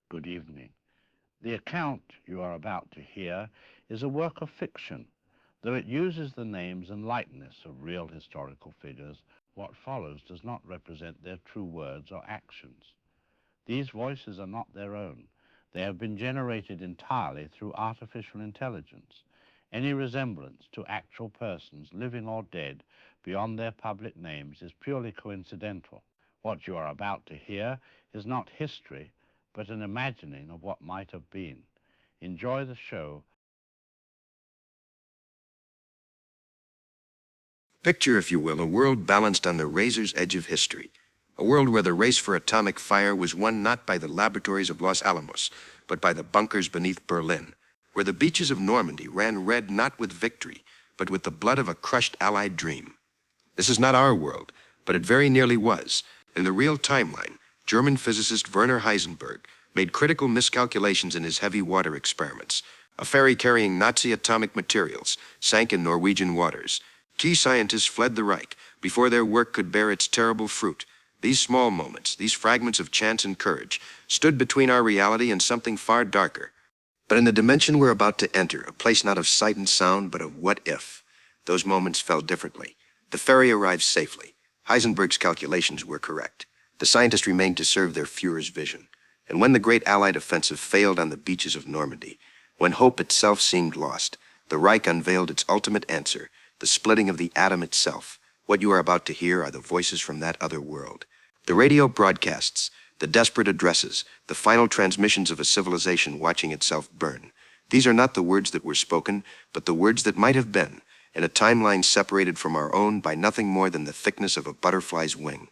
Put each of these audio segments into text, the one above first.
Good evening. The account you are about to hear is a work of fiction. Though it uses the names and likeness of real historical figures, what follows does not represent their true words or actions. These voices are not their own. They have been generated entirely through artificial intelligence. Any resemblance to actual persons, living or dead, beyond their public names is purely coincidental. What you are about to hear is not history, but an imagining of what might have been. Enjoy the show. Picture, if you will, a world balanced on the razor's edge of history. A world where the race for atomic fire was won not by the laboratories of Los Alamos, but by the bunkers beneath Berlin. Where the beaches of Normandy ran red not with victory, but with the blood of a crushed Allied dream. This is not our world, but it very nearly was. In the real timeline, German physicist Werner Heisenberg made critical miscalculations in his heavy water experiments. A ferry carrying Nazi atomic materials sank in Norwegian waters. Key scientists fled the Reich before their work could bear its terrible fruit. These small moments, these fragments of chance and courage, stood between our reality and something far darker. But in the dimension we're about to enter, a place not of sight and sound, but of what if, those moments fell differently. The ferry arrived safely. Heisenberg's calculations were correct. The scientists remained to serve their Führer's vision. And when the great Allied offensive failed on the beaches of Normandy, when hope itself seemed lost, the Reich unveiled its ultimate answer, the splitting of the atom itself. What you are about to hear are the voices from that other world. The radio broadcasts, the desperate addresses, the final transmissions of a civilization watching itself burn. These are not the words that were spoken, but the words that might have been, in a timeline separated from our own by nothing more than the thickness of a butterfly's wing.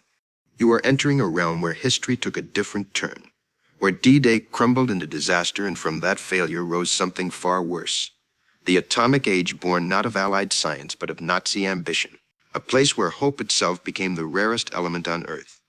You are entering a realm where history took a different turn, where D-Day crumbled into disaster, and from that failure rose something far worse. The atomic age born not of Allied science, but of Nazi ambition. A place where hope itself became the rarest element on Earth.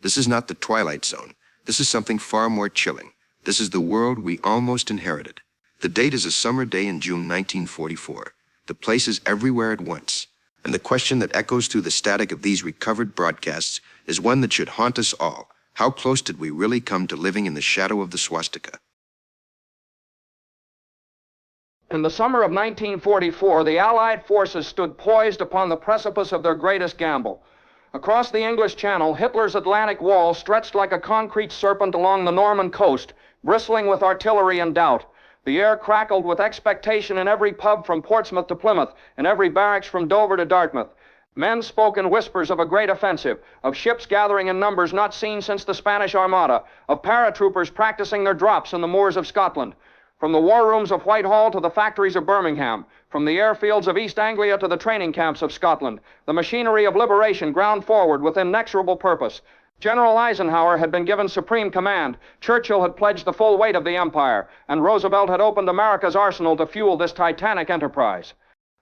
This is not the Twilight Zone. This is something far more chilling. This is the world we almost inherited. The date is a summer day in June 1944. The place is everywhere at once. And the question that echoes through the static of these recovered broadcasts is one that should haunt us all. How close did we really come to living in the shadow of the swastika? In the summer of 1944, the Allied forces stood poised upon the precipice of their greatest gamble. Across the English Channel, Hitler's Atlantic Wall stretched like a concrete serpent along the Norman coast, bristling with artillery and doubt. The air crackled with expectation in every pub from Portsmouth to Plymouth, in every barracks from Dover to Dartmouth. Men spoke in whispers of a great offensive, of ships gathering in numbers not seen since the Spanish Armada, of paratroopers practicing their drops in the moors of Scotland. From the war rooms of Whitehall to the factories of Birmingham, from the airfields of East Anglia to the training camps of Scotland, the machinery of liberation ground forward with inexorable purpose. General Eisenhower had been given supreme command, Churchill had pledged the full weight of the empire, and Roosevelt had opened America's arsenal to fuel this titanic enterprise.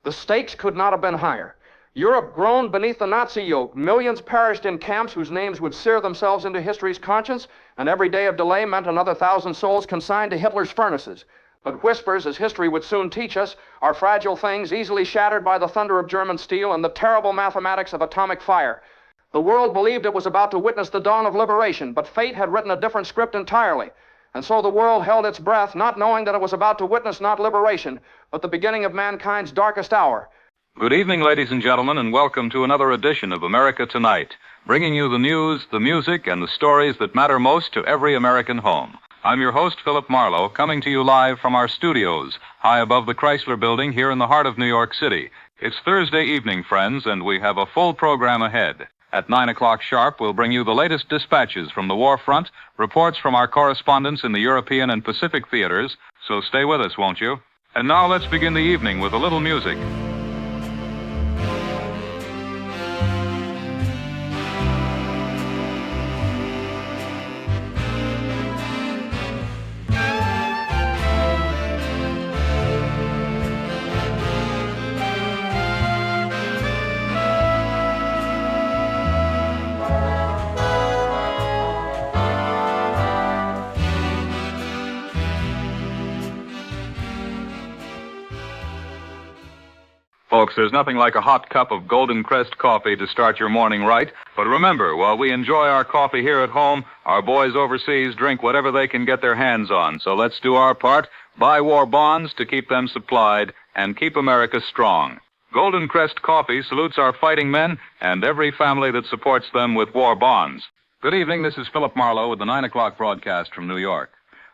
The stakes could not have been higher. Europe groaned beneath the Nazi yoke. Millions perished in camps whose names would sear themselves into history's conscience, and every day of delay meant another 1,000 souls consigned to Hitler's furnaces. But whispers, as history would soon teach us, are fragile things easily shattered by the thunder of German steel and the terrible mathematics of atomic fire. The world believed it was about to witness the dawn of liberation, but fate had written a different script entirely. And so the world held its breath, not knowing that it was about to witness not liberation, but the beginning of mankind's darkest hour. Good evening, ladies and gentlemen, and welcome to another edition of America Tonight, bringing you the news, the music, and the stories that matter most to every American home. I'm your host, Philip Marlowe, coming to you live from our studios, high above the Chrysler Building here in the heart of New York City. It's Thursday evening, friends, and we have a full program ahead. At 9 o'clock sharp, we'll bring you the latest dispatches from the war front, reports from our correspondents in the European and Pacific theaters, so stay with us, won't you? And now let's begin the evening with a little music. there's nothing like a hot cup of Golden Crest coffee to start your morning right. But remember, while we enjoy our coffee here at home, our boys overseas drink whatever they can get their hands on. So let's do our part, buy war bonds to keep them supplied, and keep America strong. Golden Crest Coffee salutes our fighting men and every family that supports them with war bonds. Good evening, this is Philip Marlowe with the 9 o'clock broadcast from New York.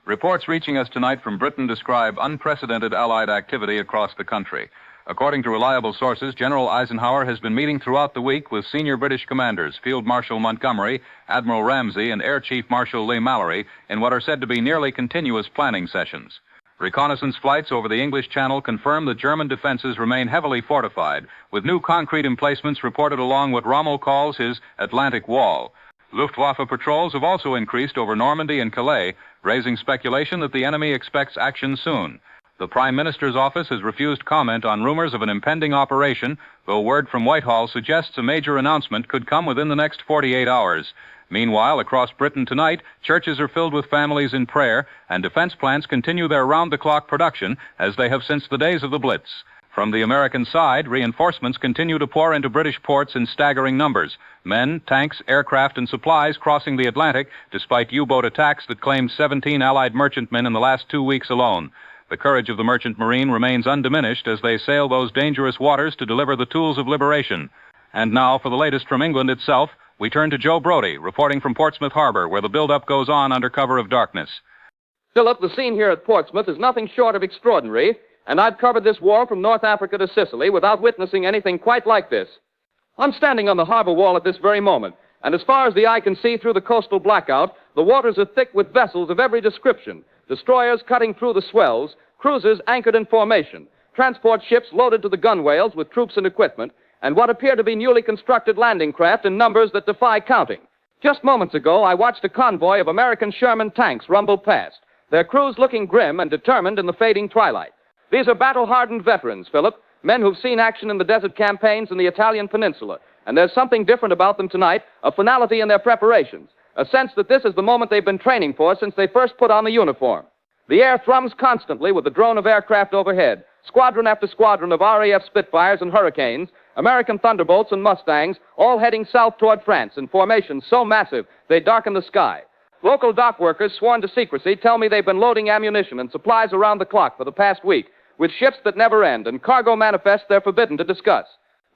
Reports reaching us tonight from Britain describe unprecedented Allied activity across the country. According to reliable sources, General Eisenhower has been meeting throughout the week with senior British commanders, Field Marshal Montgomery, Admiral Ramsey, and Air Chief Marshal Lee Mallory, in what are said to be nearly continuous planning sessions. Reconnaissance flights over the English Channel confirm that German defenses remain heavily fortified, with new concrete emplacements reported along what Rommel calls his Atlantic Wall. Luftwaffe patrols have also increased over Normandy and Calais, raising speculation that the enemy expects action soon. The Prime Minister's office has refused comment on rumors of an impending operation, though word from Whitehall suggests a major announcement could come within the next 48 hours. Meanwhile, across Britain tonight, churches are filled with families in prayer, and defense plants continue their round-the-clock production, as they have since the days of the Blitz. From the American side, reinforcements continue to pour into British ports in staggering numbers. Men, tanks, aircraft, and supplies crossing the Atlantic, despite U-boat attacks that claimed 17 Allied merchantmen in the last 2 weeks alone. The courage of the merchant marine remains undiminished as they sail those dangerous waters to deliver the tools of liberation. And now, for the latest from England itself, we turn to Joe Brody, reporting from Portsmouth Harbor, where the build-up goes on under cover of darkness. Philip, the scene here at Portsmouth is nothing short of extraordinary, and I've covered this war from North Africa to Sicily without witnessing anything quite like this. I'm standing on the harbor wall at this very moment, and as far as the eye can see through the coastal blackout, the waters are thick with vessels of every description. Destroyers cutting through the swells, cruisers anchored in formation, transport ships loaded to the gunwales with troops and equipment, and what appear to be newly constructed landing craft in numbers that defy counting. Just moments ago, I watched a convoy of American Sherman tanks rumble past, their crews looking grim and determined in the fading twilight. These are battle-hardened veterans, Philip, men who've seen action in the desert campaigns in the Italian peninsula, and there's something different about them tonight, a finality in their preparations, a sense that this is the moment they've been training for since they first put on the uniform. The air thrums constantly with the drone of aircraft overhead, squadron after squadron of RAF Spitfires and Hurricanes, American Thunderbolts and Mustangs, all heading south toward France in formations so massive they darken the sky. Local dock workers sworn to secrecy tell me they've been loading ammunition and supplies around the clock for the past week, with ships that never end and cargo manifests they're forbidden to discuss.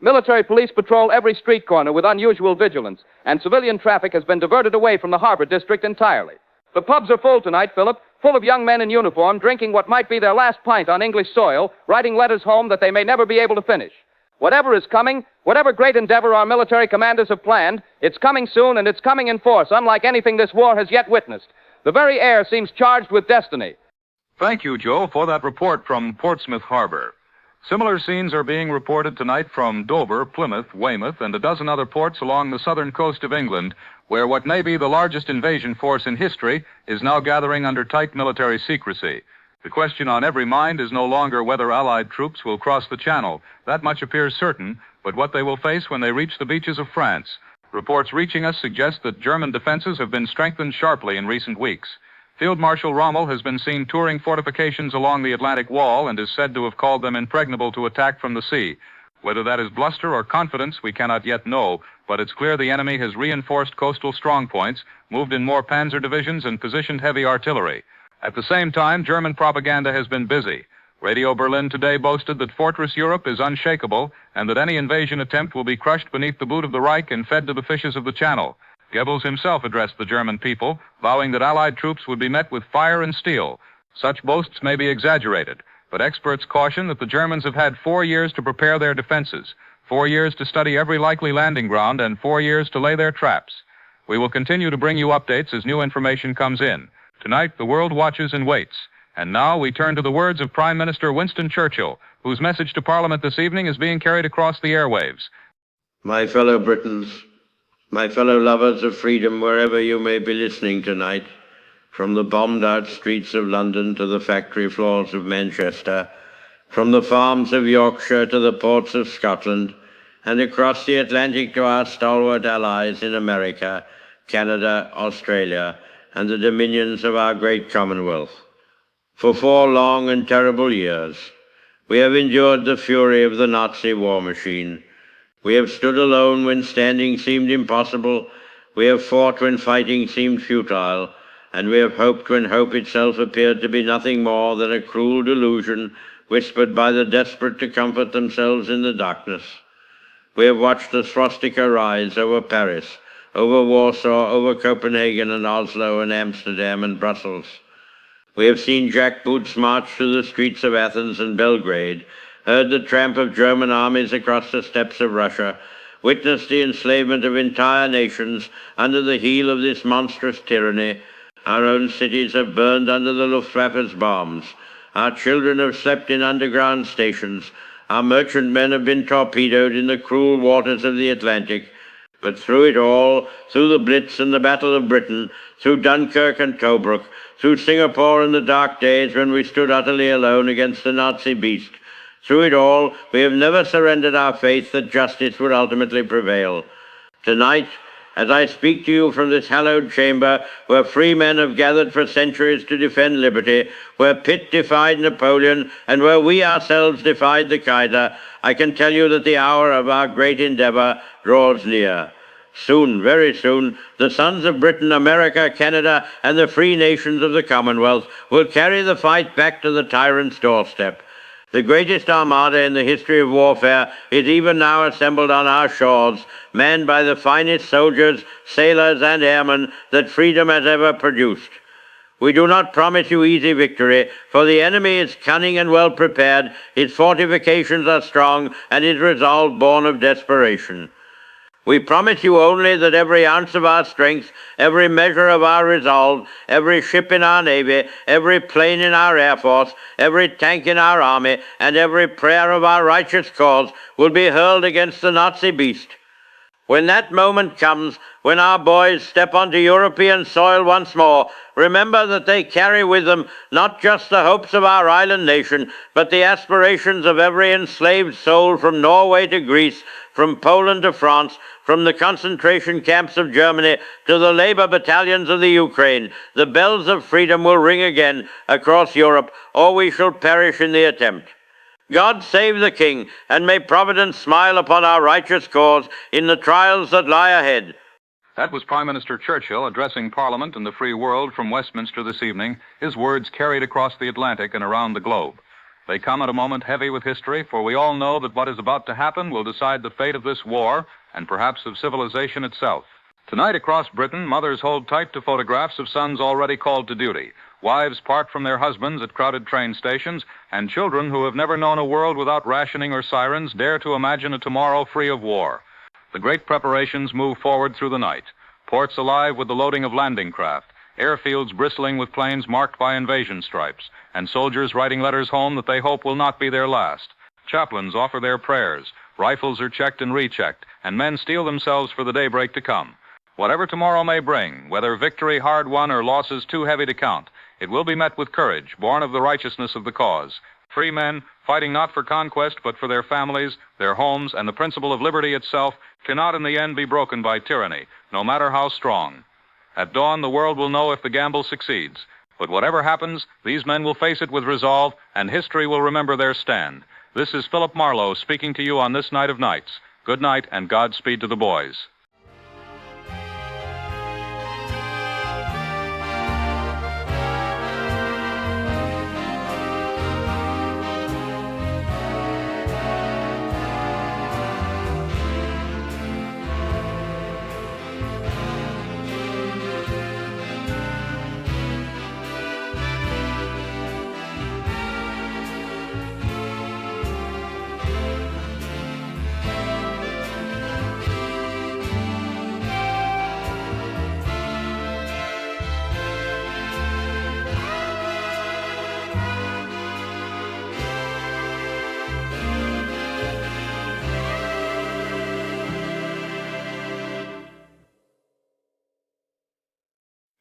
Military police patrol every street corner with unusual vigilance, and civilian traffic has been diverted away from the harbor district entirely. The pubs are full tonight, Philip, full of young men in uniform drinking what might be their last pint on English soil, writing letters home that they may never be able to finish. Whatever is coming, whatever great endeavor our military commanders have planned, it's coming soon and it's coming in force, unlike anything this war has yet witnessed. The very air seems charged with destiny. Thank you, Joe, for that report from Portsmouth Harbor. Similar scenes are being reported tonight from Dover, Plymouth, Weymouth, and a dozen other ports along the southern coast of England, where what may be the largest invasion force in history is now gathering under tight military secrecy. The question on every mind is no longer whether Allied troops will cross the Channel. That much appears certain, but what they will face when they reach the beaches of France. Reports reaching us suggest that German defenses have been strengthened sharply in recent weeks. Field Marshal Rommel has been seen touring fortifications along the Atlantic Wall and is said to have called them impregnable to attack from the sea. Whether that is bluster or confidence, we cannot yet know, but it's clear the enemy has reinforced coastal strongpoints, moved in more panzer divisions, and positioned heavy artillery. At the same time, German propaganda has been busy. Radio Berlin today boasted that Fortress Europe is unshakable and that any invasion attempt will be crushed beneath the boot of the Reich and fed to the fishes of the Channel. Goebbels himself addressed the German people, vowing that Allied troops would be met with fire and steel. Such boasts may be exaggerated, but experts caution that the Germans have had 4 years to prepare their defenses, 4 years to study every likely landing ground, and 4 years to lay their traps. We will continue to bring you updates as new information comes in. Tonight, the world watches and waits. And now we turn to the words of Prime Minister Winston Churchill, whose message to Parliament this evening is being carried across the airwaves. My fellow Britons, my fellow lovers of freedom, wherever you may be listening tonight, from the bombed-out streets of London to the factory floors of Manchester, from the farms of Yorkshire to the ports of Scotland, and across the Atlantic to our stalwart allies in America, Canada, Australia, and the dominions of our great Commonwealth. For 4 long and terrible years, We have endured the fury of the Nazi war machine. We have stood alone when standing seemed impossible. We have fought when fighting seemed futile. And we have hoped when hope itself appeared to be nothing more than a cruel delusion whispered by the desperate to comfort themselves in the darkness. We have watched the swastika rise over Paris, over Warsaw, over Copenhagen and Oslo and Amsterdam and Brussels. We have seen jackboots march through the streets of Athens and Belgrade, heard the tramp of German armies across the steppes of Russia, witnessed the enslavement of entire nations under the heel of this monstrous tyranny. Our own cities have burned under the Luftwaffe's bombs. Our children have slept in underground stations. Our merchantmen have been torpedoed in the cruel waters of the Atlantic. But through it all, through the Blitz and the Battle of Britain, through Dunkirk and Tobruk, through Singapore and the dark days when we stood utterly alone against the Nazi beast, through it all, we have never surrendered our faith that justice would ultimately prevail. Tonight, as I speak to you from this hallowed chamber, where free men have gathered for centuries to defend liberty, where Pitt defied Napoleon, and where we ourselves defied the Kaiser, I can tell you that the hour of our great endeavor draws near. Soon, very soon, the sons of Britain, America, Canada, and the free nations of the Commonwealth will carry the fight back to the tyrant's doorstep. The greatest armada in the history of warfare is even now assembled on our shores, manned by the finest soldiers, sailors, and airmen that freedom has ever produced. We do not promise you easy victory, for the enemy is cunning and well prepared, his fortifications are strong, and his resolve born of desperation. We promise you only that every ounce of our strength, every measure of our resolve, every ship in our navy, every plane in our air force, every tank in our army, and every prayer of our righteous cause will be hurled against the Nazi beast. When that moment comes, when our boys step onto European soil once more, remember that they carry with them not just the hopes of our island nation, but the aspirations of every enslaved soul from Norway to Greece, from Poland to France, from the concentration camps of Germany to the labor battalions of the Ukraine. The bells of freedom will ring again across Europe, or we shall perish in the attempt. God save the King, and may Providence smile upon our righteous cause in the trials that lie ahead. That was Prime Minister Churchill addressing Parliament and the free world from Westminster this evening, his words carried across the Atlantic and around the globe. They come at a moment heavy with history, for we all know that what is about to happen will decide the fate of this war and perhaps of civilization itself. Tonight across Britain, mothers hold tight to photographs of sons already called to duty. Wives part from their husbands at crowded train stations, and children who have never known a world without rationing or sirens dare to imagine a tomorrow free of war. The great preparations move forward through the night. Ports alive with the loading of landing craft, airfields bristling with planes marked by invasion stripes, and soldiers writing letters home that they hope will not be their last. Chaplains offer their prayers, rifles are checked and rechecked, and men steel themselves for the daybreak to come. Whatever tomorrow may bring, whether victory hard won or losses too heavy to count, it will be met with courage, born of the righteousness of the cause. Free men, fighting not for conquest, but for their families, their homes, and the principle of liberty itself, cannot in the end be broken by tyranny, no matter how strong. At dawn, the world will know if the gamble succeeds. But whatever happens, these men will face it with resolve, and history will remember their stand. This is Philip Marlowe speaking to you on this night of nights. Good night, and Godspeed to the boys.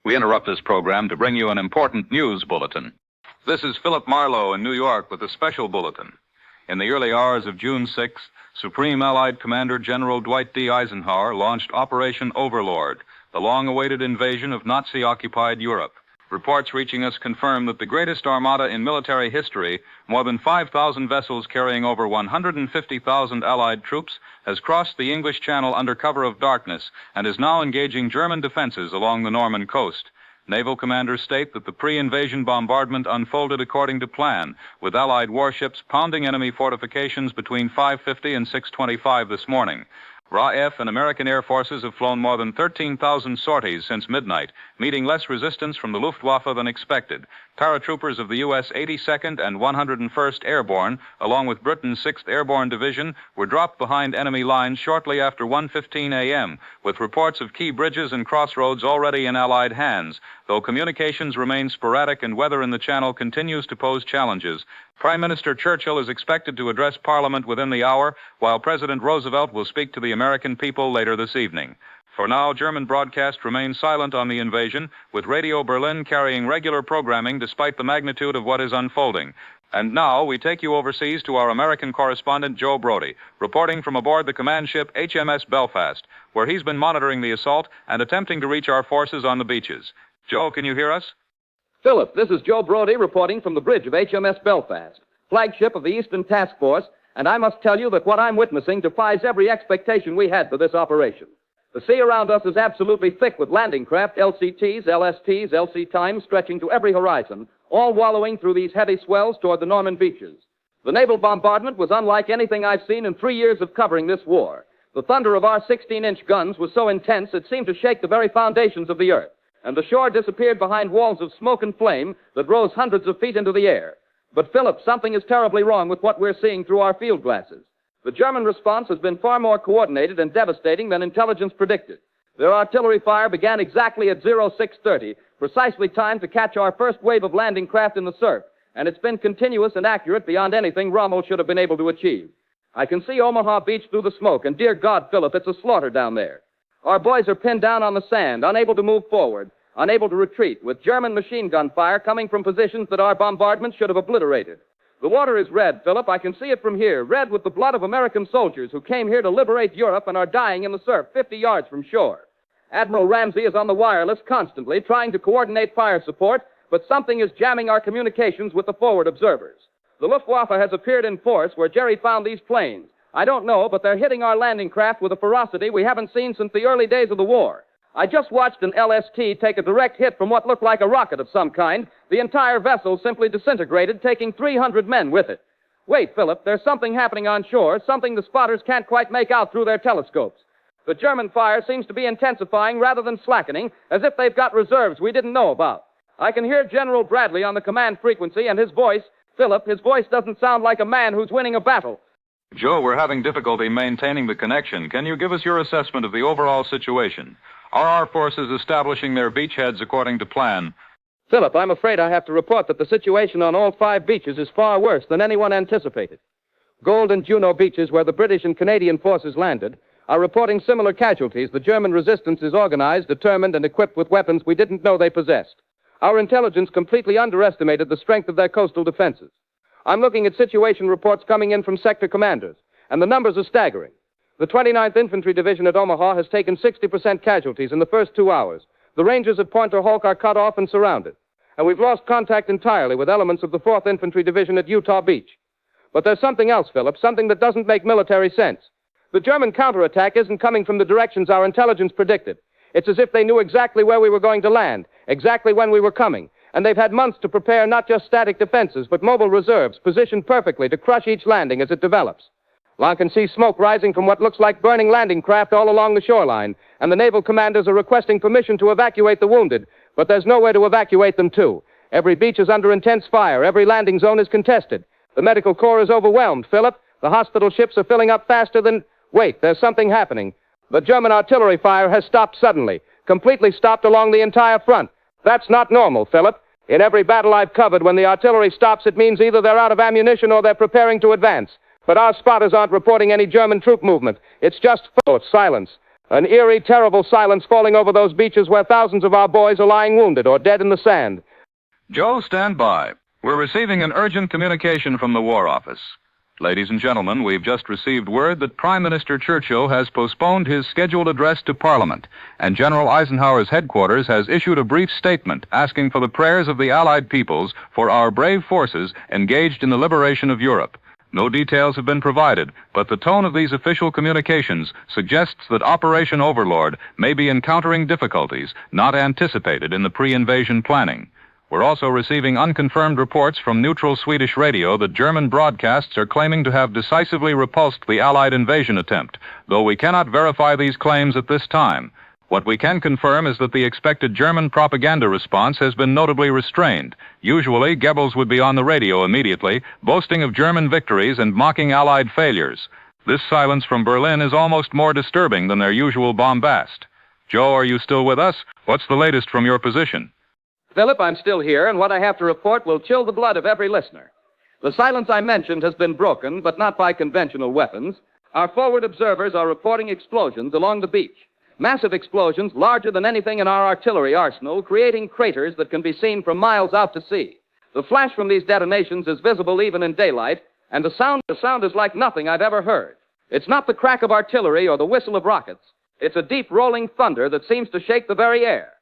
We interrupt this program to bring you an important news bulletin. This is Philip Marlowe in New York with a special bulletin. In the early hours of June 6th, Supreme Allied Commander General Dwight D. Eisenhower launched Operation Overlord, the long-awaited invasion of Nazi-occupied Europe. Reports reaching us confirm that the greatest armada in military history, more than 5,000 vessels carrying over 150,000 Allied troops, has crossed the English Channel under cover of darkness and is now engaging German defenses along the Norman coast. Naval commanders state that the pre-invasion bombardment unfolded according to plan, with Allied warships pounding enemy fortifications between 5:50 and 6:25 this morning. RAF and American Air Forces have flown more than 13,000 sorties since midnight, meeting less resistance from the Luftwaffe than expected. Paratroopers of the U.S. 82nd and 101st Airborne, along with Britain's 6th Airborne Division, were dropped behind enemy lines shortly after 1:15 a.m., with reports of key bridges and crossroads already in Allied hands, though communications remain sporadic and weather in the Channel continues to pose challenges. Prime Minister Churchill is expected to address Parliament within the hour, while President Roosevelt will speak to the American people later this evening. For now, German broadcast remains silent on the invasion, with Radio Berlin carrying regular programming despite the magnitude of what is unfolding. And now we take you overseas to our American correspondent, Joe Brody, reporting from aboard the command ship HMS Belfast, where he's been monitoring the assault and attempting to reach our forces on the beaches. Joe, can you hear us? Philip, this is Joe Brody reporting from the bridge of HMS Belfast, flagship of the Eastern Task Force, and I must tell you that what I'm witnessing defies every expectation we had for this operation. The sea around us is absolutely thick with landing craft, LCTs, LSTs, LC times stretching to every horizon, all wallowing through these heavy swells toward the Norman beaches. The naval bombardment was unlike anything I've seen in 3 years of covering this war. The thunder of our 16-inch guns was so intense it seemed to shake the very foundations of the earth, and the shore disappeared behind walls of smoke and flame that rose hundreds of feet into the air. But, Philip, something is terribly wrong with what we're seeing through our field glasses. The German response has been far more coordinated and devastating than intelligence predicted. Their artillery fire began exactly at 0630, precisely timed to catch our first wave of landing craft in the surf, and it's been continuous and accurate beyond anything Rommel should have been able to achieve. I can see Omaha Beach through the smoke, and dear God, Philip, it's a slaughter down there. Our boys are pinned down on the sand, unable to move forward, unable to retreat, with German machine gun fire coming from positions that our bombardment should have obliterated. The water is red, Philip. I can see it from here, red with the blood of American soldiers who came here to liberate Europe and are dying in the surf 50 yards from shore. Admiral Ramsey is on the wireless constantly, trying to coordinate fire support, but something is jamming our communications with the forward observers. The Luftwaffe has appeared in force where Jerry found these planes. I don't know, but they're hitting our landing craft with a ferocity we haven't seen since the early days of the war. I just watched an LST take a direct hit from what looked like a rocket of some kind. The entire vessel simply disintegrated, taking 300 men with it. Wait, Philip, there's something happening on shore, something the spotters can't quite make out through their telescopes. The German fire seems to be intensifying rather than slackening, as if they've got reserves we didn't know about. I can hear General Bradley on the command frequency, and his voice, Philip, his voice doesn't sound like a man who's winning a battle. Joe, we're having difficulty maintaining the connection. Can you give us your assessment of the overall situation? Are our forces establishing their beachheads according to plan? Philip, I'm afraid I have to report that the situation on all 5 beaches is far worse than anyone anticipated. Gold and Juno beaches, where the British and Canadian forces landed, are reporting similar casualties. The German resistance is organized, determined, and equipped with weapons we didn't know they possessed. Our intelligence completely underestimated the strength of their coastal defenses. I'm looking at situation reports coming in from sector commanders, and the numbers are staggering. The 29th Infantry Division at Omaha has taken 60% casualties in the first 2 hours. The Rangers at Pointe du Hoc are cut off and surrounded. And we've lost contact entirely with elements of the 4th Infantry Division at Utah Beach. But there's something else, Philip, something that doesn't make military sense. The German counterattack isn't coming from the directions our intelligence predicted. It's as if they knew exactly where we were going to land, exactly when we were coming. And they've had months to prepare not just static defenses, but mobile reserves positioned perfectly to crush each landing as it develops. Well, I can see smoke rising from what looks like burning landing craft all along the shoreline, and the naval commanders are requesting permission to evacuate the wounded, but there's nowhere to evacuate them to. Every beach is under intense fire. Every landing zone is contested. The medical corps is overwhelmed, Philip. The hospital ships are filling up faster than... Wait, there's something happening. The German artillery fire has stopped suddenly, completely stopped along the entire front. That's not normal, Philip. In every battle I've covered, when the artillery stops, it means either they're out of ammunition or they're preparing to advance. But our spotters aren't reporting any German troop movement. It's just silence. An eerie, terrible silence falling over those beaches where thousands of our boys are lying wounded or dead in the sand. Joe, stand by. We're receiving an urgent communication from the War Office. Ladies and gentlemen, we've just received word that Prime Minister Churchill has postponed his scheduled address to Parliament, and General Eisenhower's headquarters has issued a brief statement asking for the prayers of the Allied peoples for our brave forces engaged in the liberation of Europe. No details have been provided, but the tone of these official communications suggests that Operation Overlord may be encountering difficulties not anticipated in the pre-invasion planning. We're also receiving unconfirmed reports from neutral Swedish radio that German broadcasts are claiming to have decisively repulsed the Allied invasion attempt, though we cannot verify these claims at this time. What we can confirm is that the expected German propaganda response has been notably restrained. Usually, Goebbels would be on the radio immediately, boasting of German victories and mocking Allied failures. This silence from Berlin is almost more disturbing than their usual bombast. Joe, are you still with us? What's the latest from your position? Philip, I'm still here, and what I have to report will chill the blood of every listener. The silence I mentioned has been broken, but not by conventional weapons. Our forward observers are reporting explosions along the beach. Massive explosions larger than anything in our artillery arsenal, creating craters that can be seen from miles out to sea. The flash from these detonations is visible even in daylight, and the sound is like nothing I've ever heard. It's not the crack of artillery or the whistle of rockets. It's a deep rolling thunder that seems to shake the very air.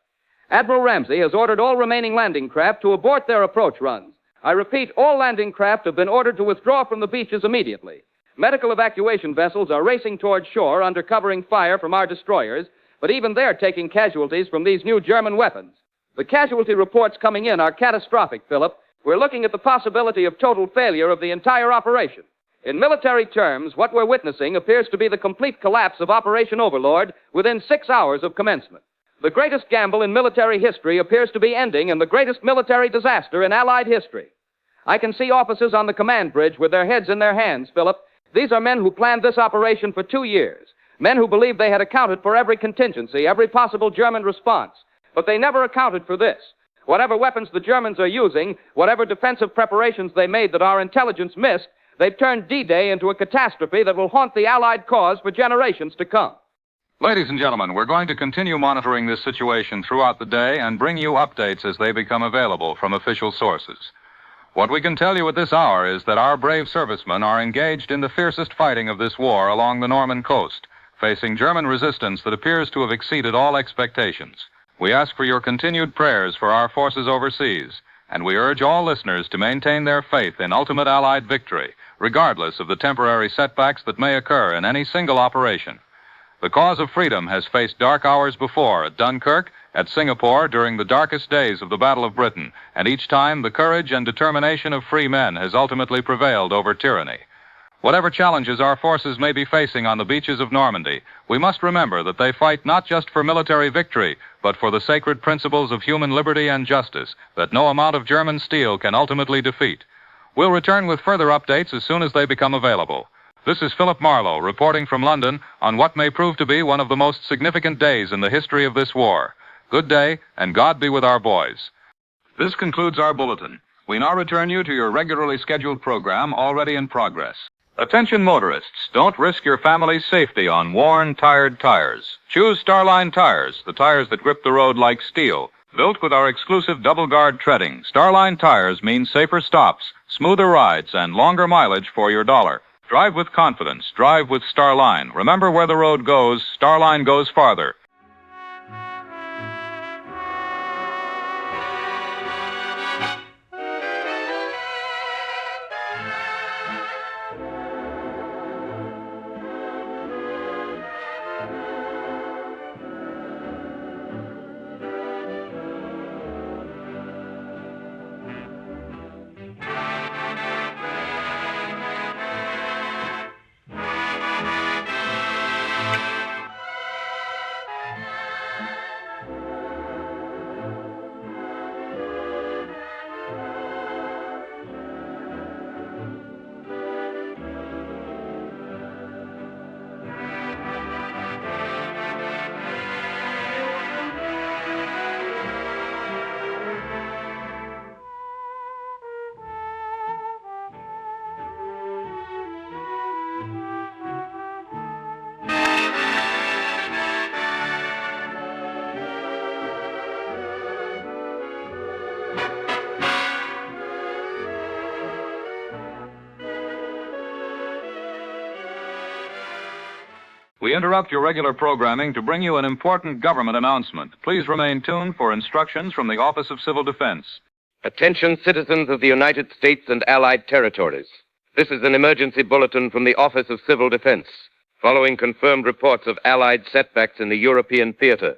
Admiral Ramsey has ordered all remaining landing craft to abort their approach runs. I repeat, all landing craft have been ordered to withdraw from the beaches immediately. Medical evacuation vessels are racing toward shore under covering fire from our destroyers, but even they're taking casualties from these new German weapons. The casualty reports coming in are catastrophic, Philip. We're looking at the possibility of total failure of the entire operation. In military terms, what we're witnessing appears to be the complete collapse of Operation Overlord within 6 hours of commencement. The greatest gamble in military history appears to be ending in the greatest military disaster in Allied history. I can see officers on the command bridge with their heads in their hands, Philip. These are men who planned this operation for 2 years. Men who believed they had accounted for every contingency, every possible German response. But they never accounted for this. Whatever weapons the Germans are using, whatever defensive preparations they made that our intelligence missed, they've turned D-Day into a catastrophe that will haunt the Allied cause for generations to come. Ladies and gentlemen, we're going to continue monitoring this situation throughout the day and bring you updates as they become available from official sources. What we can tell you at this hour is that our brave servicemen are engaged in the fiercest fighting of this war along the Norman coast, facing German resistance that appears to have exceeded all expectations. We ask for your continued prayers for our forces overseas, and we urge all listeners to maintain their faith in ultimate Allied victory, regardless of the temporary setbacks that may occur in any single operation. The cause of freedom has faced dark hours before at Dunkirk, at Singapore during the darkest days of the Battle of Britain, and each time the courage and determination of free men has ultimately prevailed over tyranny. Whatever challenges our forces may be facing on the beaches of Normandy, we must remember that they fight not just for military victory, but for the sacred principles of human liberty and justice that no amount of German steel can ultimately defeat. We'll return with further updates as soon as they become available. This is Philip Marlowe reporting from London on what may prove to be one of the most significant days in the history of this war. Good day, and God be with our boys. This concludes our bulletin. We now return you to your regularly scheduled program already in progress. Attention motorists, don't risk your family's safety on worn, tired tires. Choose Starline tires, the tires that grip the road like steel. Built with our exclusive double guard treading, Starline tires mean safer stops, smoother rides, and longer mileage for your dollar. Drive with confidence. Drive with Starline. Remember, where the road goes, Starline goes farther. interrupt your regular programming to bring you an important government announcement. Please remain tuned for instructions from the Office of Civil Defense. Attention, citizens of the United States and Allied territories. This is an emergency bulletin from the Office of Civil Defense, following confirmed reports of Allied setbacks in the European theater.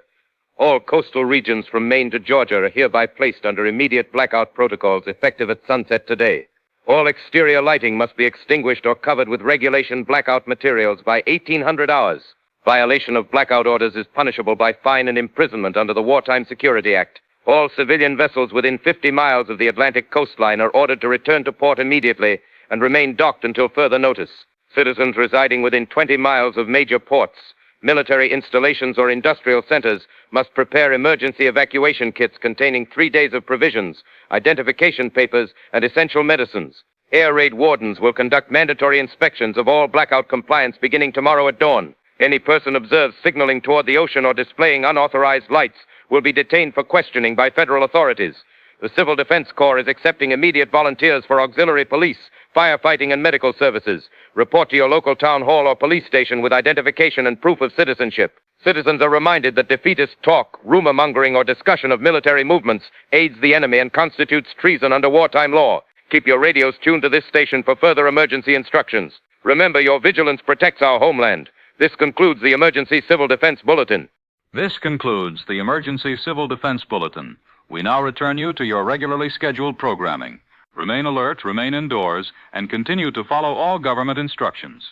All coastal regions from Maine to Georgia are hereby placed under immediate blackout protocols effective at sunset today. All exterior lighting must be extinguished or covered with regulation blackout materials by 1800 hours. Violation of blackout orders is punishable by fine and imprisonment under the Wartime Security Act. All civilian vessels within 50 miles of the Atlantic coastline are ordered to return to port immediately and remain docked until further notice. Citizens residing within 20 miles of major ports, military installations, or industrial centers must prepare emergency evacuation kits containing 3 days of provisions, identification papers, and essential medicines. Air raid wardens will conduct mandatory inspections of all blackout compliance beginning tomorrow at dawn. Any person observed signaling toward the ocean or displaying unauthorized lights will be detained for questioning by federal authorities. The Civil Defense Corps is accepting immediate volunteers for auxiliary police, firefighting, and medical services. Report to your local town hall or police station with identification and proof of citizenship. Citizens are reminded that defeatist talk, rumor-mongering, or discussion of military movements aids the enemy and constitutes treason under wartime law. Keep your radios tuned to this station for further emergency instructions. Remember, your vigilance protects our homeland. This concludes the Emergency Civil Defense Bulletin. This concludes the Emergency Civil Defense Bulletin. We now return you to your regularly scheduled programming. Remain alert, remain indoors, and continue to follow all government instructions.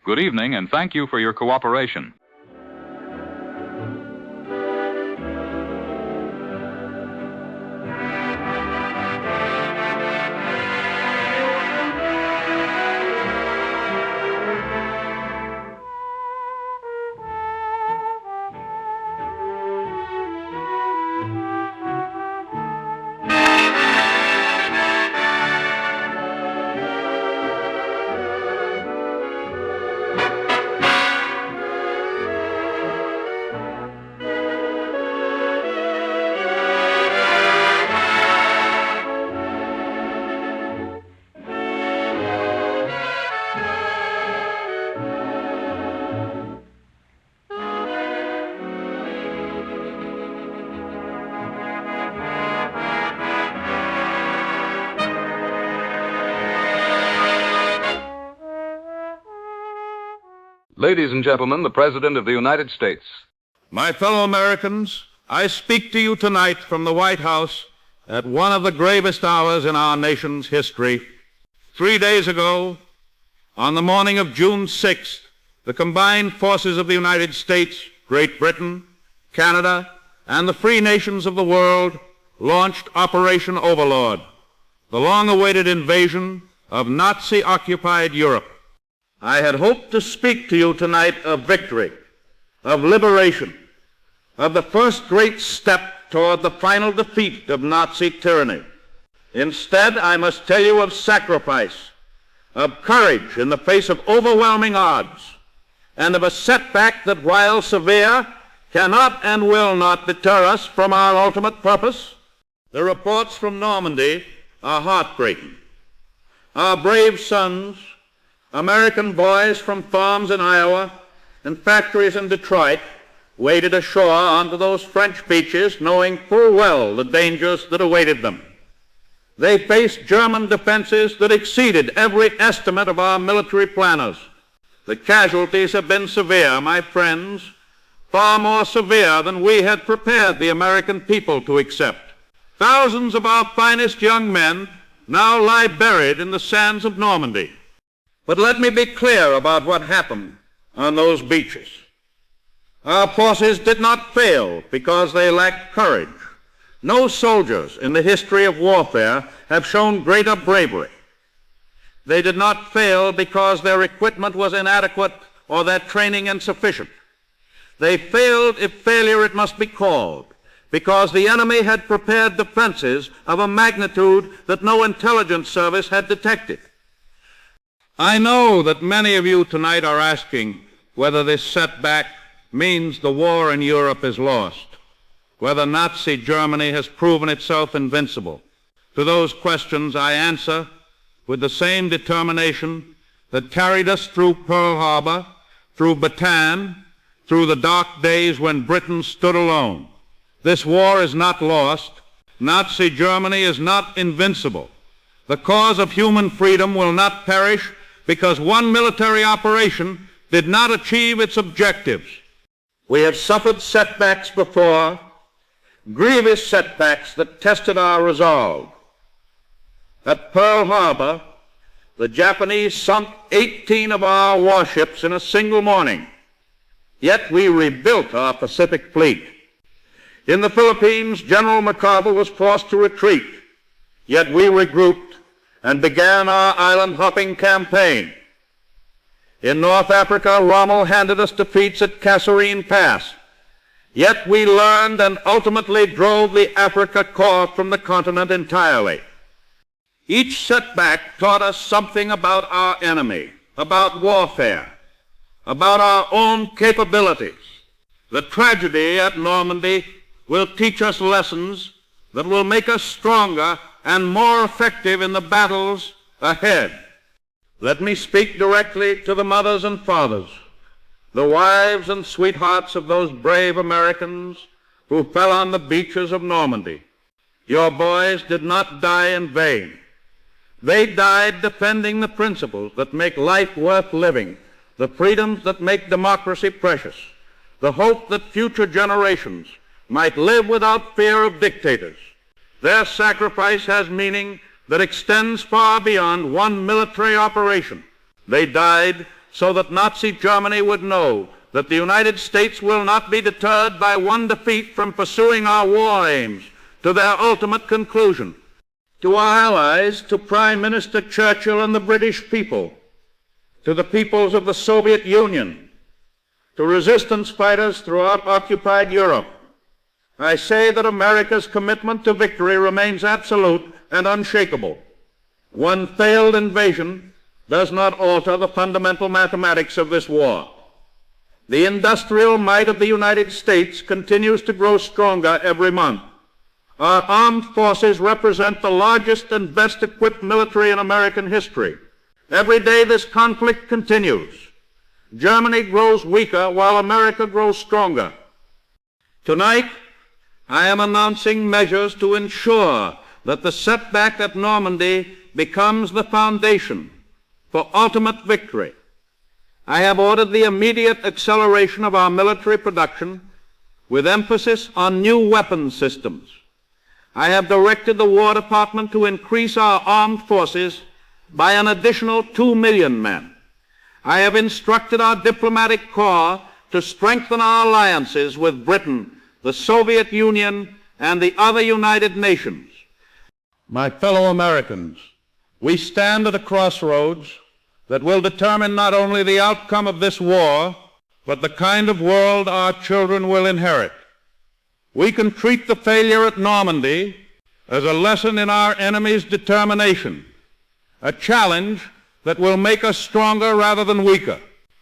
Good evening, and thank you for your cooperation. Ladies and gentlemen, the President of the United States. My fellow Americans, I speak to you tonight from the White House at one of the gravest hours in our nation's history. 3 days ago, on the morning of June 6th, the combined forces of the United States, Great Britain, Canada, and the free nations of the world launched Operation Overlord, the long-awaited invasion of Nazi-occupied Europe. I had hoped to speak to you tonight of victory, of liberation, of the first great step toward the final defeat of Nazi tyranny. Instead, I must tell you of sacrifice, of courage in the face of overwhelming odds, and of a setback that, while severe, cannot and will not deter us from our ultimate purpose. The reports from Normandy are heartbreaking. Our brave sons, American boys from farms in Iowa and factories in Detroit, waded ashore onto those French beaches knowing full well the dangers that awaited them. They faced German defenses that exceeded every estimate of our military planners. The casualties have been severe, my friends, far more severe than we had prepared the American people to accept. Thousands of our finest young men now lie buried in the sands of Normandy. But let me be clear about what happened on those beaches. Our forces did not fail because they lacked courage. No soldiers in the history of warfare have shown greater bravery. They did not fail because their equipment was inadequate or their training insufficient. They failed, if failure it must be called, because the enemy had prepared defenses of a magnitude that no intelligence service had detected. I know that many of you tonight are asking whether this setback means the war in Europe is lost, whether Nazi Germany has proven itself invincible. To those questions I answer with the same determination that carried us through Pearl Harbor, through Bataan, through the dark days when Britain stood alone. This war is not lost. Nazi Germany is not invincible. The cause of human freedom will not perish because one military operation did not achieve its objectives. We have suffered setbacks before, grievous setbacks that tested our resolve. At Pearl Harbor, the Japanese sunk 18 of our warships in a single morning. Yet we rebuilt our Pacific fleet. In the Philippines, General MacArthur was forced to retreat. Yet we regrouped and began our island-hopping campaign. In North Africa, Rommel handed us defeats at Kasserine Pass. Yet we learned and ultimately drove the Africa Corps from the continent entirely. Each setback taught us something about our enemy, about warfare, about our own capabilities. The tragedy at Normandy will teach us lessons that will make us stronger and more effective in the battles ahead. Let me speak directly to the mothers and fathers, the wives and sweethearts of those brave Americans who fell on the beaches of Normandy. Your boys did not die in vain. They died defending the principles that make life worth living, the freedoms that make democracy precious, the hope that future generations might live without fear of dictators. Their sacrifice has meaning that extends far beyond one military operation. They died so that Nazi Germany would know that the United States will not be deterred by one defeat from pursuing our war aims to their ultimate conclusion. To our allies, to Prime Minister Churchill and the British people, to the peoples of the Soviet Union, to resistance fighters throughout occupied Europe, I say that America's commitment to victory remains absolute and unshakable. One failed invasion does not alter the fundamental mathematics of this war. The industrial might of the United States continues to grow stronger every month. Our armed forces represent the largest and best equipped military in American history. Every day this conflict continues. Germany grows weaker while America grows stronger. Tonight, I am announcing measures to ensure that the setback at Normandy becomes the foundation for ultimate victory. I have ordered the immediate acceleration of our military production with emphasis on new weapons systems. I have directed the War Department to increase our armed forces by an additional 2 million men. I have instructed our diplomatic corps to strengthen our alliances with Britain, the Soviet Union, and the other United Nations. My fellow Americans, we stand at a crossroads that will determine not only the outcome of this war, but the kind of world our children will inherit. We can treat the failure at Normandy as a lesson in our enemy's determination, a challenge that will make us stronger rather than weaker.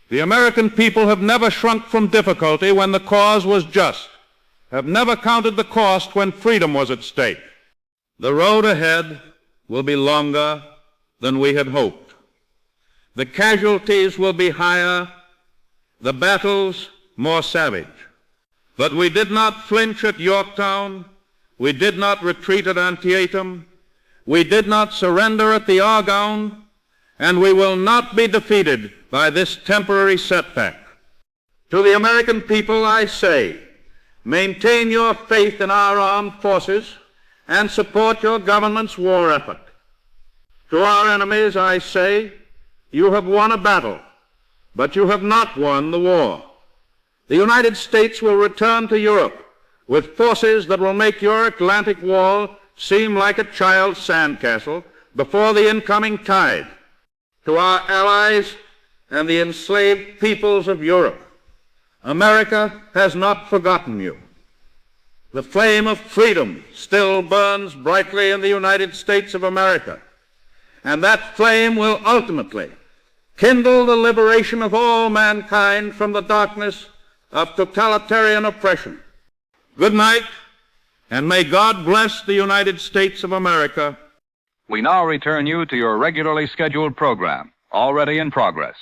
The American people have never shrunk from difficulty when the cause was just, have never counted the cost when freedom was at stake. The road ahead will be longer than we had hoped. The casualties will be higher, the battles more savage. But we did not flinch at Yorktown, we did not retreat at Antietam, we did not surrender at the Argonne, and we will not be defeated by this temporary setback. To the American people I say, maintain your faith in our armed forces and support your government's war effort. To our enemies I say, you have won a battle, but you have not won the war. The United States will return to Europe with forces that will make your Atlantic wall seem like a child's sandcastle before the incoming tide. To our allies and the enslaved peoples of Europe, America has not forgotten you. The flame of freedom still burns brightly in the United States of America, and that flame will ultimately kindle the liberation of all mankind from the darkness of totalitarian oppression. Good night, and may God bless the United States of America. We now return you to your regularly scheduled program, already in progress.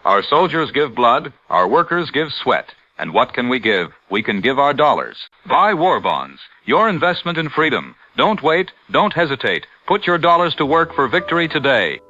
Our soldiers give blood, our workers give sweat. And what can we give? We can give our dollars. Buy war bonds, your investment in freedom. Don't wait, don't hesitate. Put your dollars to work for victory today.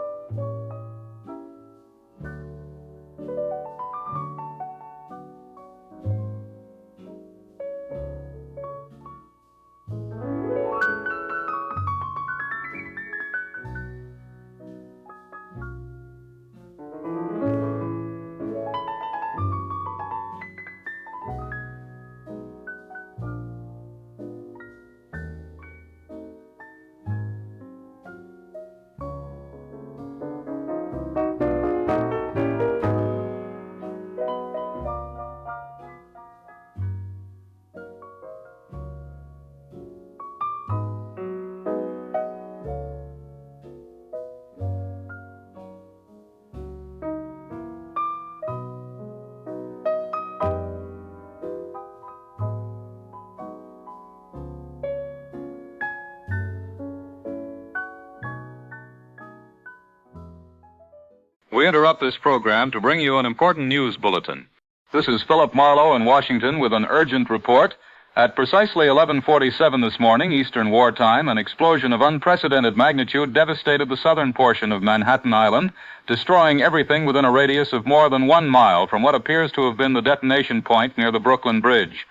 We interrupt this program to bring you an important news bulletin. This is Philip Marlowe in Washington with an urgent report. At precisely 11:47 this morning, Eastern Wartime, an explosion of unprecedented magnitude devastated the southern portion of Manhattan Island, destroying everything within a radius of more than 1 mile from what appears to have been the detonation point near the Brooklyn Bridge.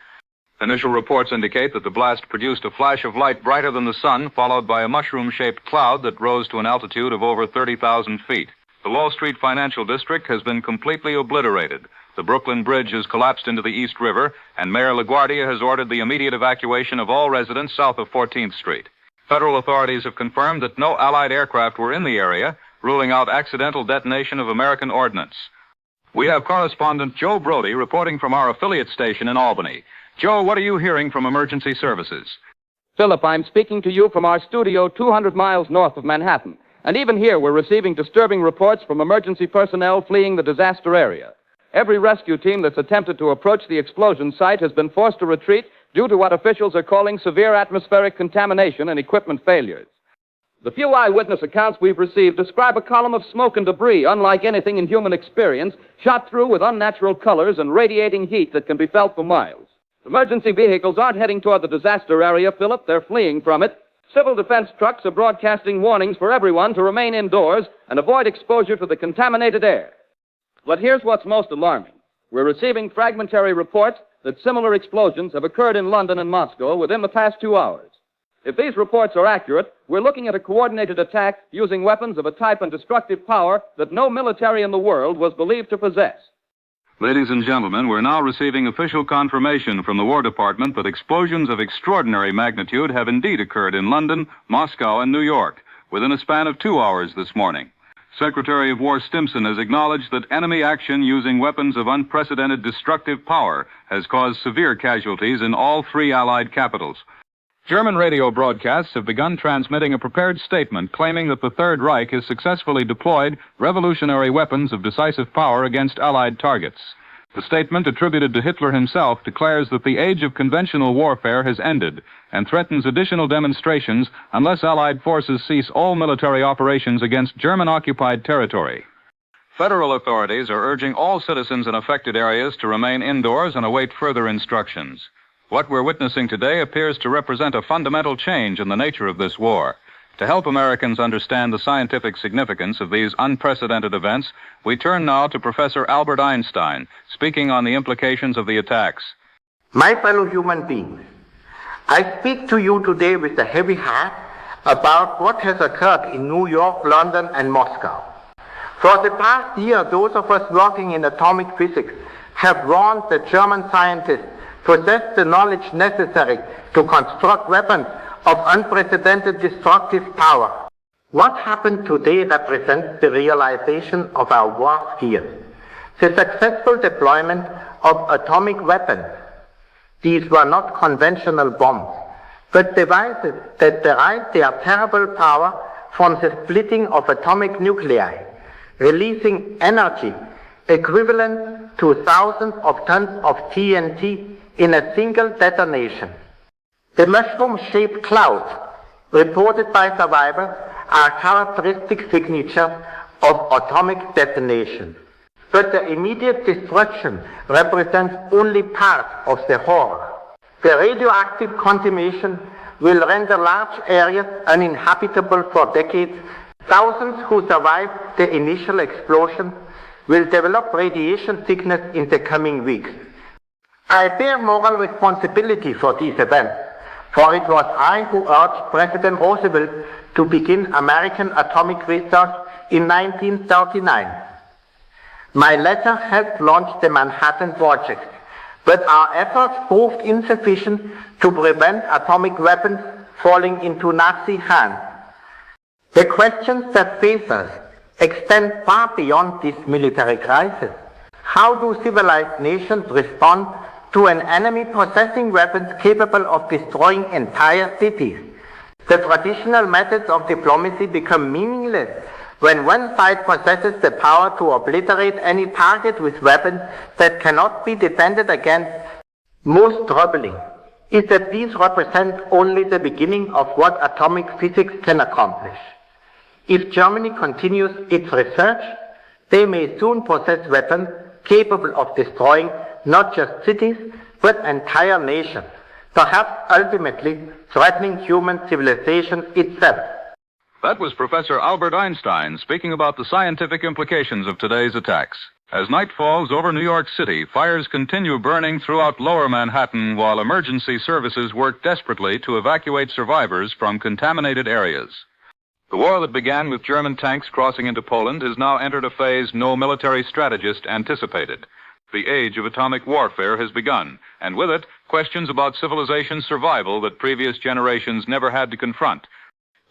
Initial reports indicate that the blast produced a flash of light brighter than the sun, followed by a mushroom-shaped cloud that rose to an altitude of over 30,000 feet. The Wall Street financial district has been completely obliterated. The Brooklyn Bridge has collapsed into the East River, and Mayor LaGuardia has ordered the immediate evacuation of all residents south of 14th Street. Federal authorities have confirmed that no Allied aircraft were in the area, ruling out accidental detonation of American ordnance. We have correspondent Joe Brody reporting from our affiliate station in Albany. Joe, what are you hearing from emergency services? Philip, I'm speaking to you from our studio 200 miles north of Manhattan. And even here, we're receiving disturbing reports from emergency personnel fleeing the disaster area. Every rescue team that's attempted to approach the explosion site has been forced to retreat due to what officials are calling severe atmospheric contamination and equipment failures. The few eyewitness accounts we've received describe a column of smoke and debris unlike anything in human experience, shot through with unnatural colors and radiating heat that can be felt for miles. Emergency vehicles aren't heading toward the disaster area, Philip. They're fleeing from it. Civil defense trucks are broadcasting warnings for everyone to remain indoors and avoid exposure to the contaminated air. But here's what's most alarming. We're receiving fragmentary reports that similar explosions have occurred in London and Moscow within the past 2 hours. If these reports are accurate, we're looking at a coordinated attack using weapons of a type and destructive power that no military in the world was believed to possess. Ladies and gentlemen, we're now receiving official confirmation from the War Department that explosions of extraordinary magnitude have indeed occurred in London, Moscow, and New York within a span of 2 hours this morning. Secretary of War Stimson has acknowledged that enemy action using weapons of unprecedented destructive power has caused severe casualties in all 3 Allied capitals. German radio broadcasts have begun transmitting a prepared statement claiming that the Third Reich has successfully deployed revolutionary weapons of decisive power against Allied targets. The statement, attributed to Hitler himself, declares that the age of conventional warfare has ended and threatens additional demonstrations unless Allied forces cease all military operations against German-occupied territory. Federal authorities are urging all citizens in affected areas to remain indoors and await further instructions. What we're witnessing today appears to represent a fundamental change in the nature of this war. To help Americans understand the scientific significance of these unprecedented events, we turn now to Professor Albert Einstein, speaking on the implications of the attacks. My fellow human beings, I speak to you today with a heavy heart about what has occurred in New York, London, and Moscow. For the past year, those of us working in atomic physics have warned the German scientists possess the knowledge necessary to construct weapons of unprecedented destructive power. What happened today represents the realization of our worst fears. The successful deployment of atomic weapons. These were not conventional bombs, but devices that derived their terrible power from the splitting of atomic nuclei, releasing energy equivalent to thousands of tons of TNT in a single detonation. The mushroom-shaped clouds reported by survivors are characteristic signatures of atomic detonation. but the immediate destruction represents only part of the horror. The radioactive contamination will render large areas uninhabitable for decades. Thousands who survived the initial explosion will develop radiation sickness in the coming weeks. I bear moral responsibility for these events, for it was I who urged President Roosevelt to begin American atomic research in 1939. My letter helped launch the Manhattan Project, but our efforts proved insufficient to prevent atomic weapons falling into Nazi hands. The questions that face us extend far beyond this military crisis. How do civilized nations respond to an enemy possessing weapons capable of destroying entire cities? The traditional methods of diplomacy become meaningless when one side possesses the power to obliterate any target with weapons that cannot be defended against. Most troubling is that these represent only the beginning of what atomic physics can accomplish. If Germany continues its research, they may soon possess weapons capable of destroying not just cities, but entire nations, perhaps ultimately threatening human civilization itself. That was Professor Albert Einstein speaking about the scientific implications of today's attacks. As night falls over New York City, fires continue burning throughout lower Manhattan while emergency services work desperately to evacuate survivors from contaminated areas. The war that began with German tanks crossing into Poland has now entered a phase no military strategist anticipated. The age of atomic warfare has begun, and with it, questions about civilization's survival that previous generations never had to confront.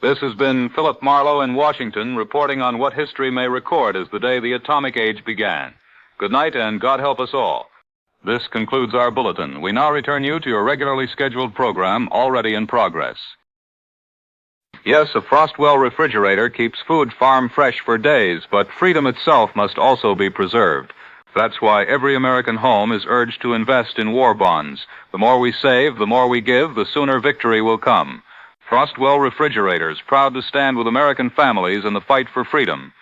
This has been Philip Marlowe in Washington reporting on what history may record as the day the atomic age began. Good night, and God help us all. This concludes our bulletin. We now return you to your regularly scheduled program, already in progress. Yes, a Frostwell refrigerator keeps food farm fresh for days, but freedom itself must also be preserved. That's why every American home is urged to invest in war bonds. The more we save, the more we give, the sooner victory will come. Frostwell refrigerators, proud to stand with American families in the fight for freedom.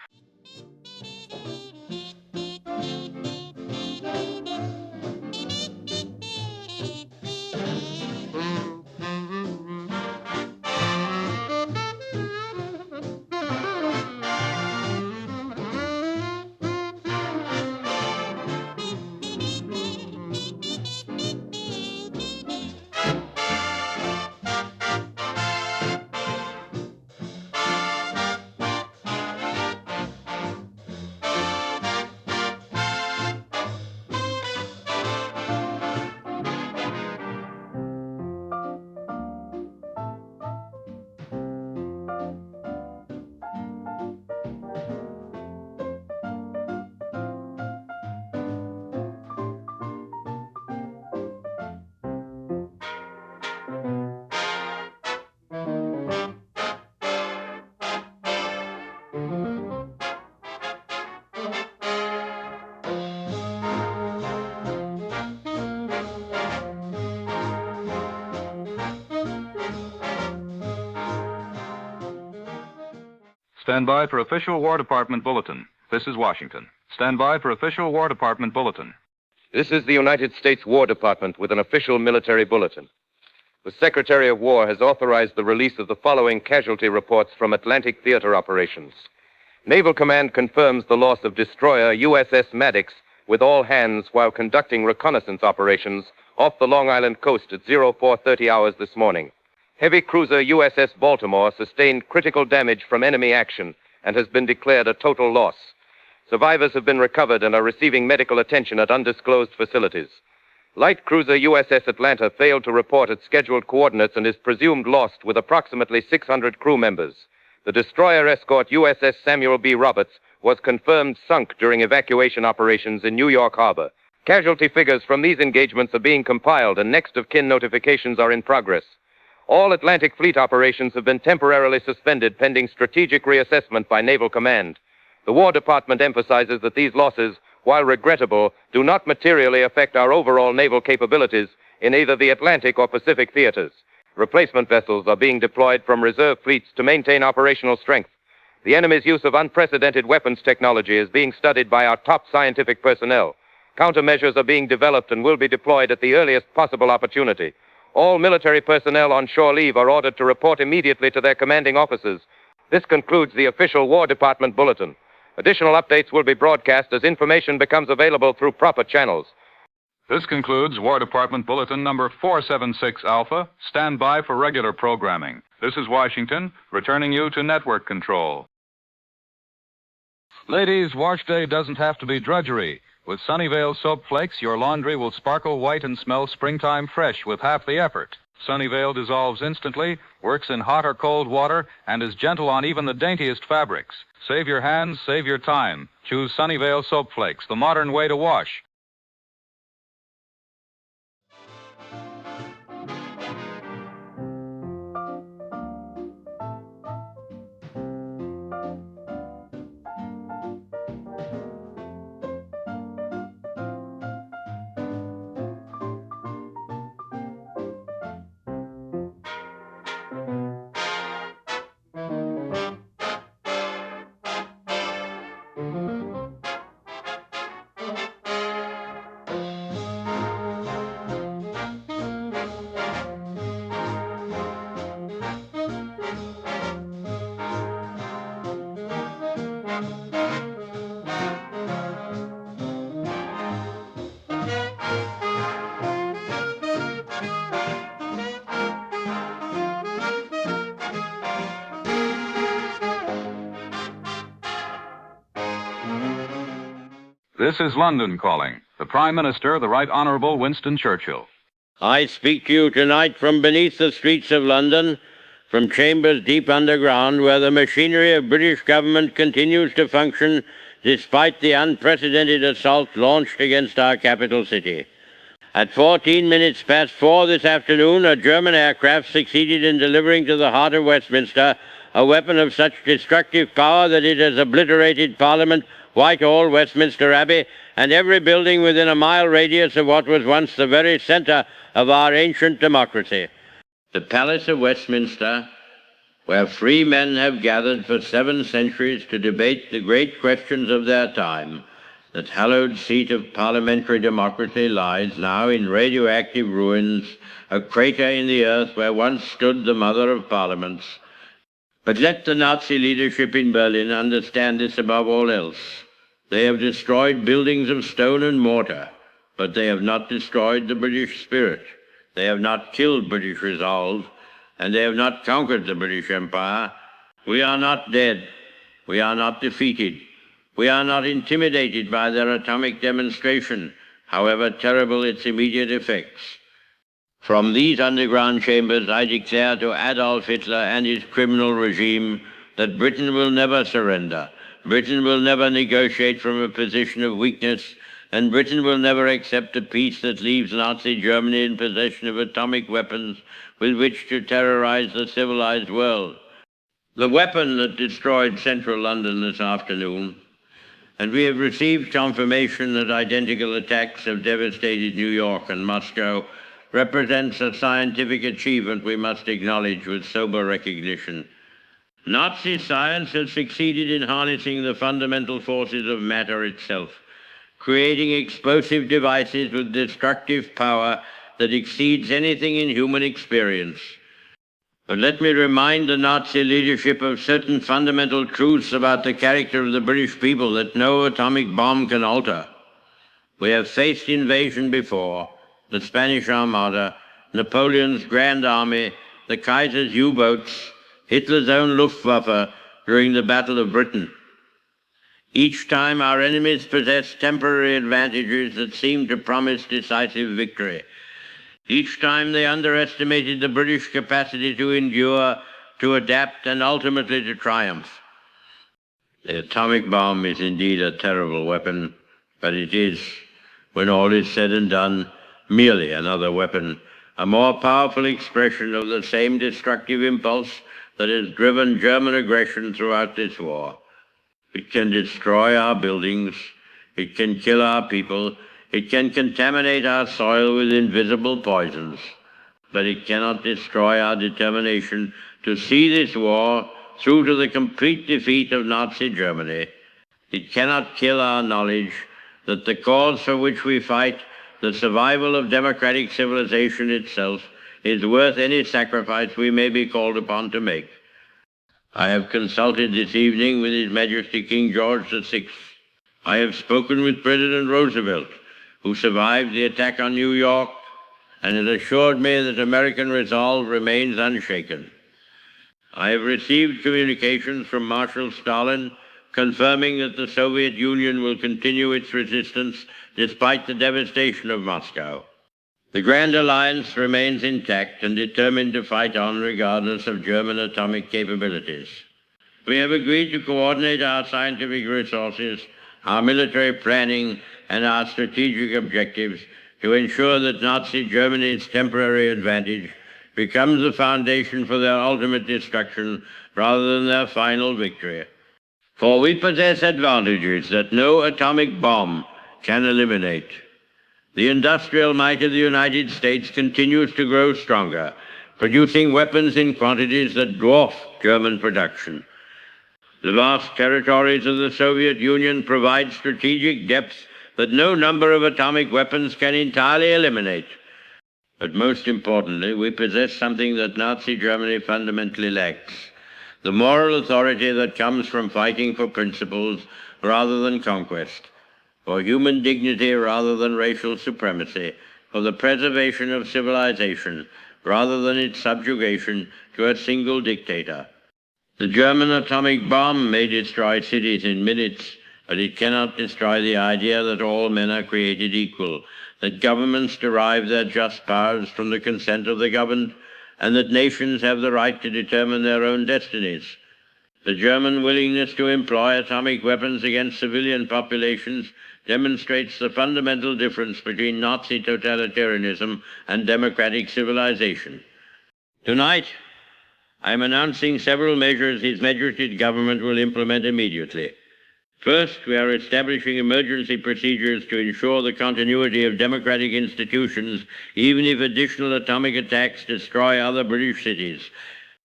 Stand by for official War Department bulletin. This is Washington. Stand by for official War Department bulletin. This is the United States War Department with an official military bulletin. The Secretary of War has authorized the release of the following casualty reports from Atlantic theater operations. Naval Command confirms the loss of destroyer USS Maddox with all hands while conducting reconnaissance operations off the Long Island coast at 0430 hours this morning. Heavy cruiser USS Baltimore sustained critical damage from enemy action and has been declared a total loss. Survivors have been recovered and are receiving medical attention at undisclosed facilities. Light cruiser USS Atlanta failed to report its scheduled coordinates and is presumed lost with approximately 600 crew members. The destroyer escort USS Samuel B. Roberts was confirmed sunk during evacuation operations in New York Harbor. Casualty figures from these engagements are being compiled and next of kin notifications are in progress. All Atlantic Fleet operations have been temporarily suspended pending strategic reassessment by Naval Command. The War Department emphasizes that these losses, while regrettable, do not materially affect our overall naval capabilities in either the Atlantic or Pacific theaters. Replacement vessels are being deployed from reserve fleets to maintain operational strength. The enemy's use of unprecedented weapons technology is being studied by our top scientific personnel. Countermeasures are being developed and will be deployed at the earliest possible opportunity. All military personnel on shore leave are ordered to report immediately to their commanding officers. This concludes the official War Department bulletin. Additional updates will be broadcast as information becomes available through proper channels. This concludes War Department Bulletin number 476 Alpha. Stand by for regular programming. This is Washington, returning you to network control. Ladies, wash day doesn't have to be drudgery. With Sunnyvale Soap Flakes, your laundry will sparkle white and smell springtime fresh with half the effort. Sunnyvale dissolves instantly, works in hot or cold water, and is gentle on even the daintiest fabrics. Save your hands, save your time. Choose Sunnyvale Soap Flakes, the modern way to wash. This is London calling. The Prime Minister, the Right Honourable Winston Churchill. I speak to you tonight from beneath the streets of London, from chambers deep underground, where the machinery of British government continues to function despite the unprecedented assault launched against our capital city. At 14 minutes past 4 this afternoon, a German aircraft succeeded in delivering to the heart of Westminster a weapon of such destructive power that it has obliterated Parliament, Whitehall, Westminster Abbey, and every building within a mile radius of what was once the very centre of our ancient democracy. The Palace of Westminster, where free men have gathered for 7 centuries to debate the great questions of their time, that hallowed seat of parliamentary democracy, lies now in radioactive ruins, a crater in the earth where once stood the mother of parliaments. But let the Nazi leadership in Berlin understand this above all else. They have destroyed buildings of stone and mortar, but they have not destroyed the British spirit. They have not killed British resolve, and they have not conquered the British Empire. We are not dead. We are not defeated. We are not intimidated by their atomic demonstration, however terrible its immediate effects. From these underground chambers, I declare to Adolf Hitler and his criminal regime that Britain will never surrender. Britain will never negotiate from a position of weakness, and Britain will never accept a peace that leaves Nazi Germany in possession of atomic weapons with which to terrorize the civilized world. The weapon that destroyed central London this afternoon, and we have received confirmation that identical attacks have devastated New York and Moscow, represents a scientific achievement we must acknowledge with sober recognition. Nazi science has succeeded in harnessing the fundamental forces of matter itself, creating explosive devices with destructive power that exceeds anything in human experience. But let me remind the Nazi leadership of certain fundamental truths about the character of the British people that no atomic bomb can alter. We have faced invasion before, the Spanish Armada, Napoleon's Grand Army, the Kaiser's U-boats, Hitler's own Luftwaffe during the Battle of Britain. Each time our enemies possessed temporary advantages that seemed to promise decisive victory. Each time they underestimated the British capacity to endure, to adapt, and ultimately to triumph. The atomic bomb is indeed a terrible weapon, but it is, when all is said and done, merely another weapon, a more powerful expression of the same destructive impulse that has driven German aggression throughout this war. It can destroy our buildings, it can kill our people, it can contaminate our soil with invisible poisons, but it cannot destroy our determination to see this war through to the complete defeat of Nazi Germany, it cannot kill our knowledge that the cause for which we fight, the survival of democratic civilization itself, is worth any sacrifice we may be called upon to make. I have consulted this evening with His Majesty King George VI. I have spoken with President Roosevelt, who survived the attack on New York and has assured me that American resolve remains unshaken. I have received communications from Marshal Stalin confirming that the Soviet Union will continue its resistance despite the devastation of Moscow. The Grand Alliance remains intact and determined to fight on regardless of German atomic capabilities. We have agreed to coordinate our scientific resources, our military planning, and our strategic objectives to ensure that Nazi Germany's temporary advantage becomes the foundation for their ultimate destruction rather than their final victory. For we possess advantages that no atomic bomb can eliminate. The industrial might of the United States continues to grow stronger, producing weapons in quantities that dwarf German production. The vast territories of the Soviet Union provide strategic depth that no number of atomic weapons can entirely eliminate. But most importantly, we possess something that Nazi Germany fundamentally lacks: the moral authority that comes from fighting for principles rather than conquest, for human dignity rather than racial supremacy, for the preservation of civilization rather than its subjugation to a single dictator. The German atomic bomb may destroy cities in minutes, but it cannot destroy the idea that all men are created equal, that governments derive their just powers from the consent of the governed, and that nations have the right to determine their own destinies. The German willingness to employ atomic weapons against civilian populations demonstrates the fundamental difference between Nazi totalitarianism and democratic civilization. Tonight, I am announcing several measures His Majesty's government will implement immediately. First, we are establishing emergency procedures to ensure the continuity of democratic institutions, even if additional atomic attacks destroy other British cities.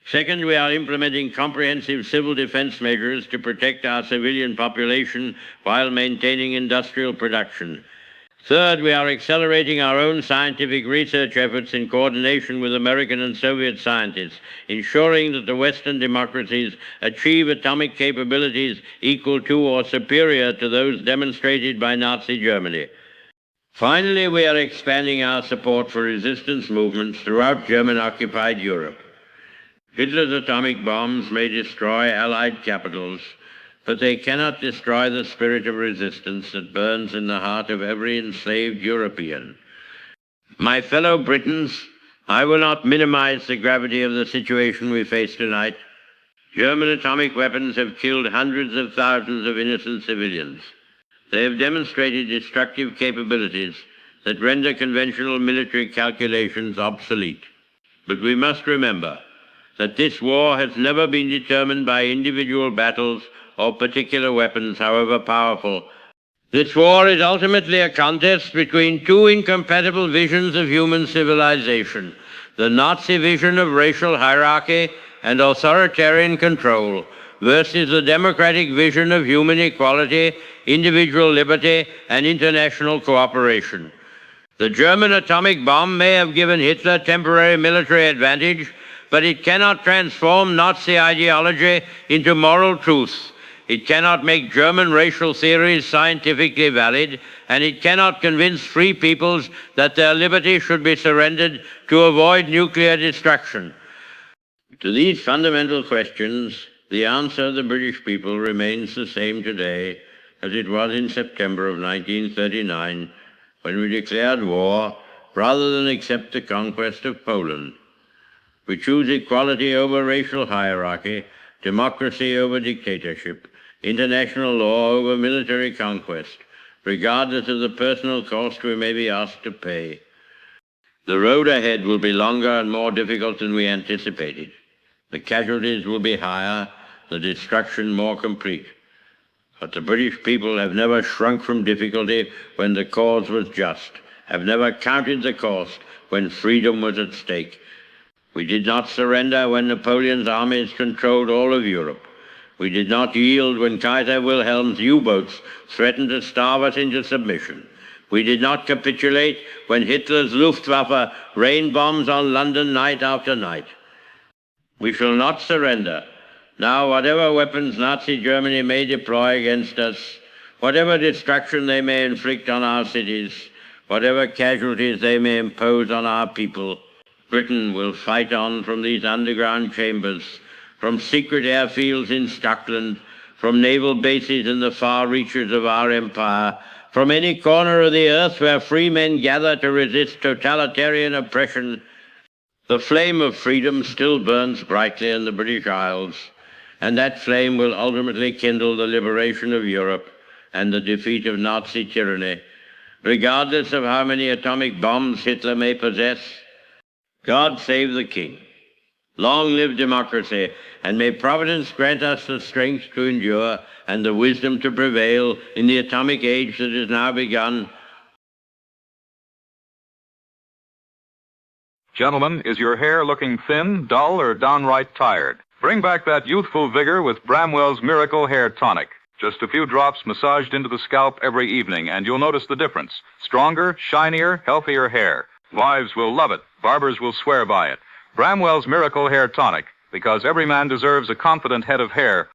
Second, we are implementing comprehensive civil defense measures to protect our civilian population while maintaining industrial production. Third, we are accelerating our own scientific research efforts in coordination with American and Soviet scientists, ensuring that the Western democracies achieve atomic capabilities equal to or superior to those demonstrated by Nazi Germany. Finally, we are expanding our support for resistance movements throughout German-occupied Europe. Hitler's atomic bombs may destroy Allied capitals, but they cannot destroy the spirit of resistance that burns in the heart of every enslaved European. My fellow Britons, I will not minimize the gravity of the situation we face tonight. German atomic weapons have killed hundreds of thousands of innocent civilians. They have demonstrated destructive capabilities that render conventional military calculations obsolete. But we must remember that this war has never been determined by individual battles or particular weapons, however powerful. This war is ultimately a contest between two incompatible visions of human civilization: the Nazi vision of racial hierarchy and authoritarian control versus the democratic vision of human equality, individual liberty, and international cooperation. The German atomic bomb may have given Hitler temporary military advantage, but it cannot transform Nazi ideology into moral truth. It cannot make German racial theories scientifically valid, and it cannot convince free peoples that their liberty should be surrendered to avoid nuclear destruction. To these fundamental questions, the answer of the British people remains the same today as it was in September of 1939, when we declared war rather than accept the conquest of Poland. We choose equality over racial hierarchy, democracy over dictatorship, international law over military conquest, regardless of the personal cost we may be asked to pay. The road ahead will be longer and more difficult than we anticipated. The casualties will be higher, the destruction more complete. But the British people have never shrunk from difficulty when the cause was just, have never counted the cost when freedom was at stake. We did not surrender when Napoleon's armies controlled all of Europe. We did not yield when Kaiser Wilhelm's U-boats threatened to starve us into submission. We did not capitulate when Hitler's Luftwaffe rained bombs on London night after night. We shall not surrender. Now, whatever weapons Nazi Germany may deploy against us, whatever destruction they may inflict on our cities, whatever casualties they may impose on our people, Britain will fight on from these underground chambers, from secret airfields in Scotland, from naval bases in the far reaches of our empire, from any corner of the earth where free men gather to resist totalitarian oppression. The flame of freedom still burns brightly in the British Isles, and that flame will ultimately kindle the liberation of Europe and the defeat of Nazi tyranny, regardless of how many atomic bombs Hitler may possess. God save the King. Long live democracy, and may Providence grant us the strength to endure and the wisdom to prevail in the atomic age that has now begun. Gentlemen, is your hair looking thin, dull, or downright tired? Bring back that youthful vigor with Bramwell's Miracle Hair Tonic. Just a few drops massaged into the scalp every evening, and you'll notice the difference. Stronger, shinier, healthier hair. Wives will love it. Barbers will swear by it. Bramwell's Miracle Hair Tonic, because every man deserves a confident head of hair.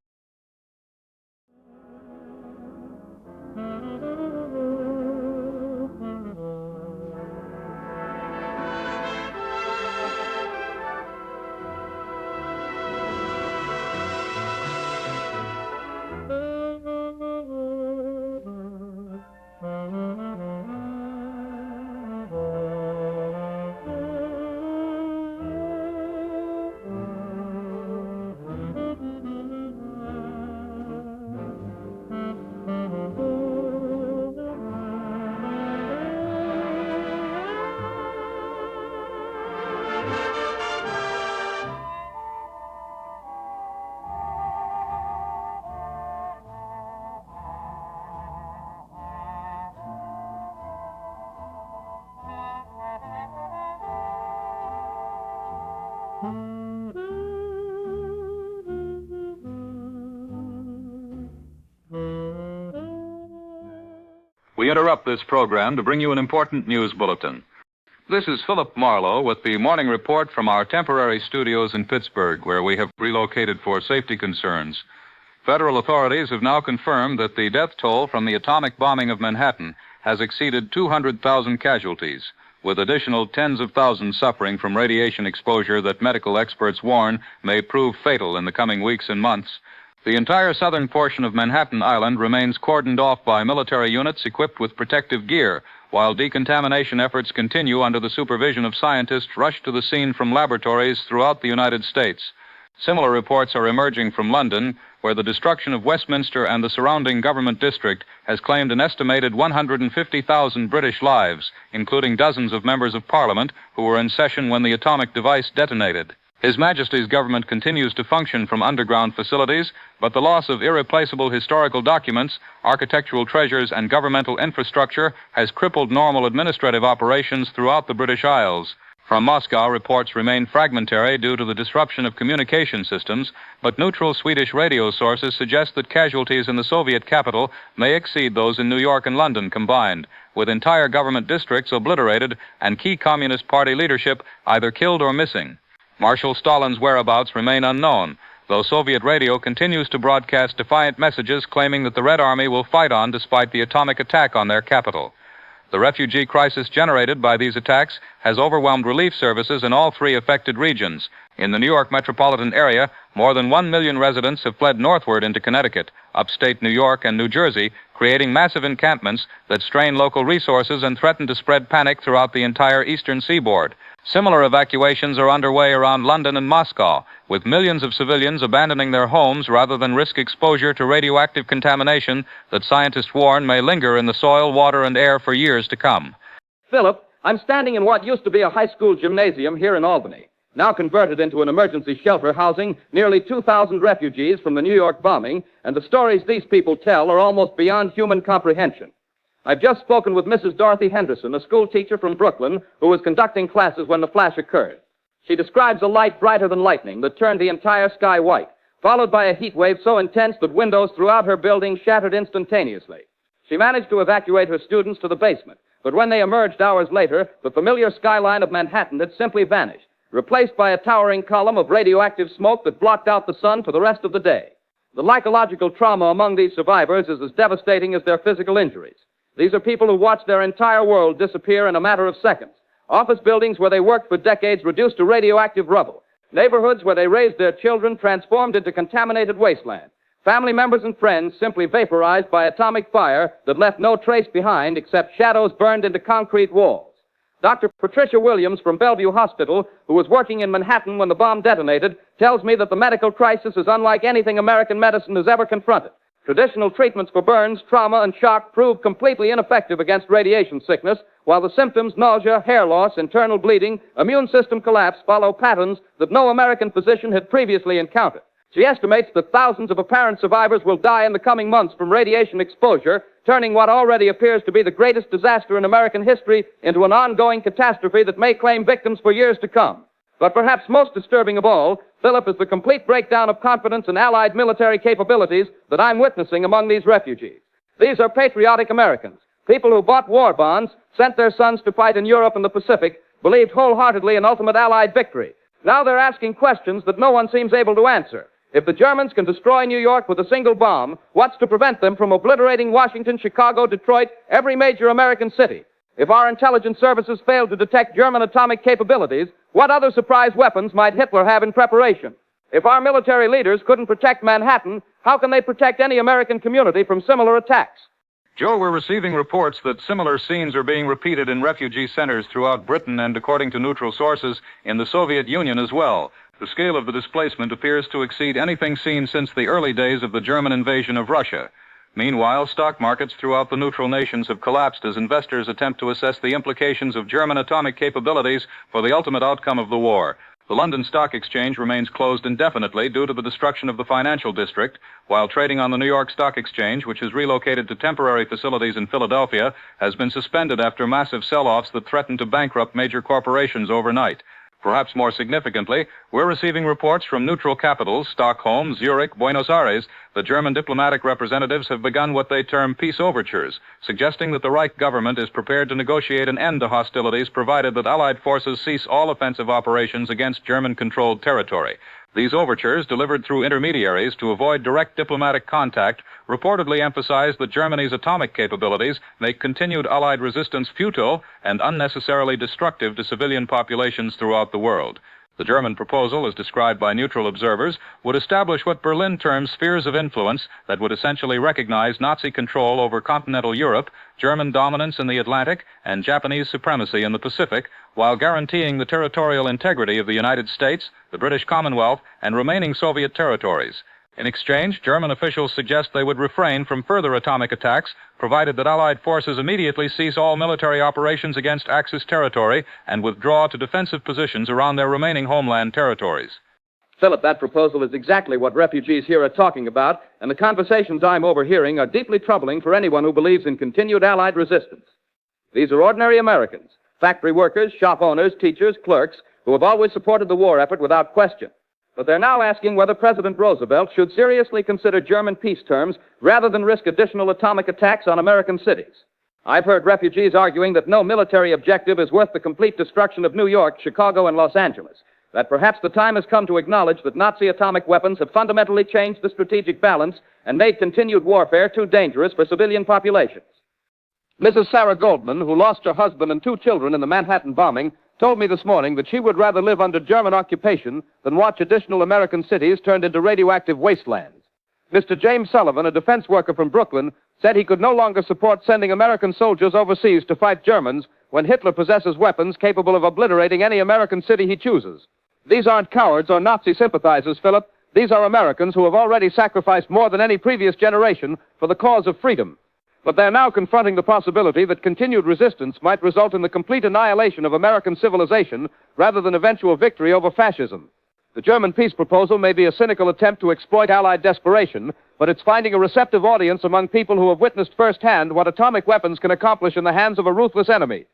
We interrupt this program to bring you an important news bulletin. This is Philip Marlowe with the morning report from our temporary studios in Pittsburgh, where we have relocated for safety concerns. Federal authorities have now confirmed that the death toll from the atomic bombing of Manhattan has exceeded 200,000 casualties, with additional tens of thousands suffering from radiation exposure that medical experts warn may prove fatal in the coming weeks and months. The entire southern portion of Manhattan Island remains cordoned off by military units equipped with protective gear, while decontamination efforts continue under the supervision of scientists rushed to the scene from laboratories throughout the United States. Similar reports are emerging from London, where the destruction of Westminster and the surrounding government district has claimed an estimated 150,000 British lives, including dozens of members of Parliament who were in session when the atomic device detonated. His Majesty's government continues to function from underground facilities, but the loss of irreplaceable historical documents, architectural treasures, and governmental infrastructure has crippled normal administrative operations throughout the British Isles. From Moscow, reports remain fragmentary due to the disruption of communication systems, but neutral Swedish radio sources suggest that casualties in the Soviet capital may exceed those in New York and London combined, with entire government districts obliterated and key Communist Party leadership either killed or missing. Marshal Stalin's whereabouts remain unknown, though Soviet radio continues to broadcast defiant messages claiming that the Red Army will fight on despite the atomic attack on their capital. The refugee crisis generated by these attacks has overwhelmed relief services in all three affected regions. In the New York metropolitan area, more than 1 million residents have fled northward into Connecticut, upstate New York, and New Jersey, creating massive encampments that strain local resources and threaten to spread panic throughout the entire eastern seaboard. Similar evacuations are underway around London and Moscow, with millions of civilians abandoning their homes rather than risk exposure to radioactive contamination that scientists warn may linger in the soil, water, and air for years to come. Philip, I'm standing in what used to be a high school gymnasium here in Albany, now converted into an emergency shelter housing nearly 2,000 refugees from the New York bombing, and the stories these people tell are almost beyond human comprehension. I've just spoken with Mrs. Dorothy Henderson, a school teacher from Brooklyn, who was conducting classes when the flash occurred. She describes a light brighter than lightning that turned the entire sky white, followed by a heat wave so intense that windows throughout her building shattered instantaneously. She managed to evacuate her students to the basement, but when they emerged hours later, the familiar skyline of Manhattan had simply vanished, replaced by a towering column of radioactive smoke that blocked out the sun for the rest of the day. The psychological trauma among these survivors is as devastating as their physical injuries. These are people who watched their entire world disappear in a matter of seconds. Office buildings where they worked for decades reduced to radioactive rubble. Neighborhoods where they raised their children transformed into contaminated wasteland. Family members and friends simply vaporized by atomic fire that left no trace behind except shadows burned into concrete walls. Dr. Patricia Williams from Bellevue Hospital, who was working in Manhattan when the bomb detonated, tells me that the medical crisis is unlike anything American medicine has ever confronted. Traditional treatments for burns, trauma, and shock proved completely ineffective against radiation sickness, while the symptoms, nausea, hair loss, internal bleeding, immune system collapse follow patterns that no American physician had previously encountered. She estimates that thousands of apparent survivors will die in the coming months from radiation exposure, turning what already appears to be the greatest disaster in American history into an ongoing catastrophe that may claim victims for years to come. But perhaps most disturbing of all, Philip, is the complete breakdown of confidence in Allied military capabilities that I'm witnessing among these refugees. These are patriotic Americans, people who bought war bonds, sent their sons to fight in Europe and the Pacific, believed wholeheartedly in ultimate Allied victory. Now they're asking questions that no one seems able to answer. If the Germans can destroy New York with a single bomb, what's to prevent them from obliterating Washington, Chicago, Detroit, every major American city? If our intelligence services failed to detect German atomic capabilities, what other surprise weapons might Hitler have in preparation? If our military leaders couldn't protect Manhattan, how can they protect any American community from similar attacks? Joe, we're receiving reports that similar scenes are being repeated in refugee centers throughout Britain and, according to neutral sources, in the Soviet Union as well. The scale of the displacement appears to exceed anything seen since the early days of the German invasion of Russia. Meanwhile, stock markets throughout the neutral nations have collapsed as investors attempt to assess the implications of German atomic capabilities for the ultimate outcome of the war. The London Stock Exchange remains closed indefinitely due to the destruction of the financial district, while trading on the New York Stock Exchange, which has relocated to temporary facilities in Philadelphia, has been suspended after massive sell-offs that threatened to bankrupt major corporations overnight. Perhaps more significantly, we're receiving reports from neutral capitals, Stockholm, Zurich, Buenos Aires, that German diplomatic representatives have begun what they term peace overtures, suggesting that the Reich government is prepared to negotiate an end to hostilities provided that Allied forces cease all offensive operations against German-controlled territory. These overtures, delivered through intermediaries to avoid direct diplomatic contact, reportedly emphasize that Germany's atomic capabilities make continued Allied resistance futile and unnecessarily destructive to civilian populations throughout the world. The German proposal, as described by neutral observers, would establish what Berlin terms spheres of influence that would essentially recognize Nazi control over continental Europe, German dominance in the Atlantic, and Japanese supremacy in the Pacific, while guaranteeing the territorial integrity of the United States, the British Commonwealth, and remaining Soviet territories. In exchange, German officials suggest they would refrain from further atomic attacks, provided that Allied forces immediately cease all military operations against Axis territory and withdraw to defensive positions around their remaining homeland territories. Philip, that proposal is exactly what refugees here are talking about, and the conversations I'm overhearing are deeply troubling for anyone who believes in continued Allied resistance. These are ordinary Americans, factory workers, shop owners, teachers, clerks, who have always supported the war effort without question. But they're now asking whether President Roosevelt should seriously consider German peace terms rather than risk additional atomic attacks on American cities. I've heard refugees arguing that no military objective is worth the complete destruction of New York, Chicago, and Los Angeles. That perhaps the time has come to acknowledge that Nazi atomic weapons have fundamentally changed the strategic balance and made continued warfare too dangerous for civilian populations. Mrs. Sarah Goldman, who lost her husband and 2 children in the Manhattan bombing, told me this morning that she would rather live under German occupation than watch additional American cities turned into radioactive wastelands. Mr. James Sullivan, a defense worker from Brooklyn, said he could no longer support sending American soldiers overseas to fight Germans when Hitler possesses weapons capable of obliterating any American city he chooses. These aren't cowards or Nazi sympathizers, Philip. These are Americans who have already sacrificed more than any previous generation for the cause of freedom. But they're now confronting the possibility that continued resistance might result in the complete annihilation of American civilization rather than eventual victory over fascism. The German peace proposal may be a cynical attempt to exploit Allied desperation, but it's finding a receptive audience among people who have witnessed firsthand what atomic weapons can accomplish in the hands of a ruthless enemy.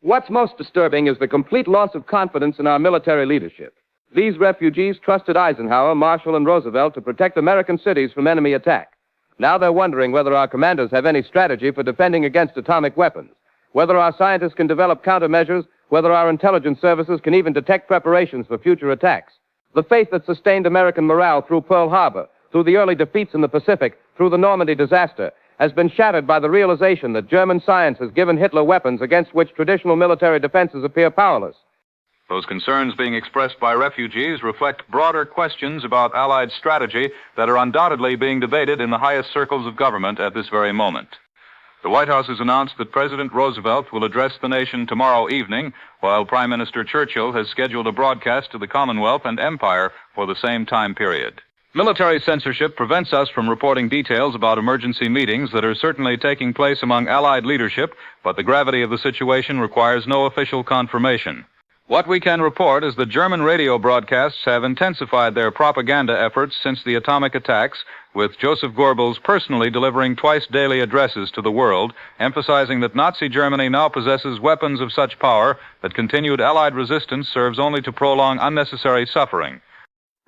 What's most disturbing is the complete loss of confidence in our military leadership. These refugees trusted Eisenhower, Marshall, and Roosevelt to protect American cities from enemy attack. Now they're wondering whether our commanders have any strategy for defending against atomic weapons, whether our scientists can develop countermeasures, whether our intelligence services can even detect preparations for future attacks. The faith that sustained American morale through Pearl Harbor, through the early defeats in the Pacific, through the Normandy disaster, has been shattered by the realization that German science has given Hitler weapons against which traditional military defenses appear powerless. Those concerns being expressed by refugees reflect broader questions about Allied strategy that are undoubtedly being debated in the highest circles of government at this very moment. The White House has announced that President Roosevelt will address the nation tomorrow evening, while Prime Minister Churchill has scheduled a broadcast to the Commonwealth and Empire for the same time period. Military censorship prevents us from reporting details about emergency meetings that are certainly taking place among Allied leadership, but the gravity of the situation requires no official confirmation. What we can report is that German radio broadcasts have intensified their propaganda efforts since the atomic attacks, with Joseph Goebbels personally delivering twice daily addresses to the world, emphasizing that Nazi Germany now possesses weapons of such power that continued Allied resistance serves only to prolong unnecessary suffering.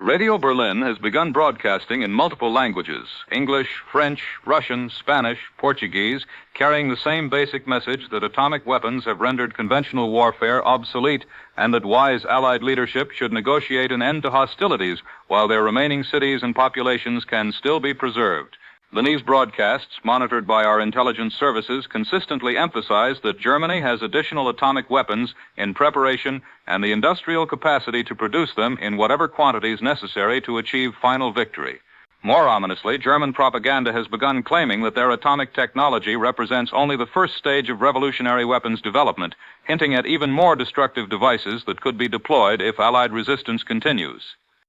Radio Berlin has begun broadcasting in multiple languages, English, French, Russian, Spanish, Portuguese, carrying the same basic message that atomic weapons have rendered conventional warfare obsolete and that wise Allied leadership should negotiate an end to hostilities while their remaining cities and populations can still be preserved. These broadcasts, monitored by our intelligence services, consistently emphasize that Germany has additional atomic weapons in preparation and the industrial capacity to produce them in whatever quantities necessary to achieve final victory. More ominously, German propaganda has begun claiming that their atomic technology represents only the first stage of revolutionary weapons development, hinting at even more destructive devices that could be deployed if Allied resistance continues.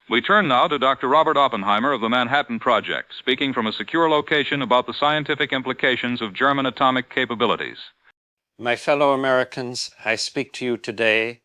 We turn now to Dr. Robert Oppenheimer of the Manhattan Project, speaking from a secure location about the scientific implications of German atomic capabilities. My fellow Americans, I speak to you today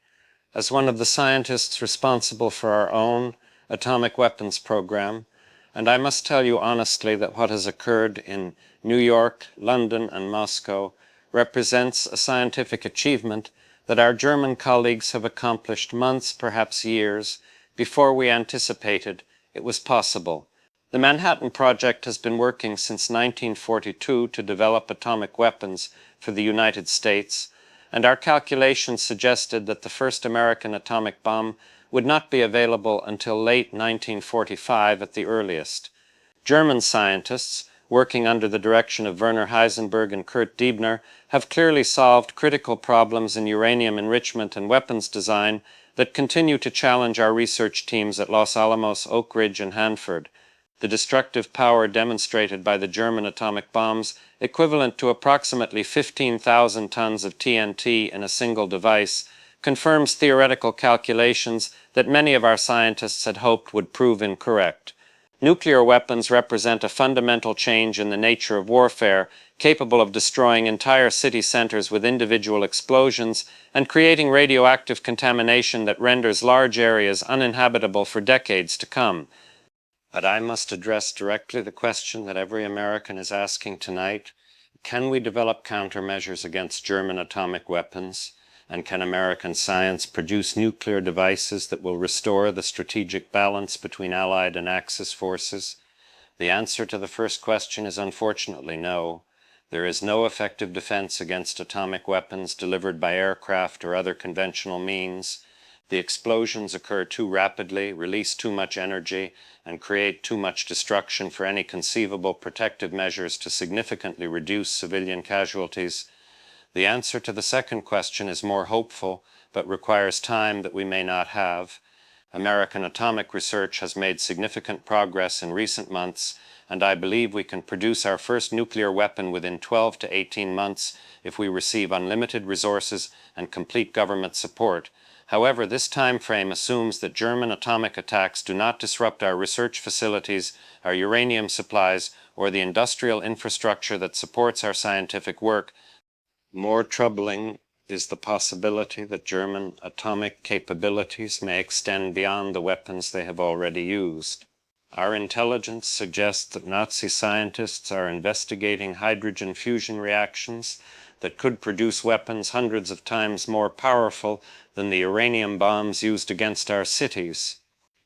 as one of the scientists responsible for our own atomic weapons program, and I must tell you honestly that what has occurred in New York, London, and Moscow represents a scientific achievement that our German colleagues have accomplished months, perhaps years, before we anticipated it was possible. The Manhattan Project has been working since 1942 to develop atomic weapons for the United States, and our calculations suggested that the first American atomic bomb would not be available until late 1945 at the earliest. German scientists, working under the direction of Werner Heisenberg and Kurt Diebner, have clearly solved critical problems in uranium enrichment and weapons design that continue to challenge our research teams at Los Alamos, Oak Ridge, and Hanford. The destructive power demonstrated by the German atomic bombs, equivalent to approximately 15,000 tons of TNT in a single device, confirms theoretical calculations that many of our scientists had hoped would prove incorrect. Nuclear weapons represent a fundamental change in the nature of warfare, capable of destroying entire city centers with individual explosions and creating radioactive contamination that renders large areas uninhabitable for decades to come. But I must address directly the question that every American is asking tonight: can we develop countermeasures against German atomic weapons? And can American science produce nuclear devices that will restore the strategic balance between Allied and Axis forces? The answer to the first question is unfortunately no. There is no effective defense against atomic weapons delivered by aircraft or other conventional means. The explosions occur too rapidly, release too much energy, and create too much destruction for any conceivable protective measures to significantly reduce civilian casualties. The answer to the second question is more hopeful, but requires time that we may not have. American atomic research has made significant progress in recent months, and I believe we can produce our first nuclear weapon within 12 to 18 months if we receive unlimited resources and complete government support. However, this time frame assumes that German atomic attacks do not disrupt our research facilities, our uranium supplies, or the industrial infrastructure that supports our scientific work. More troubling is the possibility that German atomic capabilities may extend beyond the weapons they have already used. Our intelligence suggests that Nazi scientists are investigating hydrogen fusion reactions that could produce weapons hundreds of times more powerful than the uranium bombs used against our cities.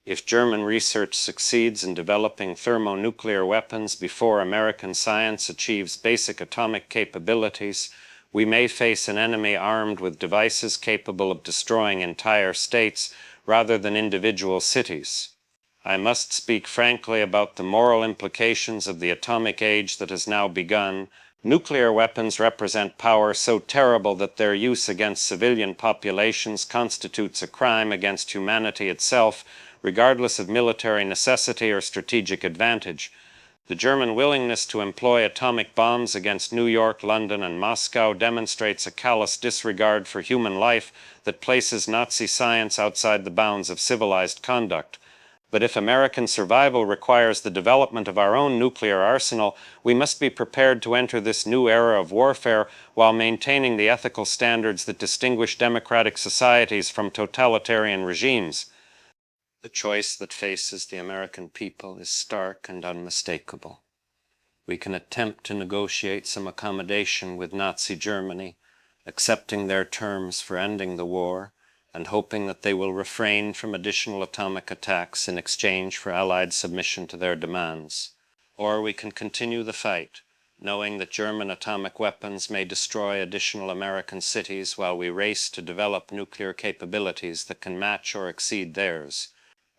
If German research succeeds in developing thermonuclear weapons before American science achieves basic atomic capabilities, we may face an enemy armed with devices capable of destroying entire states rather than individual cities. I must speak frankly about the moral implications of the atomic age that has now begun. Nuclear weapons represent power so terrible that their use against civilian populations constitutes a crime against humanity itself, regardless of military necessity or strategic advantage. The German willingness to employ atomic bombs against New York, London, and Moscow demonstrates a callous disregard for human life that places Nazi science outside the bounds of civilized conduct. But if American survival requires the development of our own nuclear arsenal, we must be prepared to enter this new era of warfare while maintaining the ethical standards that distinguish democratic societies from totalitarian regimes. The choice that faces the American people is stark and unmistakable. We can attempt to negotiate some accommodation with Nazi Germany, accepting their terms for ending the war, and hoping that they will refrain from additional atomic attacks in exchange for Allied submission to their demands. Or we can continue the fight, knowing that German atomic weapons may destroy additional American cities while we race to develop nuclear capabilities that can match or exceed theirs.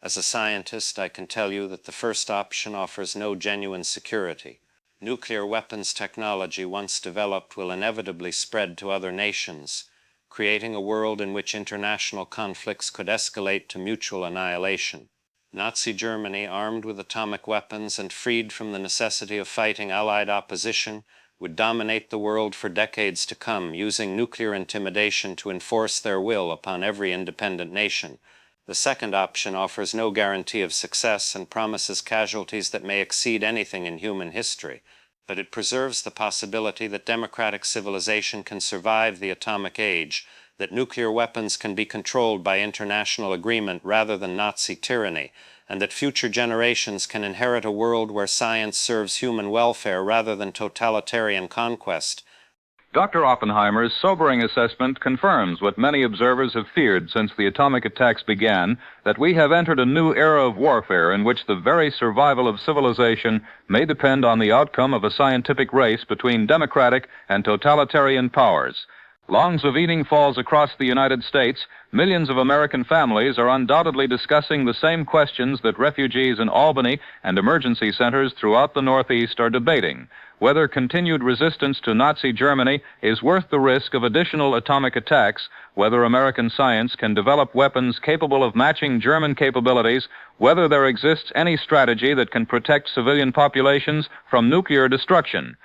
As a scientist, I can tell you that the first option offers no genuine security. Nuclear weapons technology, once developed, will inevitably spread to other nations, creating a world in which international conflicts could escalate to mutual annihilation. Nazi Germany, armed with atomic weapons and freed from the necessity of fighting Allied opposition, would dominate the world for decades to come, using nuclear intimidation to enforce their will upon every independent nation. The second option offers no guarantee of success and promises casualties that may exceed anything in human history, but it preserves the possibility that democratic civilization can survive the atomic age, that nuclear weapons can be controlled by international agreement rather than Nazi tyranny, and that future generations can inherit a world where science serves human welfare rather than totalitarian conquest. Dr. Oppenheimer's sobering assessment confirms what many observers have feared since the atomic attacks began, that we have entered a new era of warfare in which the very survival of civilization may depend on the outcome of a scientific race between democratic and totalitarian powers. Longs of eating falls across the United States, millions of American families are undoubtedly discussing the same questions that refugees in Albany and emergency centers throughout the Northeast are debating: whether continued resistance to Nazi Germany is worth the risk of additional atomic attacks, whether American science can develop weapons capable of matching German capabilities, whether there exists any strategy that can protect civilian populations from nuclear destruction.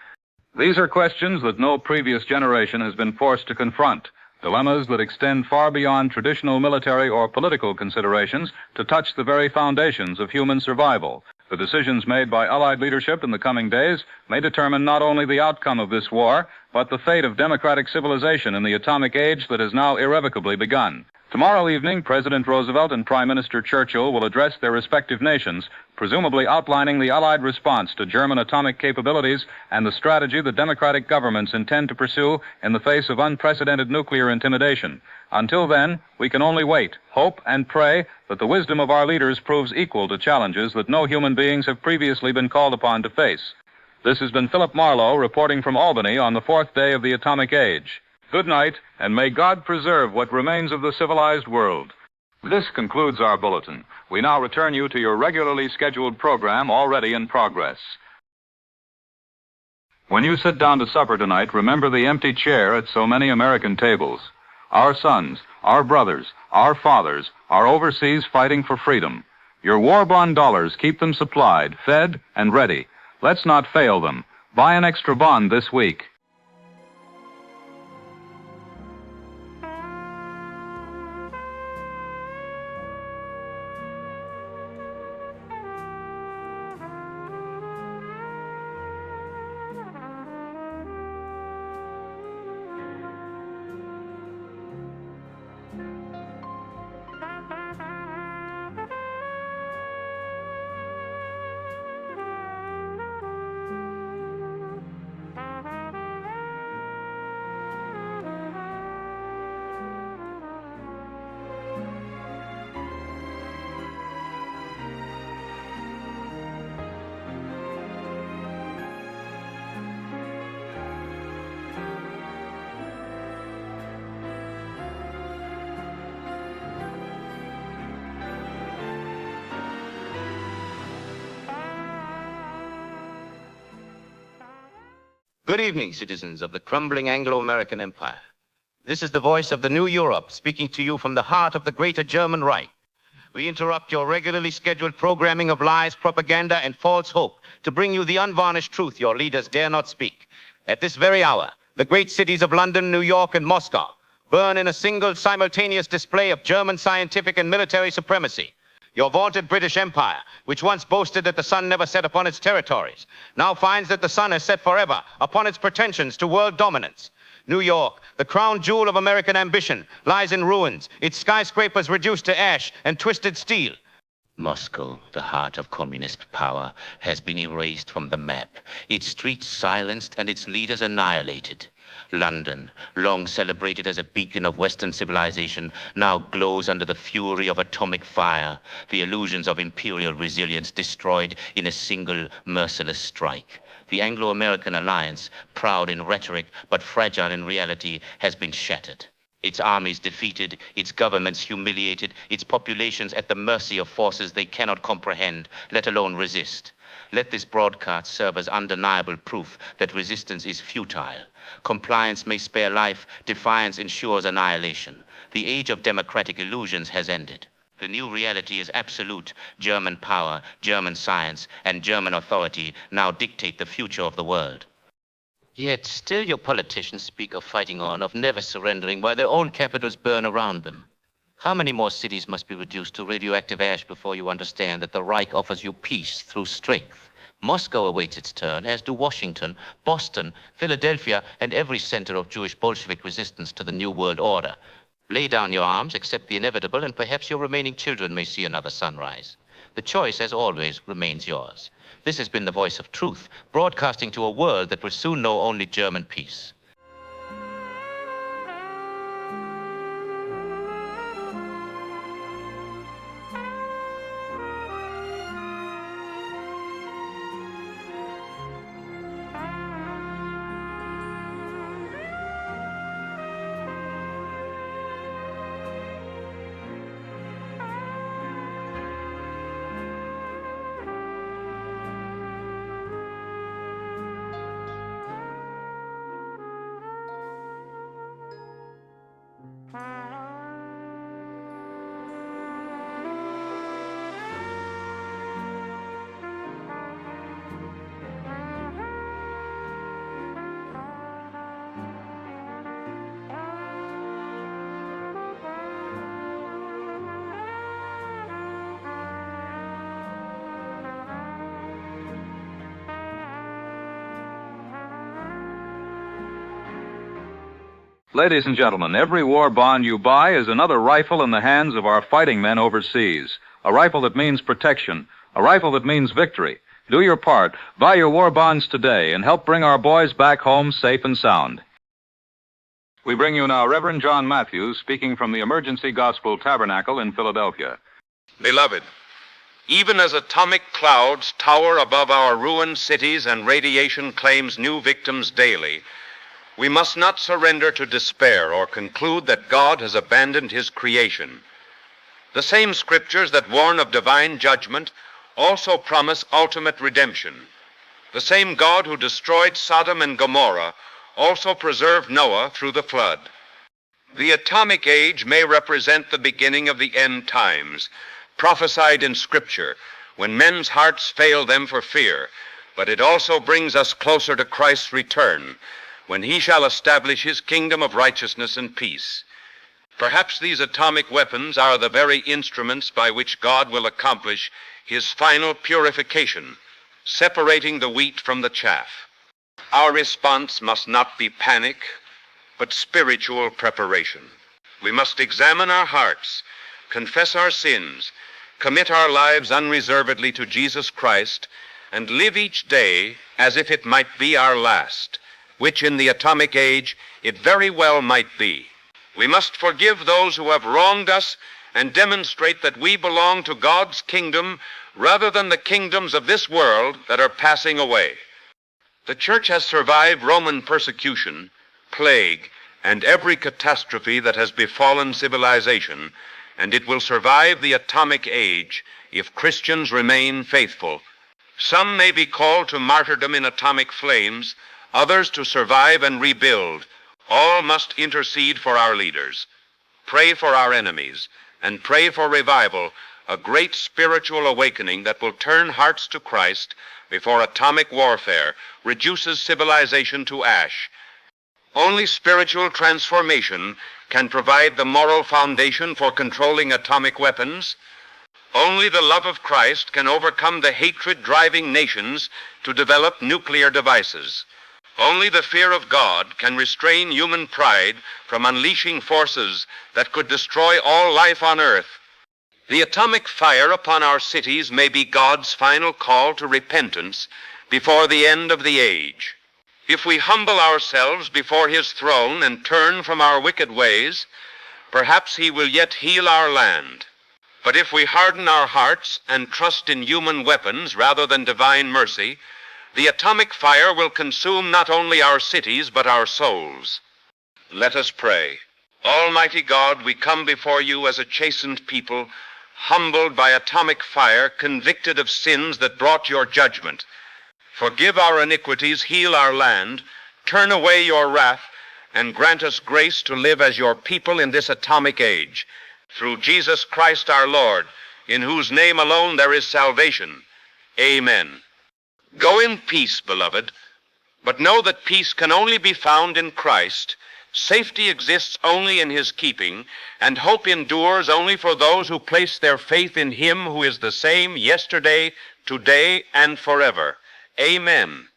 These are questions that no previous generation has been forced to confront, dilemmas that extend far beyond traditional military or political considerations to touch the very foundations of human survival. The decisions made by Allied leadership in the coming days may determine not only the outcome of this war, but the fate of democratic civilization in the atomic age that has now irrevocably begun. Tomorrow evening, President Roosevelt and Prime Minister Churchill will address their respective nations, presumably outlining the Allied response to German atomic capabilities and the strategy that democratic governments intend to pursue in the face of unprecedented nuclear intimidation. Until then, we can only wait, hope, and pray that the wisdom of our leaders proves equal to challenges that no human beings have previously been called upon to face. This has been Philip Marlowe reporting from Albany on the fourth day of the atomic age. Good night, and may God preserve what remains of the civilized world. This concludes our bulletin. We now return you to your regularly scheduled program already in progress. When you sit down to supper tonight, remember the empty chair at so many American tables. Our sons, our brothers, our fathers are overseas fighting for freedom. Your war bond dollars keep them supplied, fed, and ready. Let's not fail them. Buy an extra bond this week. Good evening, citizens of the crumbling Anglo-American Empire. This is the voice of the new Europe speaking to you from the heart of the greater German Reich. We interrupt your regularly scheduled programming of lies, propaganda, and false hope to bring you the unvarnished truth your leaders dare not speak. At this very hour, the great cities of London, New York, and Moscow burn in a single simultaneous display of German scientific and military supremacy. Your vaunted British Empire, which once boasted that the sun never set upon its territories, now finds that the sun has set forever upon its pretensions to world dominance. New York, the crown jewel of American ambition, lies in ruins, its skyscrapers reduced to ash and twisted steel. Moscow, the heart of communist power, has been erased from the map, its streets silenced and its leaders annihilated. London, long celebrated as a beacon of Western civilization, now glows under the fury of atomic fire, the illusions of imperial resilience destroyed in a single merciless strike. The Anglo-American alliance, proud in rhetoric but fragile in reality, has been shattered. Its armies defeated, its governments humiliated, its populations at the mercy of forces they cannot comprehend, let alone resist. Let this broadcast serve as undeniable proof that resistance is futile. Compliance may spare life, defiance ensures annihilation. The age of democratic illusions has ended. The new reality is absolute. German power, German science, and German authority now dictate the future of the world. Yet still your politicians speak of fighting on, of never surrendering, while their own capitals burn around them. How many more cities must be reduced to radioactive ash before you understand that the Reich offers you peace through strength? Moscow awaits its turn, as do Washington, Boston, Philadelphia, and every center of Jewish Bolshevik resistance to the New World Order. Lay down your arms, accept the inevitable, and perhaps your remaining children may see another sunrise. The choice, as always, remains yours. This has been the voice of truth, broadcasting to a world that will soon know only German peace. Ladies and gentlemen, every war bond you buy is another rifle in the hands of our fighting men overseas. A rifle that means protection. A rifle that means victory. Do your part. Buy your war bonds today and help bring our boys back home safe and sound. We bring you now Reverend John Matthews speaking from the Emergency Gospel Tabernacle in Philadelphia. Beloved, even as atomic clouds tower above our ruined cities and radiation claims new victims daily, we must not surrender to despair or conclude that God has abandoned his creation. The same scriptures that warn of divine judgment also promise ultimate redemption. The same God who destroyed Sodom and Gomorrah also preserved Noah through the flood. The atomic age may represent the beginning of the end times, prophesied in Scripture, when men's hearts fail them for fear, but it also brings us closer to Christ's return, when he shall establish his kingdom of righteousness and peace. Perhaps these atomic weapons are the very instruments by which God will accomplish his final purification, separating the wheat from the chaff. Our response must not be panic, but spiritual preparation. We must examine our hearts, confess our sins, commit our lives unreservedly to Jesus Christ, and live each day as if it might be our last, which in the atomic age it very well might be. We must forgive those who have wronged us and demonstrate that we belong to God's kingdom rather than the kingdoms of this world that are passing away. The church has survived Roman persecution, plague, and every catastrophe that has befallen civilization, and it will survive the atomic age if Christians remain faithful. Some may be called to martyrdom in atomic flames, others to survive and rebuild. All must intercede for our leaders. Pray for our enemies, and pray for revival, a great spiritual awakening that will turn hearts to Christ before atomic warfare reduces civilization to ash. Only spiritual transformation can provide the moral foundation for controlling atomic weapons. Only the love of Christ can overcome the hatred driving nations to develop nuclear devices. Only the fear of God can restrain human pride from unleashing forces that could destroy all life on earth. The atomic fire upon our cities may be God's final call to repentance before the end of the age. If we humble ourselves before his throne and turn from our wicked ways, perhaps he will yet heal our land. But if we harden our hearts and trust in human weapons rather than divine mercy, the atomic fire will consume not only our cities but our souls. Let us pray. Almighty God, we come before you as a chastened people, humbled by atomic fire, convicted of sins that brought your judgment. Forgive our iniquities, heal our land, turn away your wrath, and grant us grace to live as your people in this atomic age. Through Jesus Christ our Lord, in whose name alone there is salvation. Amen. Go in peace, beloved, but know that peace can only be found in Christ. Safety exists only in his keeping, and hope endures only for those who place their faith in him who is the same yesterday, today, and forever. Amen.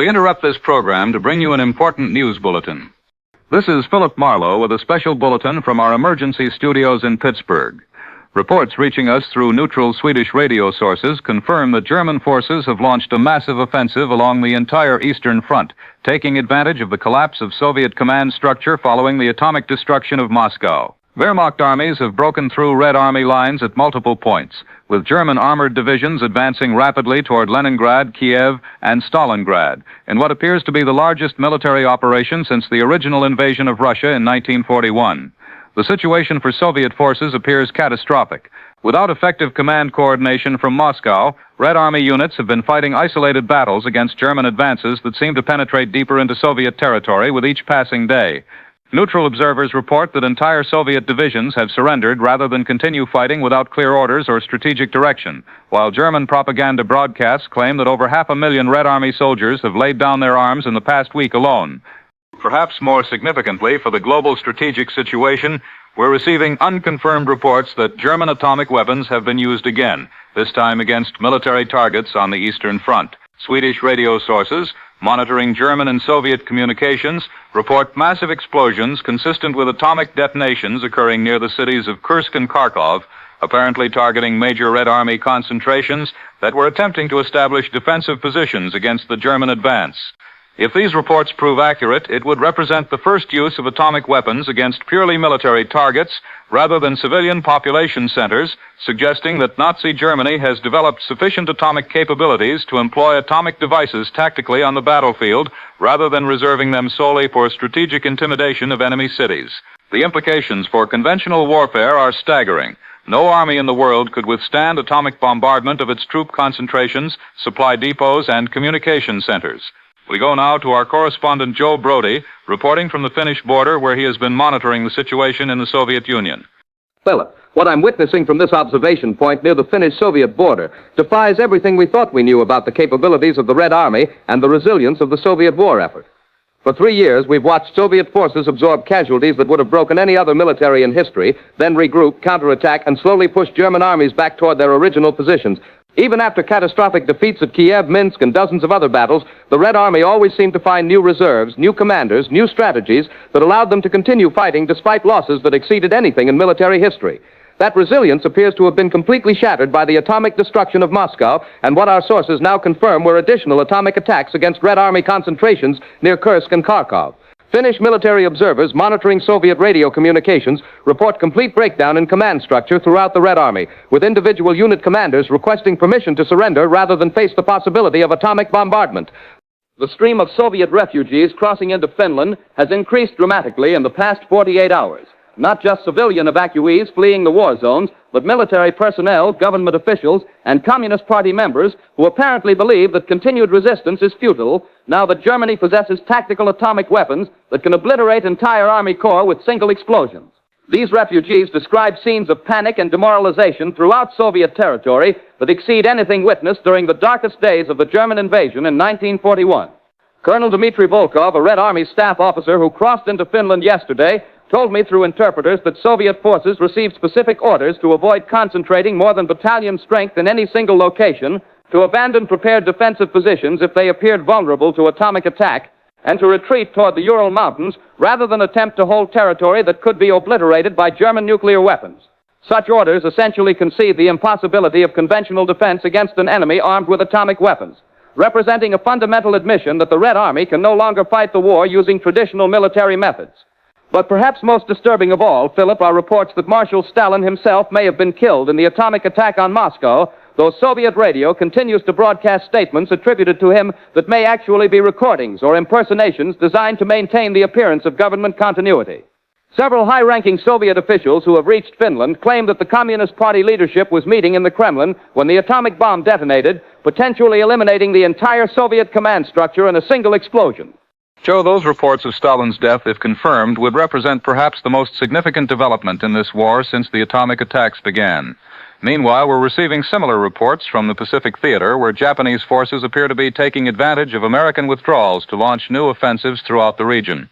We interrupt this program to bring you an important news bulletin. This is Philip Marlowe with a special bulletin from our emergency studios in Pittsburgh. Reports reaching us through neutral Swedish radio sources confirm that German forces have launched a massive offensive along the entire Eastern Front, taking advantage of the collapse of Soviet command structure following the atomic destruction of Moscow. Wehrmacht armies have broken through Red Army lines at multiple points, with German armored divisions advancing rapidly toward Leningrad, Kiev, and Stalingrad, in what appears to be the largest military operation since the original invasion of Russia in 1941. The situation for Soviet forces appears catastrophic. Without effective command coordination from Moscow, Red Army units have been fighting isolated battles against German advances that seem to penetrate deeper into Soviet territory with each passing day. Neutral observers report that entire Soviet divisions have surrendered rather than continue fighting without clear orders or strategic direction, while German propaganda broadcasts claim that over 500,000 Red Army soldiers have laid down their arms in the past week alone. Perhaps more significantly for the global strategic situation, we're receiving unconfirmed reports that German atomic weapons have been used again, this time against military targets on the Eastern Front. Swedish radio sources, monitoring German and Soviet communications, report massive explosions consistent with atomic detonations occurring near the cities of Kursk and Kharkov, apparently targeting major Red Army concentrations that were attempting to establish defensive positions against the German advance. If these reports prove accurate, it would represent the first use of atomic weapons against purely military targets rather than civilian population centers, suggesting that Nazi Germany has developed sufficient atomic capabilities to employ atomic devices tactically on the battlefield rather than reserving them solely for strategic intimidation of enemy cities. The implications for conventional warfare are staggering. No army in the world could withstand atomic bombardment of its troop concentrations, supply depots, and communication centers. We go now to our correspondent Joe Brody, reporting from the Finnish border where he has been monitoring the situation in the Soviet Union. Philip, what I'm witnessing from this observation point near the Finnish-Soviet border defies everything we thought we knew about the capabilities of the Red Army and the resilience of the Soviet war effort. For 3 years, we've watched Soviet forces absorb casualties that would have broken any other military in history, then regroup, counterattack, and slowly push German armies back toward their original positions. Even after catastrophic defeats at Kiev, Minsk, and dozens of other battles, the Red Army always seemed to find new reserves, new commanders, new strategies that allowed them to continue fighting despite losses that exceeded anything in military history. That resilience appears to have been completely shattered by the atomic destruction of Moscow and what our sources now confirm were additional atomic attacks against Red Army concentrations near Kursk and Kharkov. Finnish military observers monitoring Soviet radio communications report complete breakdown in command structure throughout the Red Army, with individual unit commanders requesting permission to surrender rather than face the possibility of atomic bombardment. The stream of Soviet refugees crossing into Finland has increased dramatically in the past 48 hours. Not just civilian evacuees fleeing the war zones, but military personnel, government officials, and Communist Party members who apparently believe that continued resistance is futile now that Germany possesses tactical atomic weapons that can obliterate entire Army Corps with single explosions. These refugees describe scenes of panic and demoralization throughout Soviet territory that exceed anything witnessed during the darkest days of the German invasion in 1941. Colonel Dmitry Volkov, a Red Army staff officer who crossed into Finland yesterday, told me through interpreters that Soviet forces received specific orders to avoid concentrating more than battalion strength in any single location, to abandon prepared defensive positions if they appeared vulnerable to atomic attack, and to retreat toward the Ural Mountains rather than attempt to hold territory that could be obliterated by German nuclear weapons. Such orders essentially concede the impossibility of conventional defense against an enemy armed with atomic weapons, representing a fundamental admission that the Red Army can no longer fight the war using traditional military methods. But perhaps most disturbing of all, Philip, are reports that Marshal Stalin himself may have been killed in the atomic attack on Moscow, though Soviet radio continues to broadcast statements attributed to him that may actually be recordings or impersonations designed to maintain the appearance of government continuity. Several high-ranking Soviet officials who have reached Finland claim that the Communist Party leadership was meeting in the Kremlin when the atomic bomb detonated, potentially eliminating the entire Soviet command structure in a single explosion. Joe, those reports of Stalin's death, if confirmed, would represent perhaps the most significant development in this war since the atomic attacks began. Meanwhile, we're receiving similar reports from the Pacific Theater, where Japanese forces appear to be taking advantage of American withdrawals to launch new offensives throughout the region.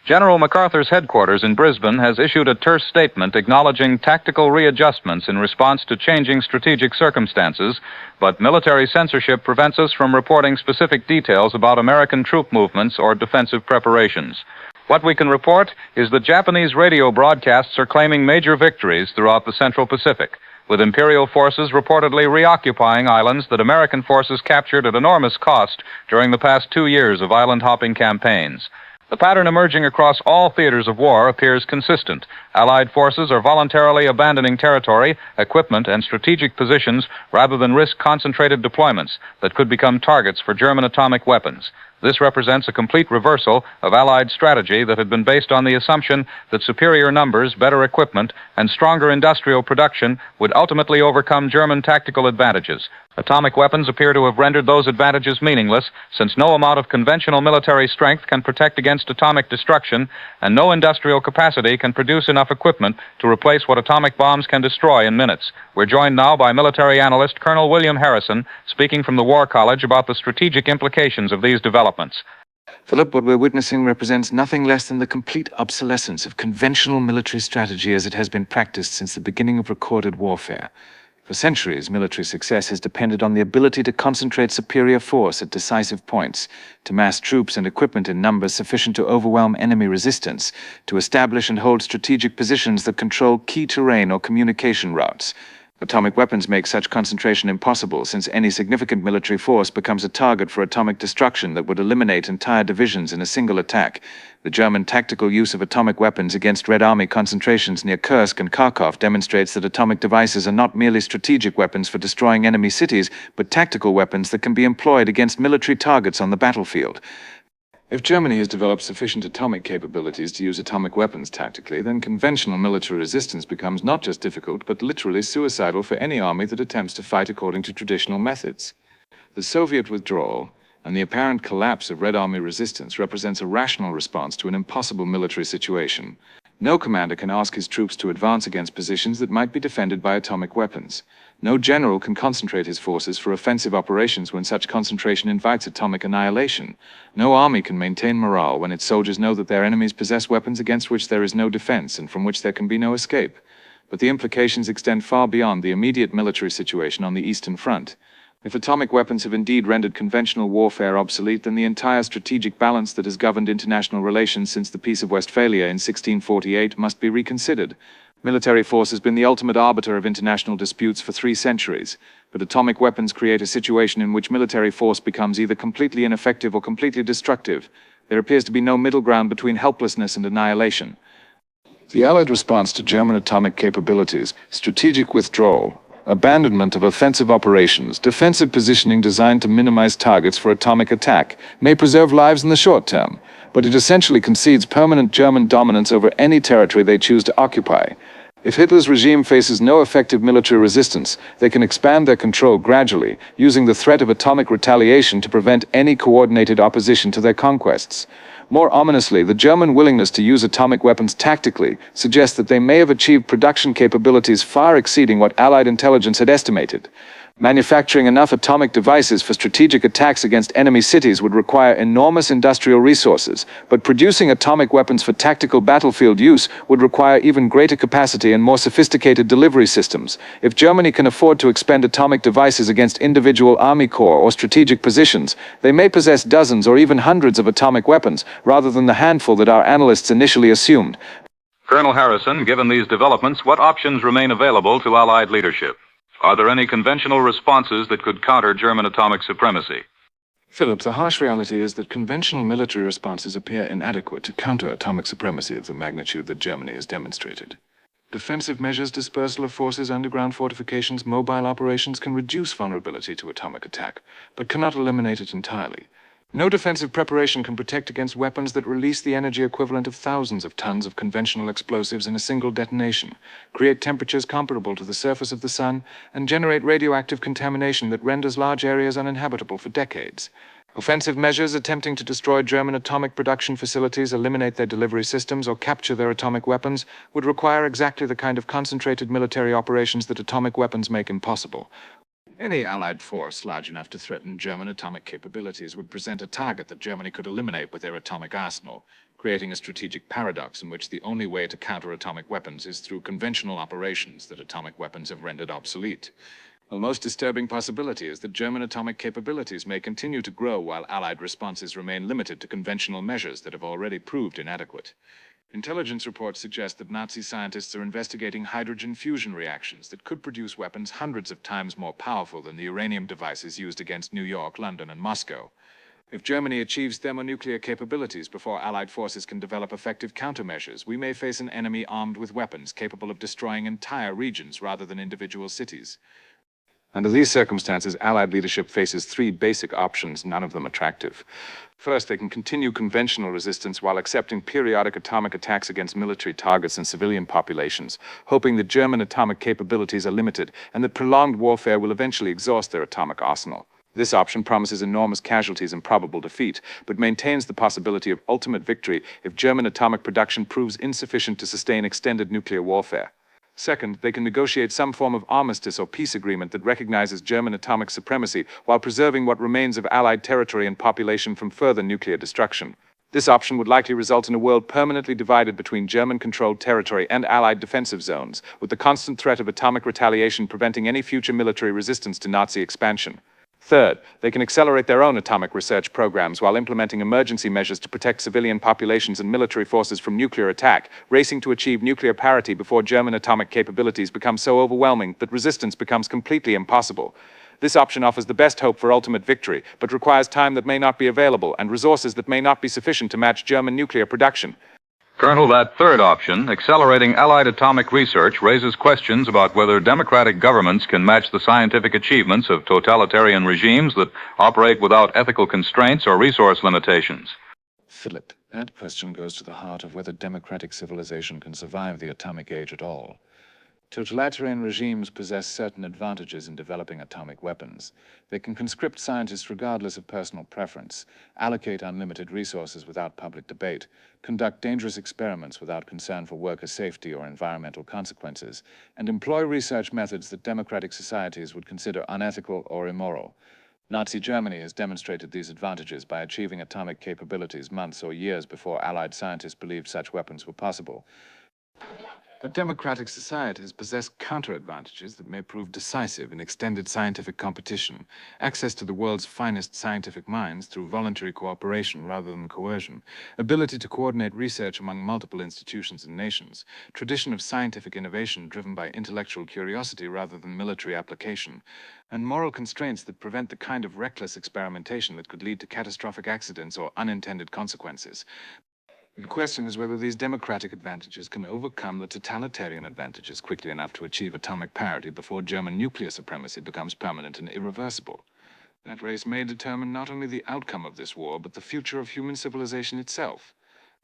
General MacArthur's headquarters in Brisbane has issued a terse statement acknowledging tactical readjustments in response to changing strategic circumstances, but military censorship prevents us from reporting specific details about American troop movements or defensive preparations. What we can report is that Japanese radio broadcasts are claiming major victories throughout the Central Pacific, with Imperial forces reportedly reoccupying islands that American forces captured at enormous cost during the past 2 years of island-hopping campaigns. The pattern emerging across all theaters of war appears consistent. Allied forces are voluntarily abandoning territory, equipment, and strategic positions rather than risk concentrated deployments that could become targets for German atomic weapons. This represents a complete reversal of Allied strategy that had been based on the assumption that superior numbers, better equipment, and stronger industrial production would ultimately overcome German tactical advantages. Atomic weapons appear to have rendered those advantages meaningless, since no amount of conventional military strength can protect against atomic destruction, and no industrial capacity can produce enough equipment to replace what atomic bombs can destroy in minutes. We're joined now by military analyst Colonel William Harrison, speaking from the War College about the strategic implications of these developments. Philip, what we're witnessing represents nothing less than the complete obsolescence of conventional military strategy as it has been practiced since the beginning of recorded warfare. For centuries, military success has depended on the ability to concentrate superior force at decisive points, to mass troops and equipment in numbers sufficient to overwhelm enemy resistance, to establish and hold strategic positions that control key terrain or communication routes. Atomic weapons make such concentration impossible, since any significant military force becomes a target for atomic destruction that would eliminate entire divisions in a single attack. The German tactical use of atomic weapons against Red Army concentrations near Kursk and Kharkov demonstrates that atomic devices are not merely strategic weapons for destroying enemy cities, but tactical weapons that can be employed against military targets on the battlefield. If Germany has developed sufficient atomic capabilities to use atomic weapons tactically, then conventional military resistance becomes not just difficult, but literally suicidal for any army that attempts to fight according to traditional methods. The Soviet withdrawal and the apparent collapse of Red Army resistance represents a rational response to an impossible military situation. No commander can ask his troops to advance against positions that might be defended by atomic weapons. No general can concentrate his forces for offensive operations when such concentration invites atomic annihilation. No army can maintain morale when its soldiers know that their enemies possess weapons against which there is no defense and from which there can be no escape. But the implications extend far beyond the immediate military situation on the Eastern Front. If atomic weapons have indeed rendered conventional warfare obsolete, then the entire strategic balance that has governed international relations since the Peace of Westphalia in 1648 must be reconsidered. Military force has been the ultimate arbiter of international disputes for 3 centuries, but atomic weapons create a situation in which military force becomes either completely ineffective or completely destructive. There appears to be no middle ground between helplessness and annihilation. The Allied response to German atomic capabilities, strategic withdrawal, abandonment of offensive operations, defensive positioning designed to minimize targets for atomic attack, may preserve lives in the short term, but it essentially concedes permanent German dominance over any territory they choose to occupy. If Hitler's regime faces no effective military resistance, they can expand their control gradually, using the threat of atomic retaliation to prevent any coordinated opposition to their conquests. More ominously, the German willingness to use atomic weapons tactically suggests that they may have achieved production capabilities far exceeding what Allied intelligence had estimated. Manufacturing enough atomic devices for strategic attacks against enemy cities would require enormous industrial resources, but producing atomic weapons for tactical battlefield use would require even greater capacity and more sophisticated delivery systems. If Germany can afford to expend atomic devices against individual army corps or strategic positions, they may possess dozens or even hundreds of atomic weapons, rather than the handful that our analysts initially assumed. Colonel Harrison, given these developments, what options remain available to Allied leadership? Are there any conventional responses that could counter German atomic supremacy? Philip, the harsh reality is that conventional military responses appear inadequate to counter atomic supremacy of the magnitude that Germany has demonstrated. Defensive measures, dispersal of forces, underground fortifications, mobile operations can reduce vulnerability to atomic attack, but cannot eliminate it entirely. No defensive preparation can protect against weapons that release the energy equivalent of thousands of tons of conventional explosives in a single detonation, create temperatures comparable to the surface of the sun, and generate radioactive contamination that renders large areas uninhabitable for decades. Offensive measures attempting to destroy German atomic production facilities, eliminate their delivery systems, or capture their atomic weapons would require exactly the kind of concentrated military operations that atomic weapons make impossible. Any Allied force large enough to threaten German atomic capabilities would present a target that Germany could eliminate with their atomic arsenal, creating a strategic paradox in which the only way to counter atomic weapons is through conventional operations that atomic weapons have rendered obsolete. The most disturbing possibility is that German atomic capabilities may continue to grow while Allied responses remain limited to conventional measures that have already proved inadequate. Intelligence reports suggest that Nazi scientists are investigating hydrogen fusion reactions that could produce weapons hundreds of times more powerful than the uranium devices used against New York, London, and Moscow. If Germany achieves thermonuclear capabilities before Allied forces can develop effective countermeasures, we may face an enemy armed with weapons capable of destroying entire regions rather than individual cities. Under these circumstances, Allied leadership faces three basic options, none of them attractive. First, they can continue conventional resistance while accepting periodic atomic attacks against military targets and civilian populations, hoping that German atomic capabilities are limited and that prolonged warfare will eventually exhaust their atomic arsenal. This option promises enormous casualties and probable defeat, but maintains the possibility of ultimate victory if German atomic production proves insufficient to sustain extended nuclear warfare. Second, they can negotiate some form of armistice or peace agreement that recognizes German atomic supremacy while preserving what remains of Allied territory and population from further nuclear destruction. This option would likely result in a world permanently divided between German-controlled territory and Allied defensive zones, with the constant threat of atomic retaliation preventing any future military resistance to Nazi expansion. Third, they can accelerate their own atomic research programs while implementing emergency measures to protect civilian populations and military forces from nuclear attack, racing to achieve nuclear parity before German atomic capabilities become so overwhelming that resistance becomes completely impossible. This option offers the best hope for ultimate victory, but requires time that may not be available and resources that may not be sufficient to match German nuclear production. Colonel, that third option, accelerating Allied atomic research, raises questions about whether democratic governments can match the scientific achievements of totalitarian regimes that operate without ethical constraints or resource limitations. Philip, that question goes to the heart of whether democratic civilization can survive the atomic age at all. Totalitarian regimes possess certain advantages in developing atomic weapons. They can conscript scientists regardless of personal preference, allocate unlimited resources without public debate, conduct dangerous experiments without concern for worker safety or environmental consequences, and employ research methods that democratic societies would consider unethical or immoral. Nazi Germany has demonstrated these advantages by achieving atomic capabilities months or years before Allied scientists believed such weapons were possible. But democratic societies possess counter-advantages that may prove decisive in extended scientific competition, access to the world's finest scientific minds through voluntary cooperation rather than coercion, ability to coordinate research among multiple institutions and nations, tradition of scientific innovation driven by intellectual curiosity rather than military application, and moral constraints that prevent the kind of reckless experimentation that could lead to catastrophic accidents or unintended consequences. The question is whether these democratic advantages can overcome the totalitarian advantages quickly enough to achieve atomic parity before German nuclear supremacy becomes permanent and irreversible. That race may determine not only the outcome of this war, but the future of human civilization itself.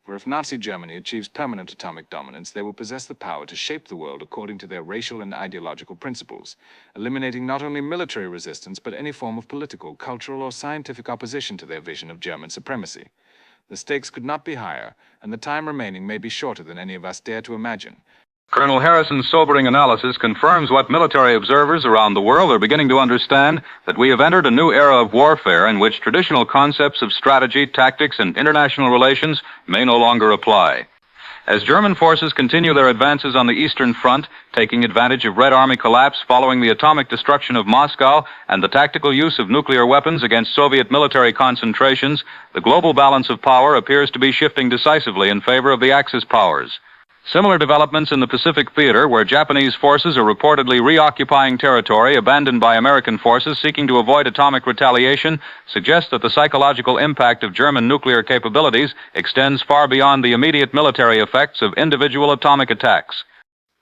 For if Nazi Germany achieves permanent atomic dominance, they will possess the power to shape the world according to their racial and ideological principles, eliminating not only military resistance, but any form of political, cultural, or scientific opposition to their vision of German supremacy. The stakes could not be higher, and the time remaining may be shorter than any of us dare to imagine. Colonel Harrison's sobering analysis confirms what military observers around the world are beginning to understand, that we have entered a new era of warfare in which traditional concepts of strategy, tactics, and international relations may no longer apply. As German forces continue their advances on the Eastern Front, taking advantage of Red Army collapse following the atomic destruction of Moscow and the tactical use of nuclear weapons against Soviet military concentrations, the global balance of power appears to be shifting decisively in favor of the Axis powers. Similar developments in the Pacific theater, where Japanese forces are reportedly reoccupying territory abandoned by American forces seeking to avoid atomic retaliation, suggest that the psychological impact of German nuclear capabilities extends far beyond the immediate military effects of individual atomic attacks.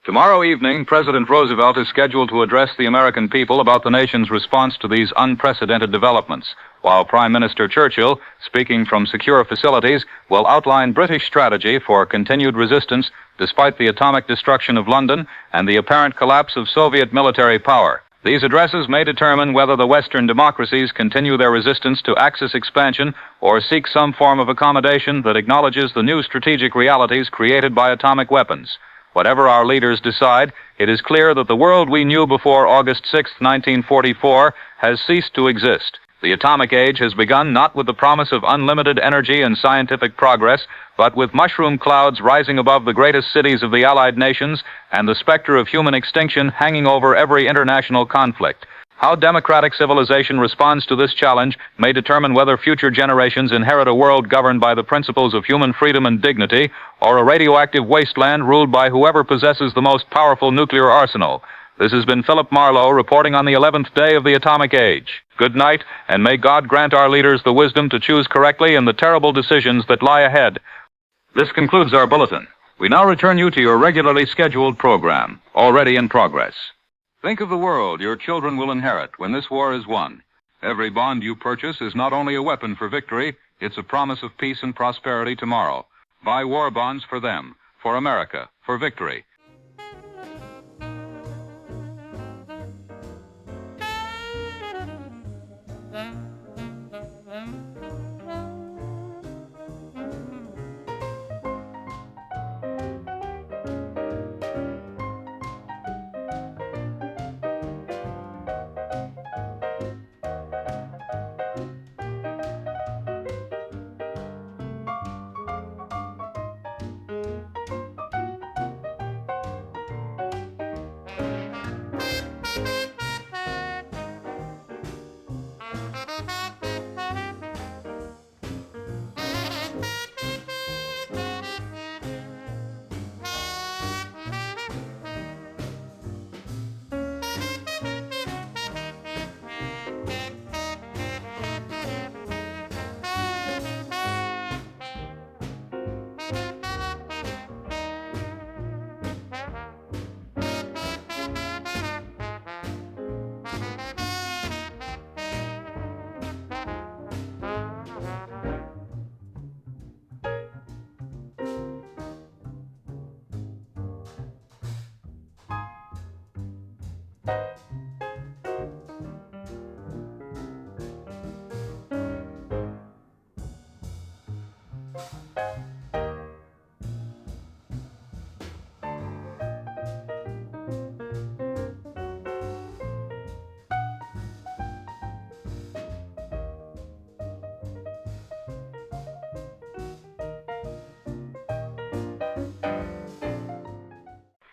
Tomorrow evening, President Roosevelt is scheduled to address the American people about the nation's response to these unprecedented developments, while Prime Minister Churchill, speaking from secure facilities, will outline British strategy for continued resistance despite the atomic destruction of London and the apparent collapse of Soviet military power. These addresses may determine whether the Western democracies continue their resistance to Axis expansion or seek some form of accommodation that acknowledges the new strategic realities created by atomic weapons. Whatever our leaders decide, it is clear that the world we knew before August 6, 1944, has ceased to exist. The atomic age has begun not with the promise of unlimited energy and scientific progress, but with mushroom clouds rising above the greatest cities of the Allied nations and the specter of human extinction hanging over every international conflict. How democratic civilization responds to this challenge may determine whether future generations inherit a world governed by the principles of human freedom and dignity, or a radioactive wasteland ruled by whoever possesses the most powerful nuclear arsenal. This has been Philip Marlowe reporting on the 11th day of the atomic age. Good night, and may God grant our leaders the wisdom to choose correctly in the terrible decisions that lie ahead. This concludes our bulletin. We now return you to your regularly scheduled program, already in progress. Think of the world your children will inherit when this war is won. Every bond you purchase is not only a weapon for victory, it's a promise of peace and prosperity tomorrow. Buy war bonds for them, for America, for victory.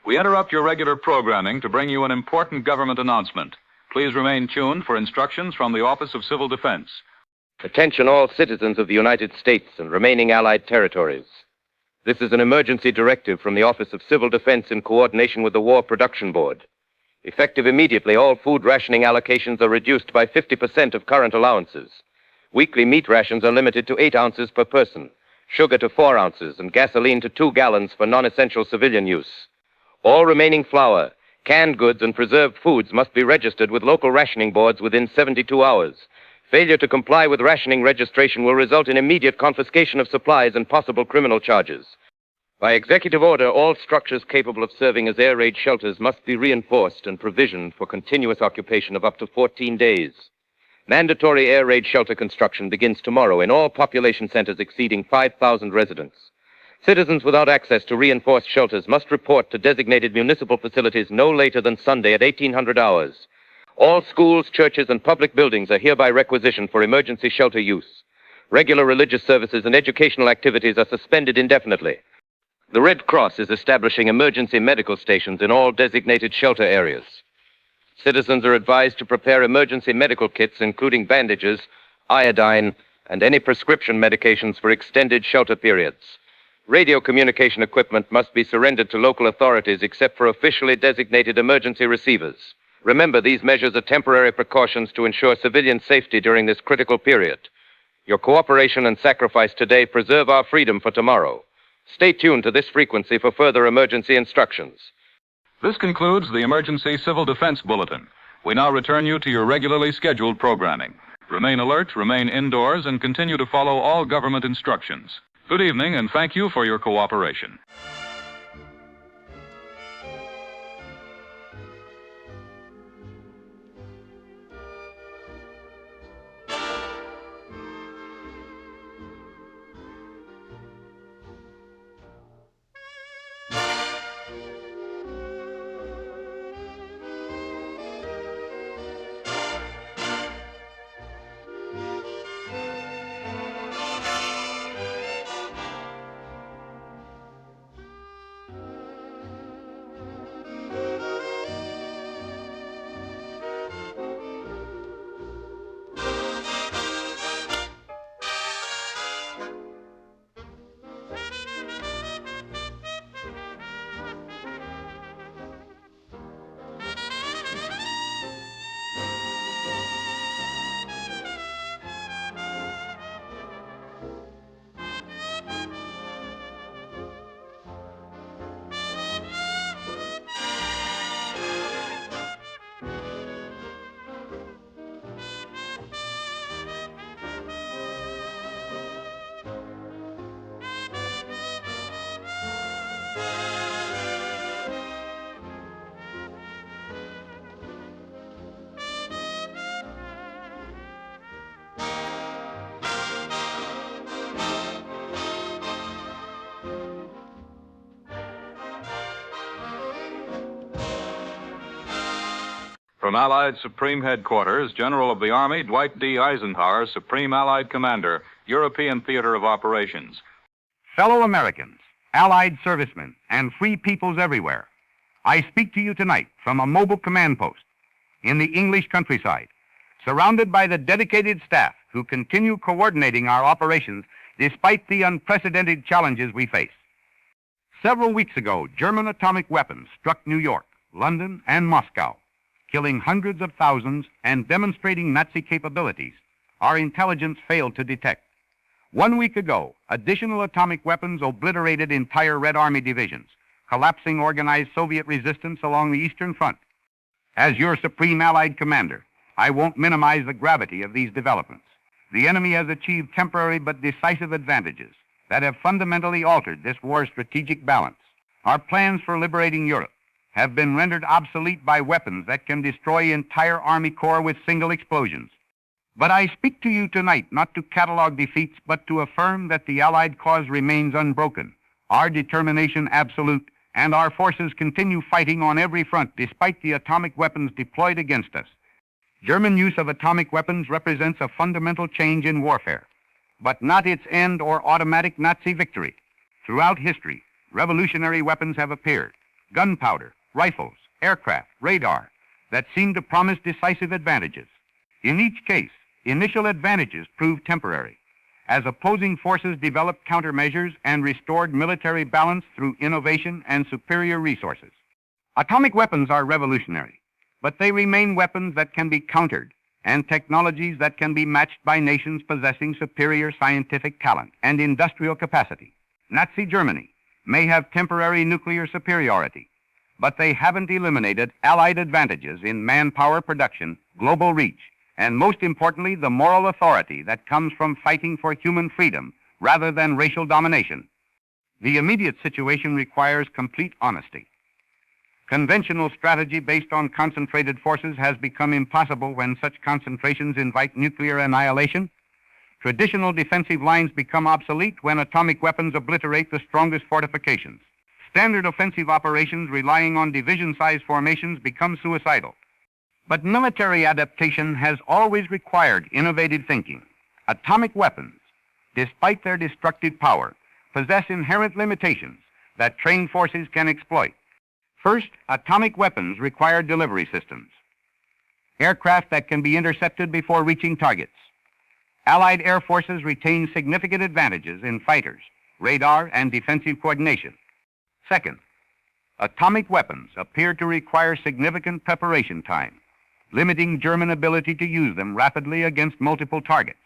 We interrupt your regular programming to bring you an important government announcement. Please remain tuned for instructions from the Office of Civil Defense. Attention all citizens of the United States and remaining Allied territories. This is an emergency directive from the Office of Civil Defense in coordination with the War Production Board. Effective immediately, all food rationing allocations are reduced by 50% of current allowances. Weekly meat rations are limited to 8 ounces per person, sugar to 4 ounces, and gasoline to 2 gallons for non-essential civilian use. All remaining flour, canned goods, and preserved foods must be registered with local rationing boards within 72 hours. Failure to comply with rationing registration will result in immediate confiscation of supplies and possible criminal charges. By executive order, all structures capable of serving as air raid shelters must be reinforced and provisioned for continuous occupation of up to 14 days. Mandatory air raid shelter construction begins tomorrow in all population centers exceeding 5,000 residents. Citizens without access to reinforced shelters must report to designated municipal facilities no later than Sunday at 1800 hours. All schools, churches, and public buildings are hereby requisitioned for emergency shelter use. Regular religious services and educational activities are suspended indefinitely. The Red Cross is establishing emergency medical stations in all designated shelter areas. Citizens are advised to prepare emergency medical kits, including bandages, iodine, and any prescription medications for extended shelter periods. Radio communication equipment must be surrendered to local authorities except for officially designated emergency receivers. Remember, these measures are temporary precautions to ensure civilian safety during this critical period. Your cooperation and sacrifice today preserve our freedom for tomorrow. Stay tuned to this frequency for further emergency instructions. This concludes the Emergency Civil Defense Bulletin. We now return you to your regularly scheduled programming. Remain alert, remain indoors, and continue to follow all government instructions. Good evening, and thank you for your cooperation. From Allied Supreme Headquarters, General of the Army Dwight D. Eisenhower, Supreme Allied Commander, European Theater of Operations. Fellow Americans, Allied servicemen, and free peoples everywhere, I speak to you tonight from a mobile command post in the English countryside, surrounded by the dedicated staff who continue coordinating our operations despite the unprecedented challenges we face. Several weeks ago, German atomic weapons struck New York, London, and Moscow, killing hundreds of thousands and demonstrating Nazi capabilities our intelligence failed to detect. 1 week ago, additional atomic weapons obliterated entire Red Army divisions, collapsing organized Soviet resistance along the Eastern Front. As your Supreme Allied Commander, I won't minimize the gravity of these developments. The enemy has achieved temporary but decisive advantages that have fundamentally altered this war's strategic balance. Our plans for liberating Europe have been rendered obsolete by weapons that can destroy entire Army Corps with single explosions. But I speak to you tonight not to catalog defeats, but to affirm that the Allied cause remains unbroken, our determination absolute, and our forces continue fighting on every front despite the atomic weapons deployed against us. German use of atomic weapons represents a fundamental change in warfare, but not its end or automatic Nazi victory. Throughout history, revolutionary weapons have appeared: gunpowder, rifles, aircraft, radar, that seem to promise decisive advantages. In each case, initial advantages proved temporary, as opposing forces developed countermeasures and restored military balance through innovation and superior resources. Atomic weapons are revolutionary, but they remain weapons that can be countered and technologies that can be matched by nations possessing superior scientific talent and industrial capacity. Nazi Germany may have temporary nuclear superiority, but they haven't eliminated Allied advantages in manpower production, global reach, and most importantly, the moral authority that comes from fighting for human freedom rather than racial domination. The immediate situation requires complete honesty. Conventional strategy based on concentrated forces has become impossible when such concentrations invite nuclear annihilation. Traditional defensive lines become obsolete when atomic weapons obliterate the strongest fortifications. Standard offensive operations relying on division-sized formations become suicidal. But military adaptation has always required innovative thinking. Atomic weapons, despite their destructive power, possess inherent limitations that trained forces can exploit. First, atomic weapons require delivery systems. Aircraft that can be intercepted before reaching targets. Allied air forces retain significant advantages in fighters, radar, and defensive coordination. Second, atomic weapons appear to require significant preparation time, limiting German ability to use them rapidly against multiple targets.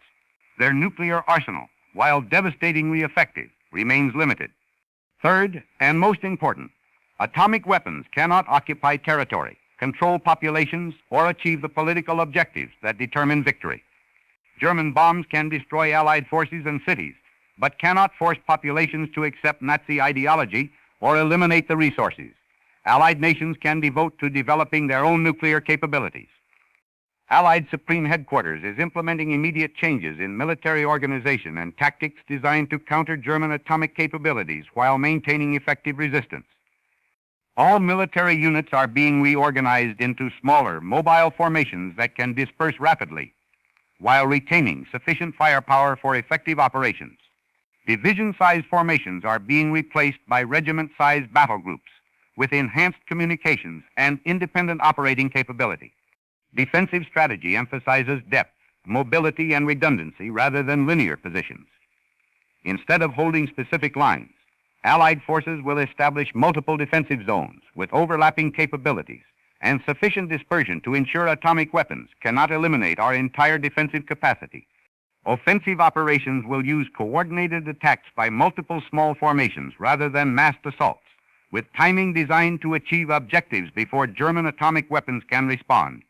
Their nuclear arsenal, while devastatingly effective, remains limited. Third, and most important, atomic weapons cannot occupy territory, control populations, or achieve the political objectives that determine victory. German bombs can destroy Allied forces and cities, but cannot force populations to accept Nazi ideology or eliminate the resources Allied nations can devote to developing their own nuclear capabilities. Allied Supreme Headquarters is implementing immediate changes in military organization and tactics designed to counter German atomic capabilities while maintaining effective resistance. All military units are being reorganized into smaller, mobile formations that can disperse rapidly while retaining sufficient firepower for effective operations. Division-sized formations are being replaced by regiment-sized battle groups with enhanced communications and independent operating capability. Defensive strategy emphasizes depth, mobility, and redundancy rather than linear positions. Instead of holding specific lines, Allied forces will establish multiple defensive zones with overlapping capabilities and sufficient dispersion to ensure atomic weapons cannot eliminate our entire defensive capacity. Offensive operations will use coordinated attacks by multiple small formations rather than massed assaults, with timing designed to achieve objectives before German atomic weapons can respond.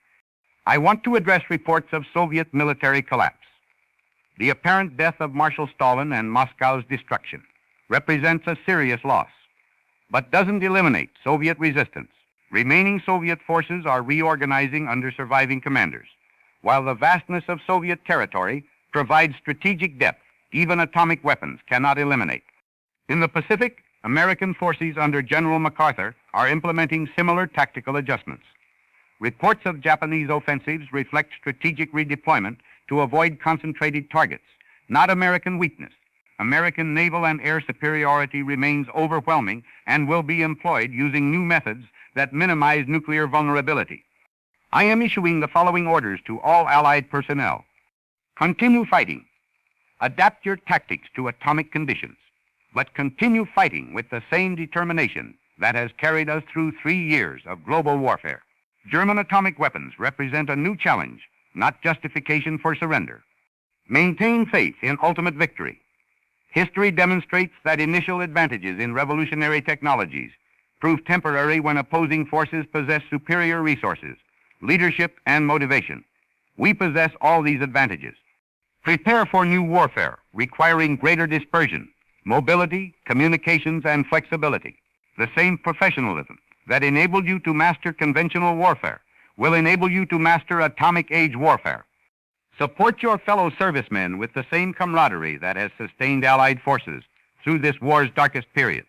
I want to address reports of Soviet military collapse. The apparent death of Marshal Stalin and Moscow's destruction represents a serious loss, but doesn't eliminate Soviet resistance. Remaining Soviet forces are reorganizing under surviving commanders, while the vastness of Soviet territory provides strategic depth even atomic weapons cannot eliminate. In the Pacific, American forces under General MacArthur are implementing similar tactical adjustments. Reports of Japanese offensives reflect strategic redeployment to avoid concentrated targets, not American weakness. American naval and air superiority remains overwhelming and will be employed using new methods that minimize nuclear vulnerability. I am issuing the following orders to all Allied personnel. Continue fighting. Adapt your tactics to atomic conditions, but continue fighting with the same determination that has carried us through 3 years of global warfare. German atomic weapons represent a new challenge, not justification for surrender. Maintain faith in ultimate victory. History demonstrates that initial advantages in revolutionary technologies prove temporary when opposing forces possess superior resources, leadership, and motivation. We possess all these advantages. Prepare for new warfare, requiring greater dispersion, mobility, communications, and flexibility. The same professionalism that enabled you to master conventional warfare will enable you to master atomic age warfare. Support your fellow servicemen with the same camaraderie that has sustained Allied forces through this war's darkest periods.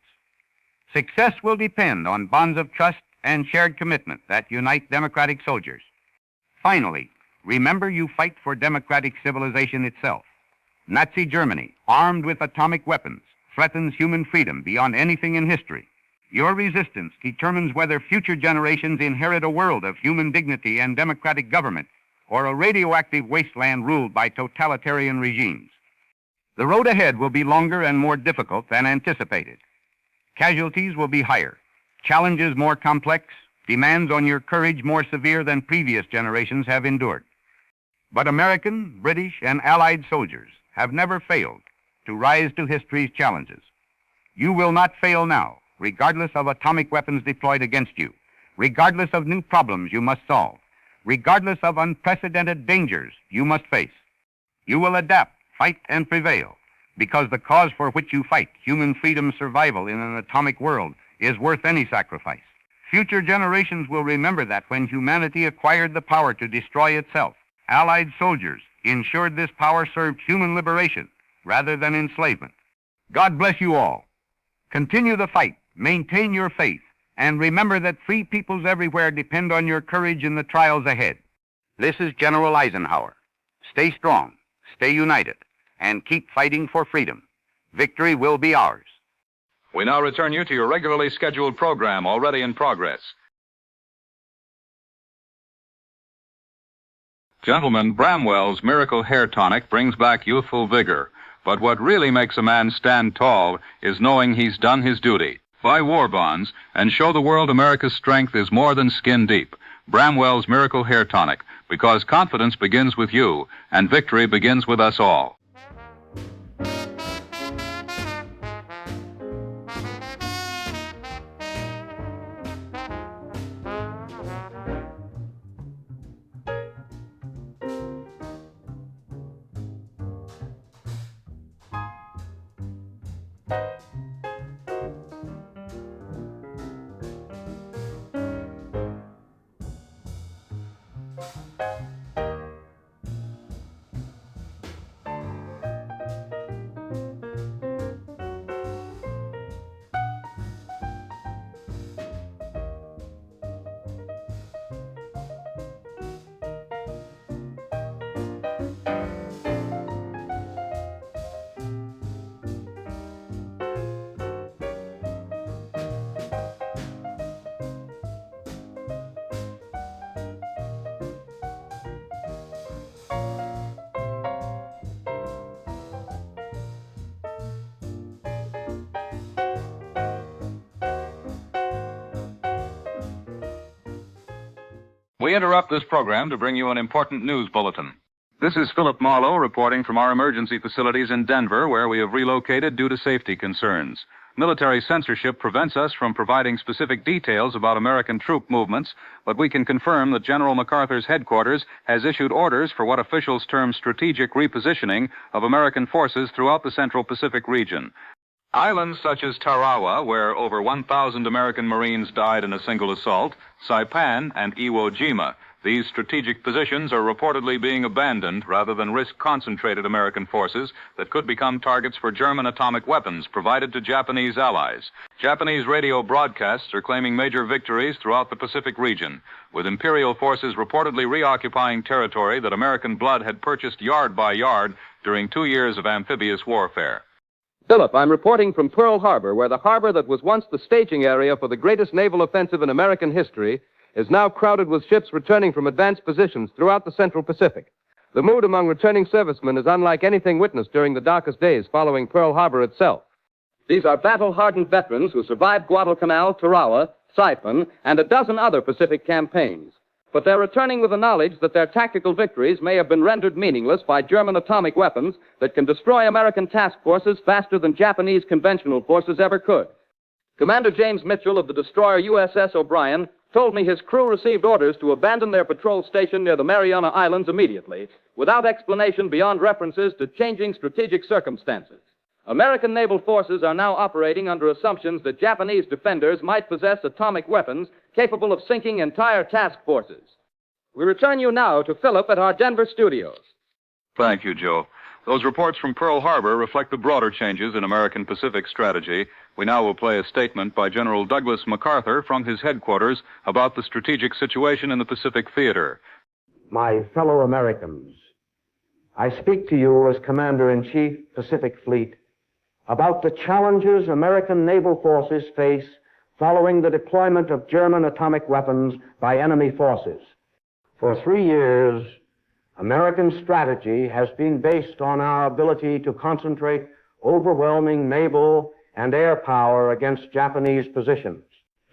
Success will depend on bonds of trust and shared commitment that unite democratic soldiers. Finally, remember you fight for democratic civilization itself. Nazi Germany, armed with atomic weapons, threatens human freedom beyond anything in history. Your resistance determines whether future generations inherit a world of human dignity and democratic government, or a radioactive wasteland ruled by totalitarian regimes. The road ahead will be longer and more difficult than anticipated. Casualties will be higher, challenges more complex, demands on your courage more severe than previous generations have endured. But American, British, and Allied soldiers have never failed to rise to history's challenges. You will not fail now, regardless of atomic weapons deployed against you, regardless of new problems you must solve, regardless of unprecedented dangers you must face. You will adapt, fight, and prevail, because the cause for which you fight, human freedom's survival in an atomic world, is worth any sacrifice. Future generations will remember that when humanity acquired the power to destroy itself, Allied soldiers ensured this power served human liberation rather than enslavement. God bless you all. Continue the fight, maintain your faith, and remember that free peoples everywhere depend on your courage in the trials ahead. This is General Eisenhower. Stay strong, stay united, and keep fighting for freedom. Victory will be ours. We now return you to your regularly scheduled program already in progress. Gentlemen, Bramwell's Miracle Hair Tonic brings back youthful vigor. But what really makes a man stand tall is knowing he's done his duty. Buy war bonds and show the world America's strength is more than skin deep. Bramwell's Miracle Hair Tonic, because confidence begins with you, and victory begins with us all. We interrupt this program to bring you an important news bulletin. This is Philip Marlowe reporting from our emergency facilities in Denver, where we have relocated due to safety concerns. Military censorship prevents us from providing specific details about American troop movements, but we can confirm that General MacArthur's headquarters has issued orders for what officials term strategic repositioning of American forces throughout the Central Pacific region. Islands such as Tarawa, where over 1,000 American Marines died in a single assault, Saipan, and Iwo Jima, These strategic positions are reportedly being abandoned rather than risk concentrated American forces that could become targets for German atomic weapons provided to Japanese allies. Japanese radio broadcasts are claiming major victories throughout the Pacific region, with Imperial forces reportedly reoccupying territory that American blood had purchased yard by yard during 2 years of amphibious warfare. Philip, I'm reporting from Pearl Harbor, where the harbor that was once the staging area for the greatest naval offensive in American history is now crowded with ships returning from advanced positions throughout the Central Pacific. The mood among returning servicemen is unlike anything witnessed during the darkest days following Pearl Harbor itself. These are battle-hardened veterans who survived Guadalcanal, Tarawa, Saipan, and a dozen other Pacific campaigns. But they're returning with the knowledge that their tactical victories may have been rendered meaningless by German atomic weapons that can destroy American task forces faster than Japanese conventional forces ever could. Commander James Mitchell of the destroyer USS O'Brien told me his crew received orders to abandon their patrol station near the Mariana Islands immediately, without explanation beyond references to changing strategic circumstances. American naval forces are now operating under assumptions that Japanese defenders might possess atomic weapons capable of sinking entire task forces. We return you now to Philip at our Denver studios. Thank you, Joe. Those reports from Pearl Harbor reflect the broader changes in American Pacific strategy. We now will play a statement by General Douglas MacArthur from his headquarters about the strategic situation in the Pacific theater. My fellow Americans, I speak to you as Commander-in-Chief, Pacific Fleet, about the challenges American naval forces face following the deployment of German atomic weapons by enemy forces. For 3 years, American strategy has been based on our ability to concentrate overwhelming naval and air power against Japanese positions.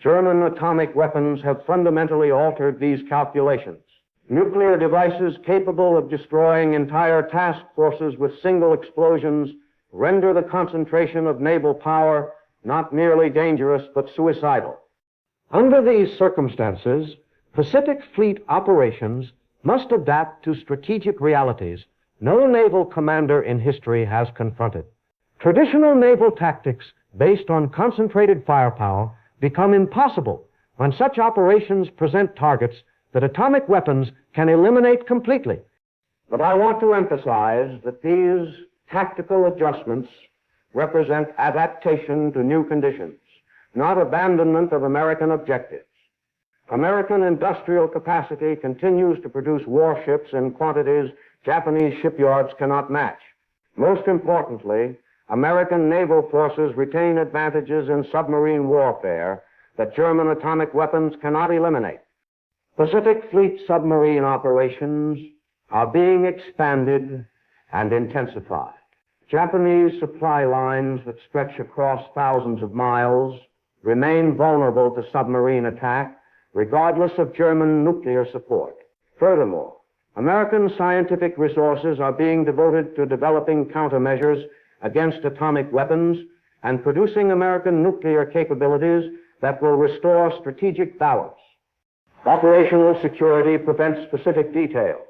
German atomic weapons have fundamentally altered these calculations. Nuclear devices capable of destroying entire task forces with single explosions render the concentration of naval power not merely dangerous but suicidal. Under these circumstances, Pacific Fleet operations must adapt to strategic realities no naval commander in history has confronted. Traditional naval tactics based on concentrated firepower become impossible when such operations present targets that atomic weapons can eliminate completely. But I want to emphasize that these tactical adjustments represent adaptation to new conditions, not abandonment of American objectives. American industrial capacity continues to produce warships in quantities Japanese shipyards cannot match. Most importantly, American naval forces retain advantages in submarine warfare that German atomic weapons cannot eliminate. Pacific Fleet submarine operations are being expanded and intensified. Japanese supply lines that stretch across thousands of miles remain vulnerable to submarine attack, regardless of German nuclear support. Furthermore, American scientific resources are being devoted to developing countermeasures against atomic weapons and producing American nuclear capabilities that will restore strategic balance. Operational security prevents specific details,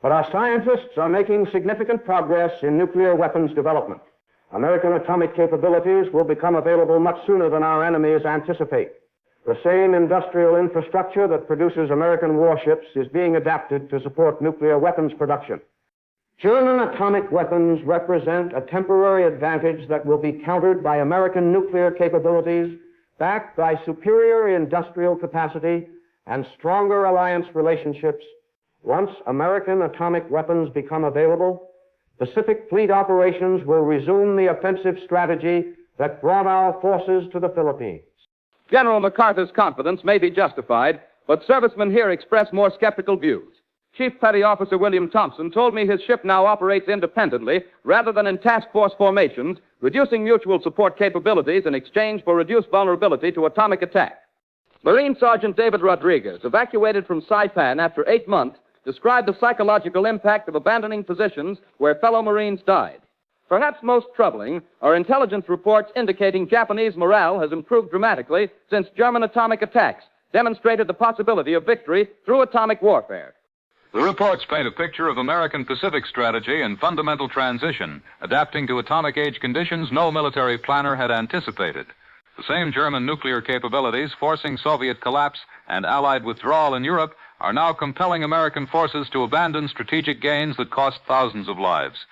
but our scientists are making significant progress in nuclear weapons development. American atomic capabilities will become available much sooner than our enemies anticipate. The same industrial infrastructure that produces American warships is being adapted to support nuclear weapons production. German atomic weapons represent a temporary advantage that will be countered by American nuclear capabilities backed by superior industrial capacity and stronger alliance relationships. Once American atomic weapons become available, Pacific Fleet operations will resume the offensive strategy that brought our forces to the Philippines. General MacArthur's confidence may be justified, but servicemen here express more skeptical views. Chief Petty Officer William Thompson told me his ship now operates independently rather than in task force formations, reducing mutual support capabilities in exchange for reduced vulnerability to atomic attack. Marine Sergeant David Rodriguez, evacuated from Saipan after 8 months, described the psychological impact of abandoning positions where fellow Marines died. Perhaps most troubling are intelligence reports indicating Japanese morale has improved dramatically since German atomic attacks demonstrated the possibility of victory through atomic warfare. The reports paint a picture of American Pacific strategy in fundamental transition, adapting to atomic age conditions no military planner had anticipated. The same German nuclear capabilities forcing Soviet collapse and Allied withdrawal in Europe are now compelling American forces to abandon strategic gains that cost thousands of lives.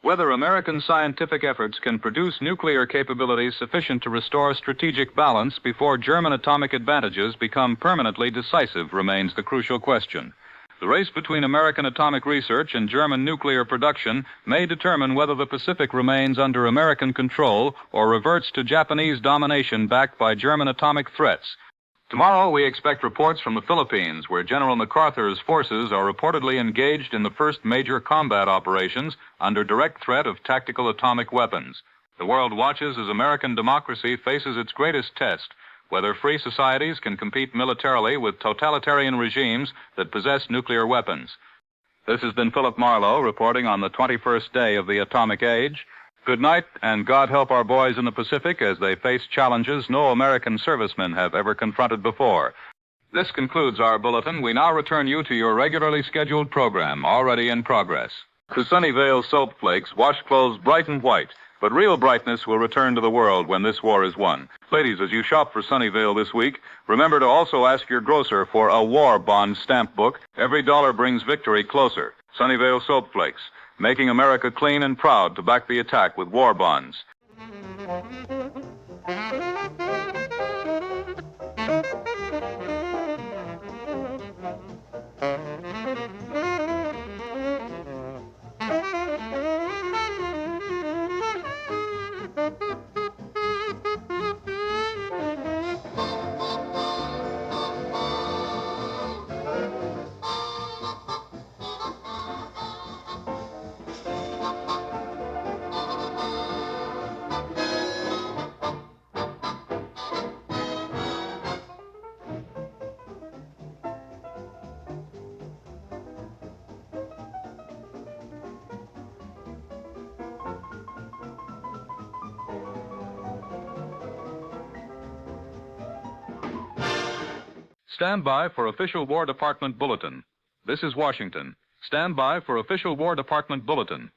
Whether American scientific efforts can produce nuclear capabilities sufficient to restore strategic balance before German atomic advantages become permanently decisive remains the crucial question. The race between American atomic research and German nuclear production may determine whether the Pacific remains under American control or reverts to Japanese domination backed by German atomic threats. Tomorrow, we expect reports from the Philippines, where General MacArthur's forces are reportedly engaged in the first major combat operations under direct threat of tactical atomic weapons. The world watches as American democracy faces its greatest test, whether free societies can compete militarily with totalitarian regimes that possess nuclear weapons. This has been Philip Marlowe reporting on the 21st day of the atomic age. Good night, and God help our boys in the Pacific as they face challenges no American servicemen have ever confronted before. This concludes our bulletin. We now return you to your regularly scheduled program, already in progress. The Sunnyvale Soap Flakes wash clothes bright and white, but real brightness will return to the world when this war is won. Ladies, as you shop for Sunnyvale this week, remember to also ask your grocer for a war bond stamp book. Every dollar brings victory closer. Sunnyvale Soap Flakes, making America clean and proud to back the attack with war bonds. Stand by for official War Department bulletin. This is Washington. Stand by for official War Department bulletin.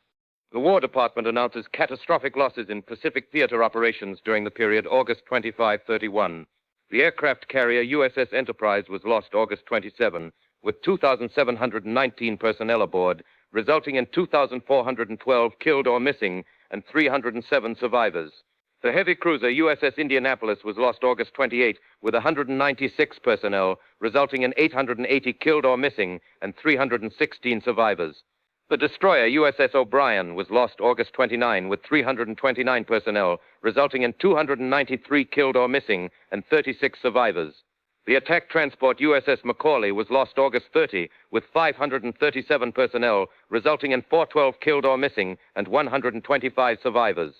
The War Department announces catastrophic losses in Pacific theater operations during the period August 25-31. The aircraft carrier USS Enterprise was lost August 27, with 2,719 personnel aboard, resulting in 2,412 killed or missing and 307 survivors. The heavy cruiser USS Indianapolis was lost August 28 with 196 personnel, resulting in 880 killed or missing and 316 survivors. The destroyer USS O'Brien was lost August 29 with 329 personnel, resulting in 293 killed or missing and 36 survivors. The attack transport USS Macaulay was lost August 30 with 537 personnel, resulting in 412 killed or missing and 125 survivors.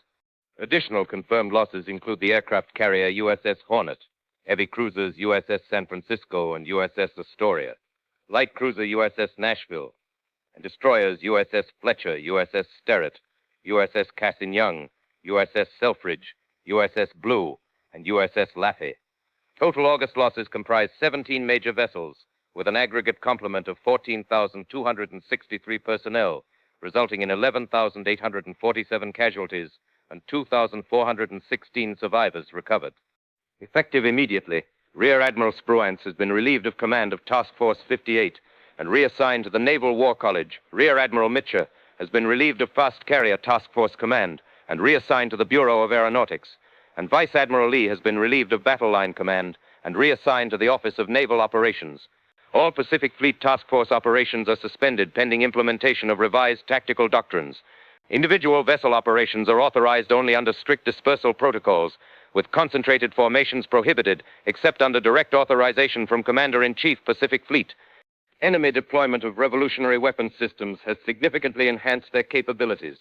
Additional confirmed losses include the aircraft carrier USS Hornet, heavy cruisers USS San Francisco and USS Astoria, light cruiser USS Nashville, and destroyers USS Fletcher, USS Sterrett, USS Cassin Young, USS Selfridge, USS Blue, and USS Laffey. Total August losses comprise 17 major vessels, with an aggregate complement of 14,263 personnel, resulting in 11,847 casualties and 2,416 survivors recovered. Effective immediately, Rear Admiral Spruance has been relieved of command of Task Force 58 and reassigned to the Naval War College. Rear Admiral Mitcher has been relieved of Fast Carrier Task Force Command and reassigned to the Bureau of Aeronautics. And Vice Admiral Lee has been relieved of Battle Line Command and reassigned to the Office of Naval Operations. All Pacific Fleet Task Force operations are suspended pending implementation of revised tactical doctrines. Individual vessel operations are authorized only under strict dispersal protocols, with concentrated formations prohibited except under direct authorization from Commander-in-Chief, Pacific Fleet. Enemy deployment of revolutionary weapons systems has significantly enhanced their capabilities,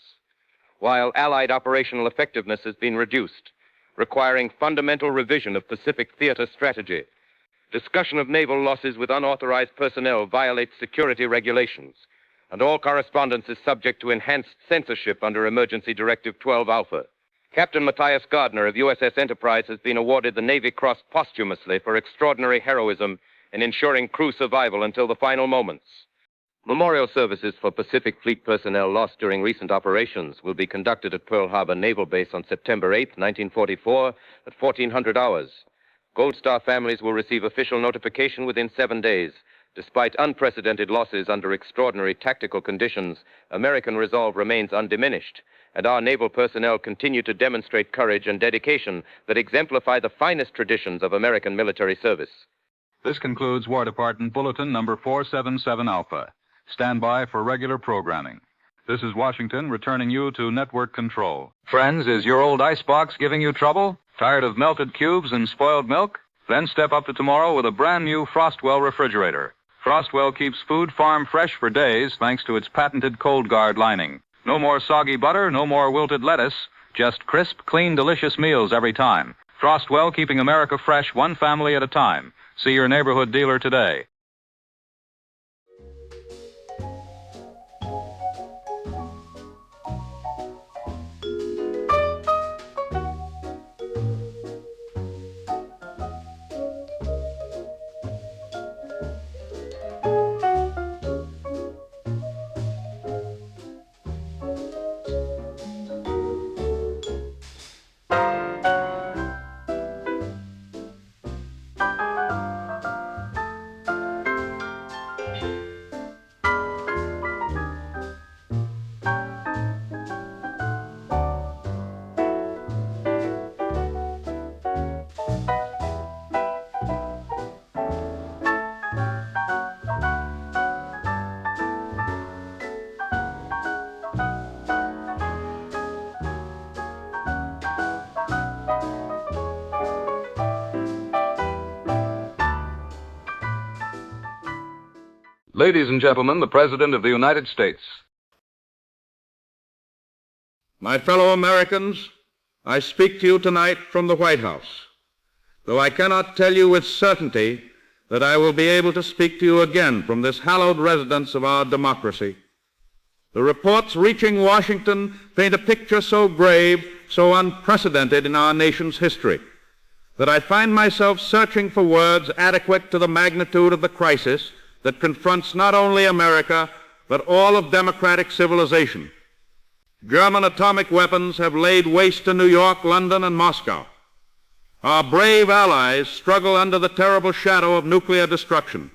while Allied operational effectiveness has been reduced, requiring fundamental revision of Pacific theater strategy. Discussion of naval losses with unauthorized personnel violates security regulations, and all correspondence is subject to enhanced censorship under Emergency Directive 12 Alpha. Captain Matthias Gardner of USS Enterprise has been awarded the Navy Cross posthumously for extraordinary heroism in ensuring crew survival until the final moments. Memorial services for Pacific Fleet personnel lost during recent operations will be conducted at Pearl Harbor Naval Base on September 8, 1944, at 1400 hours. Gold Star families will receive official notification within 7 days. Despite unprecedented losses under extraordinary tactical conditions, American resolve remains undiminished, and our naval personnel continue to demonstrate courage and dedication that exemplify the finest traditions of American military service. This concludes War Department Bulletin number 477 Alpha. Stand by for regular programming. This is Washington returning you to network control. Friends, is your old icebox giving you trouble? Tired of melted cubes and spoiled milk? Then step up to tomorrow with a brand new Frostwell refrigerator. Frostwell keeps food farm fresh for days thanks to its patented Cold Guard lining. No more soggy butter, no more wilted lettuce, just crisp, clean, delicious meals every time. Frostwell keeping America fresh one family at a time. See your neighborhood dealer today. Ladies and gentlemen, the President of the United States. My fellow Americans, I speak to you tonight from the White House, though I cannot tell you with certainty that I will be able to speak to you again from this hallowed residence of our democracy. The reports reaching Washington paint a picture so grave, so unprecedented in our nation's history, that I find myself searching for words adequate to the magnitude of the crisis that confronts not only America, but all of democratic civilization. German atomic weapons have laid waste to New York, London, and Moscow. Our brave allies struggle under the terrible shadow of nuclear destruction,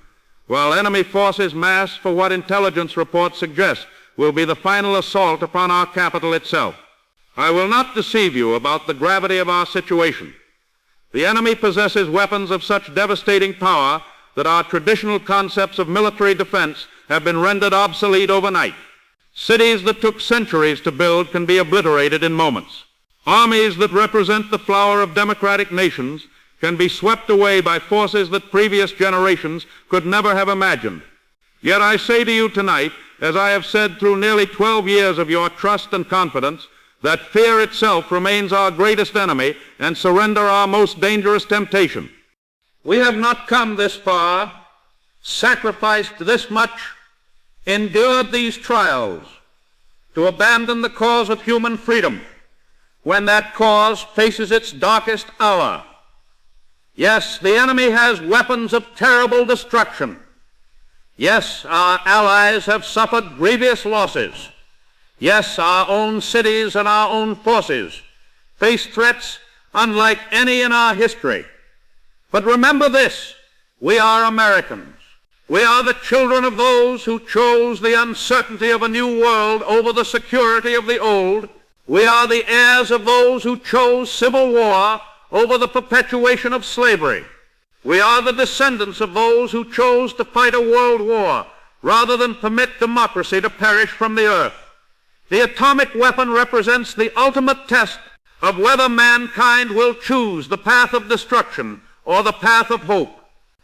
while enemy forces mass for what intelligence reports suggest will be the final assault upon our capital itself. I will not deceive you about the gravity of our situation. The enemy possesses weapons of such devastating power that our traditional concepts of military defense have been rendered obsolete overnight. Cities that took centuries to build can be obliterated in moments. Armies that represent the flower of democratic nations can be swept away by forces that previous generations could never have imagined. Yet I say to you tonight, as I have said through nearly 12 years of your trust and confidence, that fear itself remains our greatest enemy and surrender our most dangerous temptation. We have not come this far, sacrificed this much, endured these trials, to abandon the cause of human freedom when that cause faces its darkest hour. Yes, the enemy has weapons of terrible destruction. Yes, our allies have suffered grievous losses. Yes, our own cities and our own forces face threats unlike any in our history. But remember this, we are Americans. We are the children of those who chose the uncertainty of a new world over the security of the old. We are the heirs of those who chose civil war over the perpetuation of slavery. We are the descendants of those who chose to fight a world war rather than permit democracy to perish from the earth. The atomic weapon represents the ultimate test of whether mankind will choose the path of destruction or the path of hope.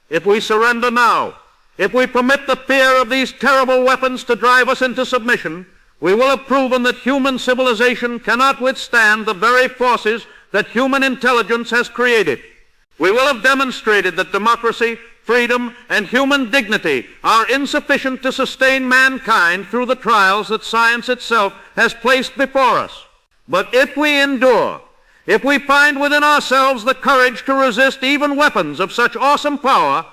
If we surrender now, if we permit the fear of these terrible weapons to drive us into submission, we will have proven that human civilization cannot withstand the very forces that human intelligence has created. We will have demonstrated that democracy, freedom, and human dignity are insufficient to sustain mankind through the trials that science itself has placed before us. But if we endure, if we find within ourselves the courage to resist even weapons of such awesome power,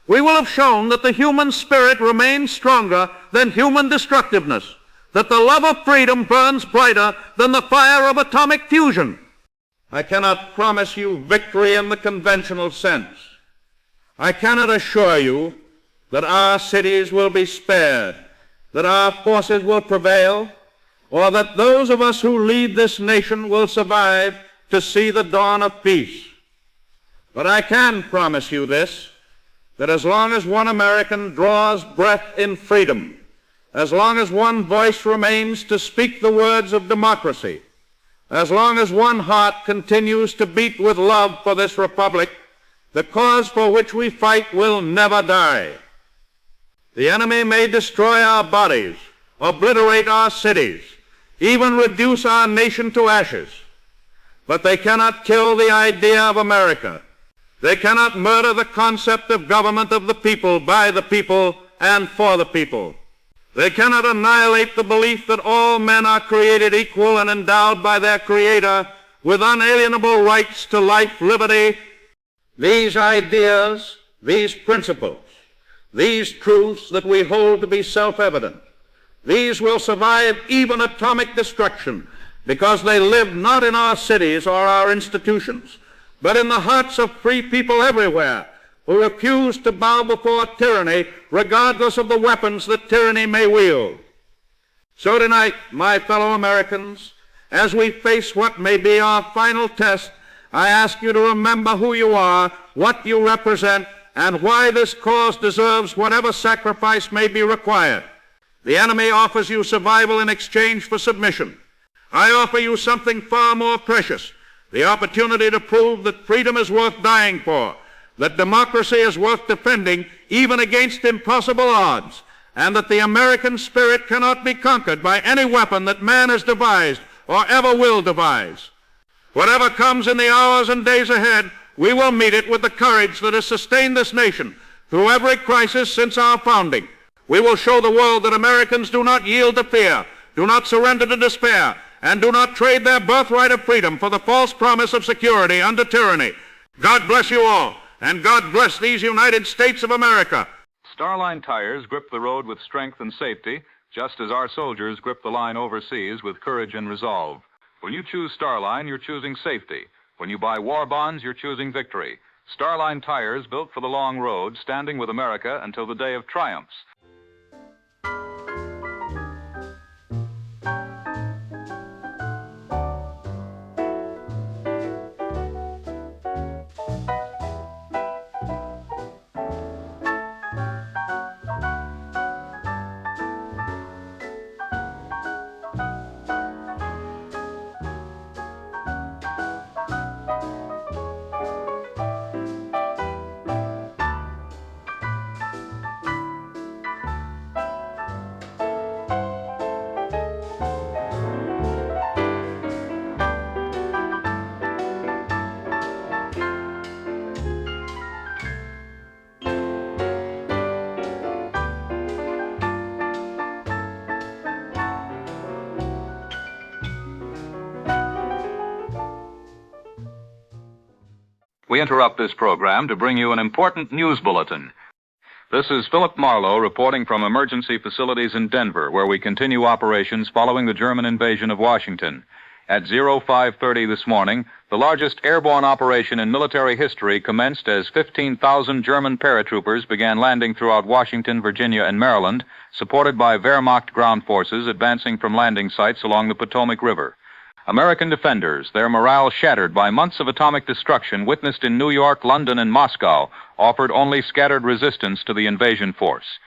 we will have shown that the human spirit remains stronger than human destructiveness, that the love of freedom burns brighter than the fire of atomic fusion. I cannot promise you victory in the conventional sense. I cannot assure you that our cities will be spared, that our forces will prevail, or that those of us who lead this nation will survive to see the dawn of peace. But I can promise you this, that as long as one American draws breath in freedom, as long as one voice remains to speak the words of democracy, as long as one heart continues to beat with love for this republic, the cause for which we fight will never die. The enemy may destroy our bodies, obliterate our cities, even reduce our nation to ashes, but they cannot kill the idea of America. They cannot murder the concept of government of the people, by the people, and for the people. They cannot annihilate the belief that all men are created equal and endowed by their Creator with unalienable rights to life, liberty. These ideas, these principles, these truths that we hold to be self-evident, these will survive even atomic destruction because they live not in our cities or our institutions, but in the hearts of free people everywhere who refuse to bow before tyranny regardless of the weapons that tyranny may wield. So tonight, my fellow Americans, as we face what may be our final test, I ask you to remember who you are, what you represent, and why this cause deserves whatever sacrifice may be required. The enemy offers you survival in exchange for submission. I offer you something far more precious, the opportunity to prove that freedom is worth dying for, that democracy is worth defending even against impossible odds, and that the American spirit cannot be conquered by any weapon that man has devised or ever will devise. Whatever comes in the hours and days ahead, we will meet it with the courage that has sustained this nation through every crisis since our founding. We will show the world that Americans do not yield to fear, do not surrender to despair, and do not trade their birthright of freedom for the false promise of security under tyranny. God bless you all, and God bless these United States of America. Starline tires grip the road with strength and safety, just as our soldiers grip the line overseas with courage and resolve. When you choose Starline, you're choosing safety. When you buy war bonds, you're choosing victory. Starline tires built for the long road, standing with America until the day of triumphs. We interrupt this program to bring you an important news bulletin. This is Philip Marlowe reporting from emergency facilities in Denver, where we continue operations following the German invasion of Washington. At 05:30 this morning, the largest airborne operation in military history commenced as 15,000 German paratroopers began landing throughout Washington, Virginia, and Maryland, supported by Wehrmacht ground forces advancing from landing sites along the Potomac River. American defenders, their morale shattered by months of atomic destruction witnessed in New York, London, and Moscow, offered only scattered resistance to the invasion force.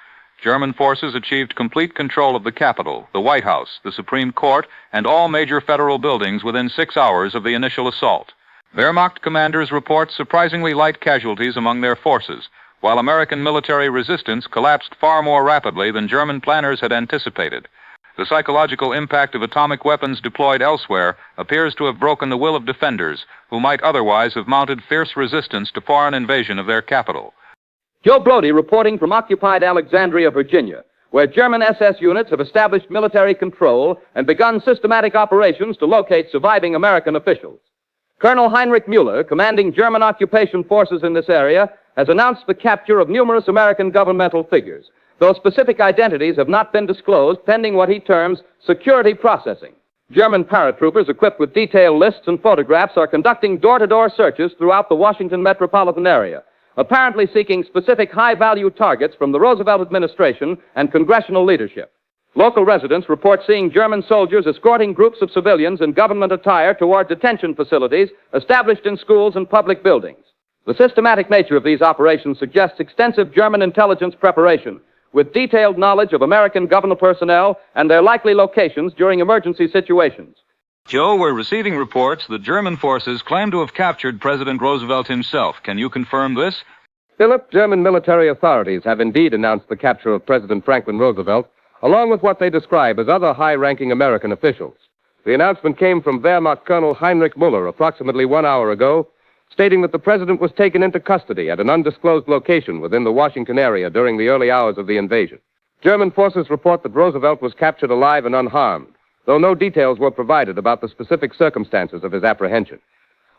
German forces achieved complete control of the Capitol, the White House, the Supreme Court, and all major federal buildings within 6 hours of the initial assault. Wehrmacht commanders report surprisingly light casualties among their forces, while American military resistance collapsed far more rapidly than German planners had anticipated. The psychological impact of atomic weapons deployed elsewhere appears to have broken the will of defenders who might otherwise have mounted fierce resistance to foreign invasion of their capital. Joe Brody reporting from occupied Alexandria, Virginia, where German SS units have established military control and begun systematic operations to locate surviving American officials. Colonel Heinrich Mueller, commanding German occupation forces in this area, has announced the capture of numerous American governmental figures, though specific identities have not been disclosed pending what he terms security processing. German paratroopers equipped with detailed lists and photographs are conducting door-to-door searches throughout the Washington metropolitan area, apparently seeking specific high-value targets from the Roosevelt administration and congressional leadership. Local residents report seeing German soldiers escorting groups of civilians in government attire toward detention facilities established in schools and public buildings. The systematic nature of these operations suggests extensive German intelligence preparation, with detailed knowledge of American government personnel and their likely locations during emergency situations. Joe, we're receiving reports that German forces claim to have captured President Roosevelt himself. Can you confirm this? Philip, German military authorities have indeed announced the capture of President Franklin Roosevelt, along with what they describe as other high-ranking American officials. The announcement came from Wehrmacht Colonel Heinrich Müller approximately 1 hour ago, stating that the president was taken into custody at an undisclosed location within the Washington area during the early hours of the invasion. German forces report that Roosevelt was captured alive and unharmed, though no details were provided about the specific circumstances of his apprehension.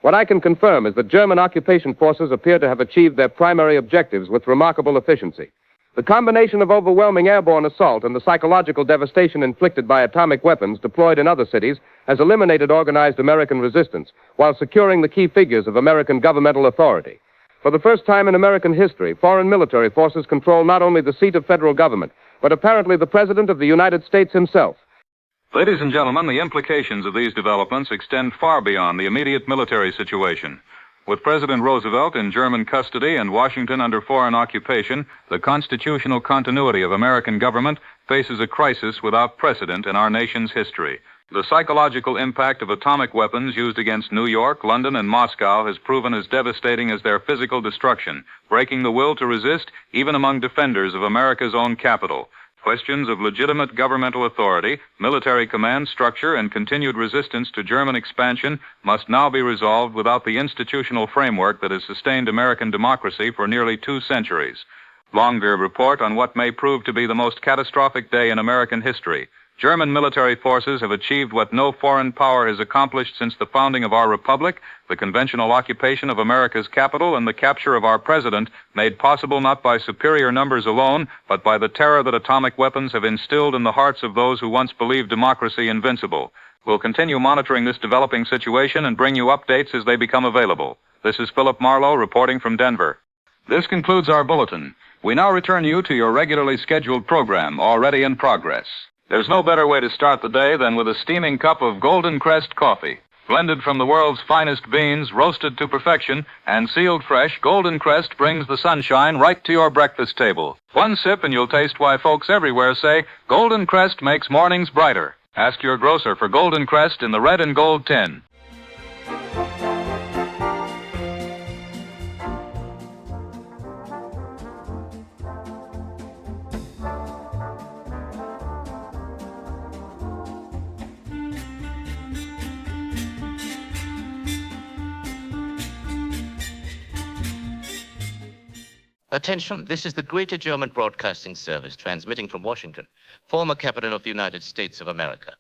What I can confirm is that German occupation forces appear to have achieved their primary objectives with remarkable efficiency. The combination of overwhelming airborne assault and the psychological devastation inflicted by atomic weapons deployed in other cities has eliminated organized American resistance while securing the key figures of American governmental authority. For the first time in American history, foreign military forces control not only the seat of federal government, but apparently the President of the United States himself. Ladies and gentlemen, the implications of these developments extend far beyond the immediate military situation. With President Roosevelt in German custody and Washington under foreign occupation, the constitutional continuity of American government faces a crisis without precedent in our nation's history. The psychological impact of atomic weapons used against New York, London, and Moscow has proven as devastating as their physical destruction, breaking the will to resist even among defenders of America's own capital. Questions of legitimate governmental authority, military command structure, and continued resistance to German expansion must now be resolved without the institutional framework that has sustained American democracy for nearly 2 centuries. Longer report on what may prove to be the most catastrophic day in American history. German military forces have achieved what no foreign power has accomplished since the founding of our republic, the conventional occupation of America's capital, and the capture of our president, made possible not by superior numbers alone, but by the terror that atomic weapons have instilled in the hearts of those who once believed democracy invincible. We'll continue monitoring this developing situation and bring you updates as they become available. This is Philip Marlowe reporting from Denver. This concludes our bulletin. We now return you to your regularly scheduled program, already in progress. There's no better way to start the day than with a steaming cup of Golden Crest coffee. Blended from the world's finest beans, roasted to perfection, and sealed fresh, Golden Crest brings the sunshine right to your breakfast table. One sip and you'll taste why folks everywhere say Golden Crest makes mornings brighter. Ask your grocer for Golden Crest in the red and gold tin. Attention, this is the Greater German Broadcasting Service transmitting from Washington, former capital of the United States of America.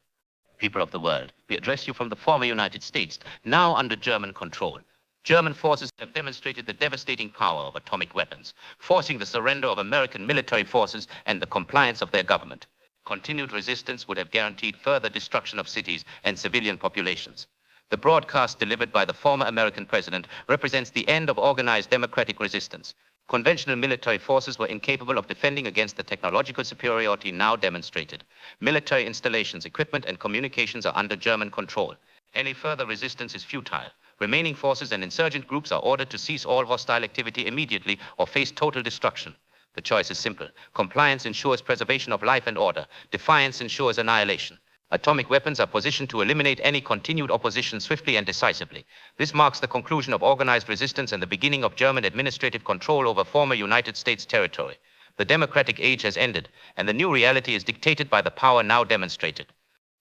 People of the world, we address you from the former United States, now under German control. German forces have demonstrated the devastating power of atomic weapons, forcing the surrender of American military forces and the compliance of their government. Continued resistance would have guaranteed further destruction of cities and civilian populations. The broadcast delivered by the former American president represents the end of organized democratic resistance. Conventional military forces were incapable of defending against the technological superiority now demonstrated. Military installations, equipment, and communications are under German control. Any further resistance is futile. Remaining forces and insurgent groups are ordered to cease all hostile activity immediately or face total destruction. The choice is simple. Compliance ensures preservation of life and order. Defiance ensures annihilation. Atomic weapons are positioned to eliminate any continued opposition swiftly and decisively. This marks the conclusion of organized resistance and the beginning of German administrative control over former United States territory. The democratic age has ended, and the new reality is dictated by the power now demonstrated.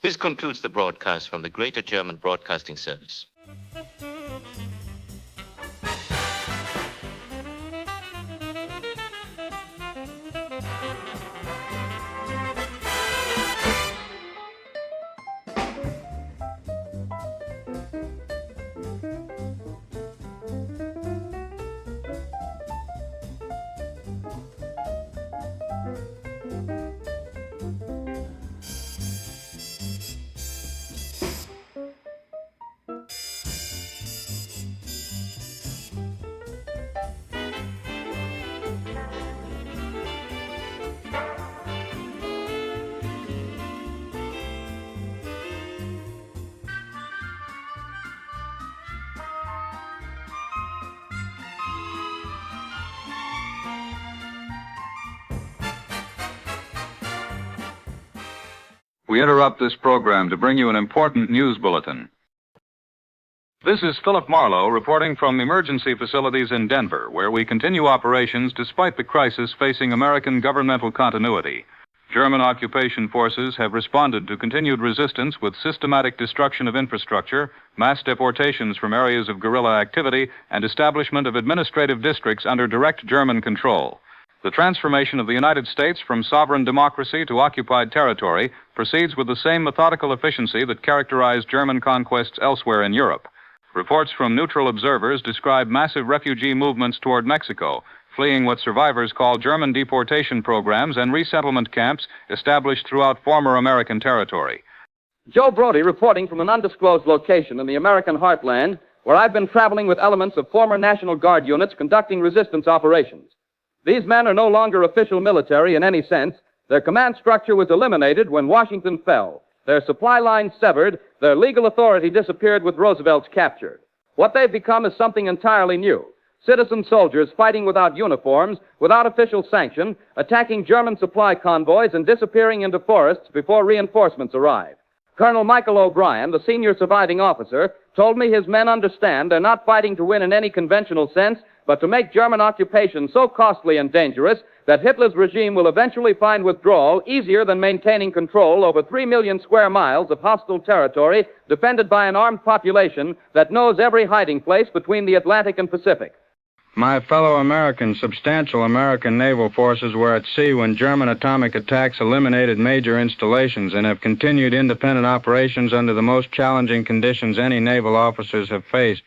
This concludes the broadcast from the Greater German Broadcasting Service. We interrupt this program to bring you an important news bulletin. This is Philip Marlowe reporting from emergency facilities in Denver, where we continue operations despite the crisis facing American governmental continuity. German occupation forces have responded to continued resistance with systematic destruction of infrastructure, mass deportations from areas of guerrilla activity, and establishment of administrative districts under direct German control. The transformation of the United States from sovereign democracy to occupied territory proceeds with the same methodical efficiency that characterized German conquests elsewhere in Europe. Reports from neutral observers describe massive refugee movements toward Mexico, fleeing what survivors call German deportation programs and resettlement camps established throughout former American territory. Joe Brody reporting from an undisclosed location in the American heartland, where I've been traveling with elements of former National Guard units conducting resistance operations. These men are no longer official military in any sense. Their command structure was eliminated when Washington fell. Their supply lines severed. Their legal authority disappeared with Roosevelt's capture. What they've become is something entirely new. Citizen soldiers fighting without uniforms, without official sanction, attacking German supply convoys and disappearing into forests before reinforcements arrive. Colonel Michael O'Brien, the senior surviving officer, told me his men understand they're not fighting to win in any conventional sense, but to make German occupation so costly and dangerous that Hitler's regime will eventually find withdrawal easier than maintaining control over 3 million square miles of hostile territory defended by an armed population that knows every hiding place between the Atlantic and Pacific. My fellow Americans, substantial American naval forces were at sea when German atomic attacks eliminated major installations and have continued independent operations under the most challenging conditions any naval officers have faced.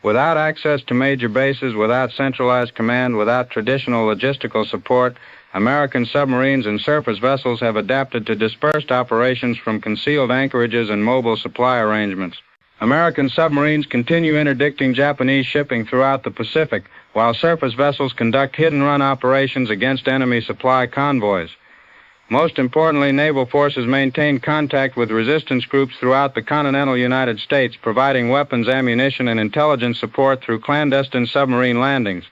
Without access to major bases, without centralized command, without traditional logistical support, American submarines and surface vessels have adapted to dispersed operations from concealed anchorages and mobile supply arrangements. American submarines continue interdicting Japanese shipping throughout the Pacific, while surface vessels conduct hit-and-run operations against enemy supply convoys. Most importantly, naval forces maintain contact with resistance groups throughout the continental United States, providing weapons, ammunition, and intelligence support through clandestine submarine landings.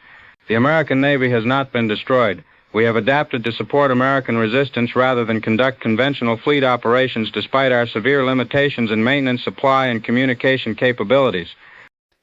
The American Navy has not been destroyed. We have adapted to support American resistance rather than conduct conventional fleet operations despite our severe limitations in maintenance, supply, and communication capabilities.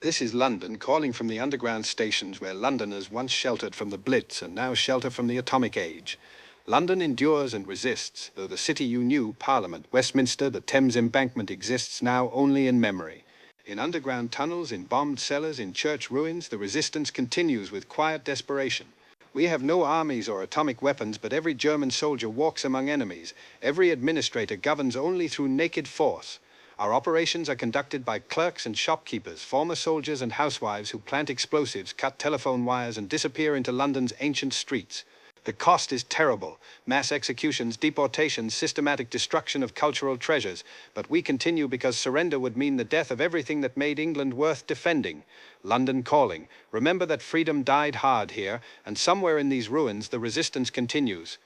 This is London, calling from the underground stations where Londoners once sheltered from the Blitz and now shelter from the atomic age. London endures and resists, though the city you knew, Parliament, Westminster, the Thames Embankment, exists now only in memory. In underground tunnels, in bombed cellars, in church ruins, the resistance continues with quiet desperation. We have no armies or atomic weapons, but every German soldier walks among enemies. Every administrator governs only through naked force. Our operations are conducted by clerks and shopkeepers, former soldiers and housewives who plant explosives, cut telephone wires, and disappear into London's ancient streets. The cost is terrible. Mass executions, deportations, systematic destruction of cultural treasures. But we continue because surrender would mean the death of everything that made England worth defending. London calling. Remember that freedom died hard here, and somewhere in these ruins the resistance continues.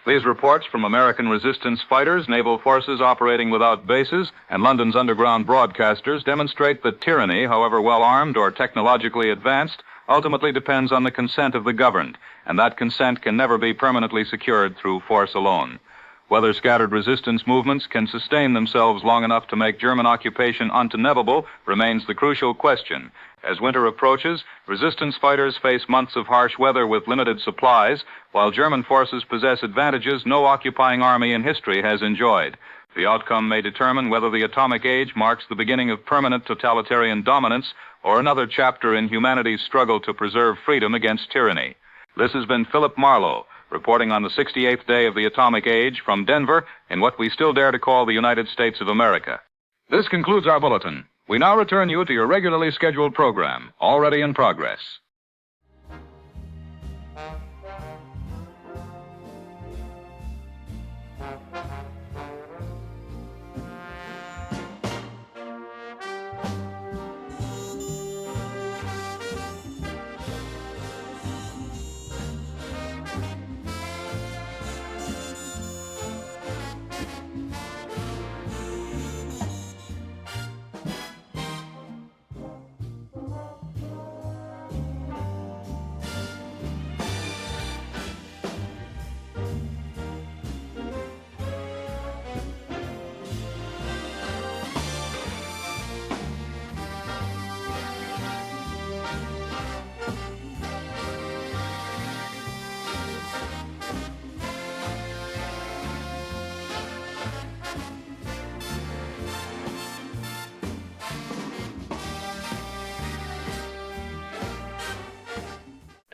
These reports from American resistance fighters, naval forces operating without bases, and London's underground broadcasters demonstrate that tyranny, however well armed or technologically advanced, ultimately depends on the consent of the governed, and that consent can never be permanently secured through force alone. Whether scattered resistance movements can sustain themselves long enough to make German occupation untenable remains the crucial question. As winter approaches, resistance fighters face months of harsh weather with limited supplies, while German forces possess advantages no occupying army in history has enjoyed. The outcome may determine whether the atomic age marks the beginning of permanent totalitarian dominance or another chapter in humanity's struggle to preserve freedom against tyranny. This has been Philip Marlowe, reporting on the 68th day of the atomic age from Denver in what we still dare to call the United States of America. This concludes our bulletin. We now return you to your regularly scheduled program, already in progress.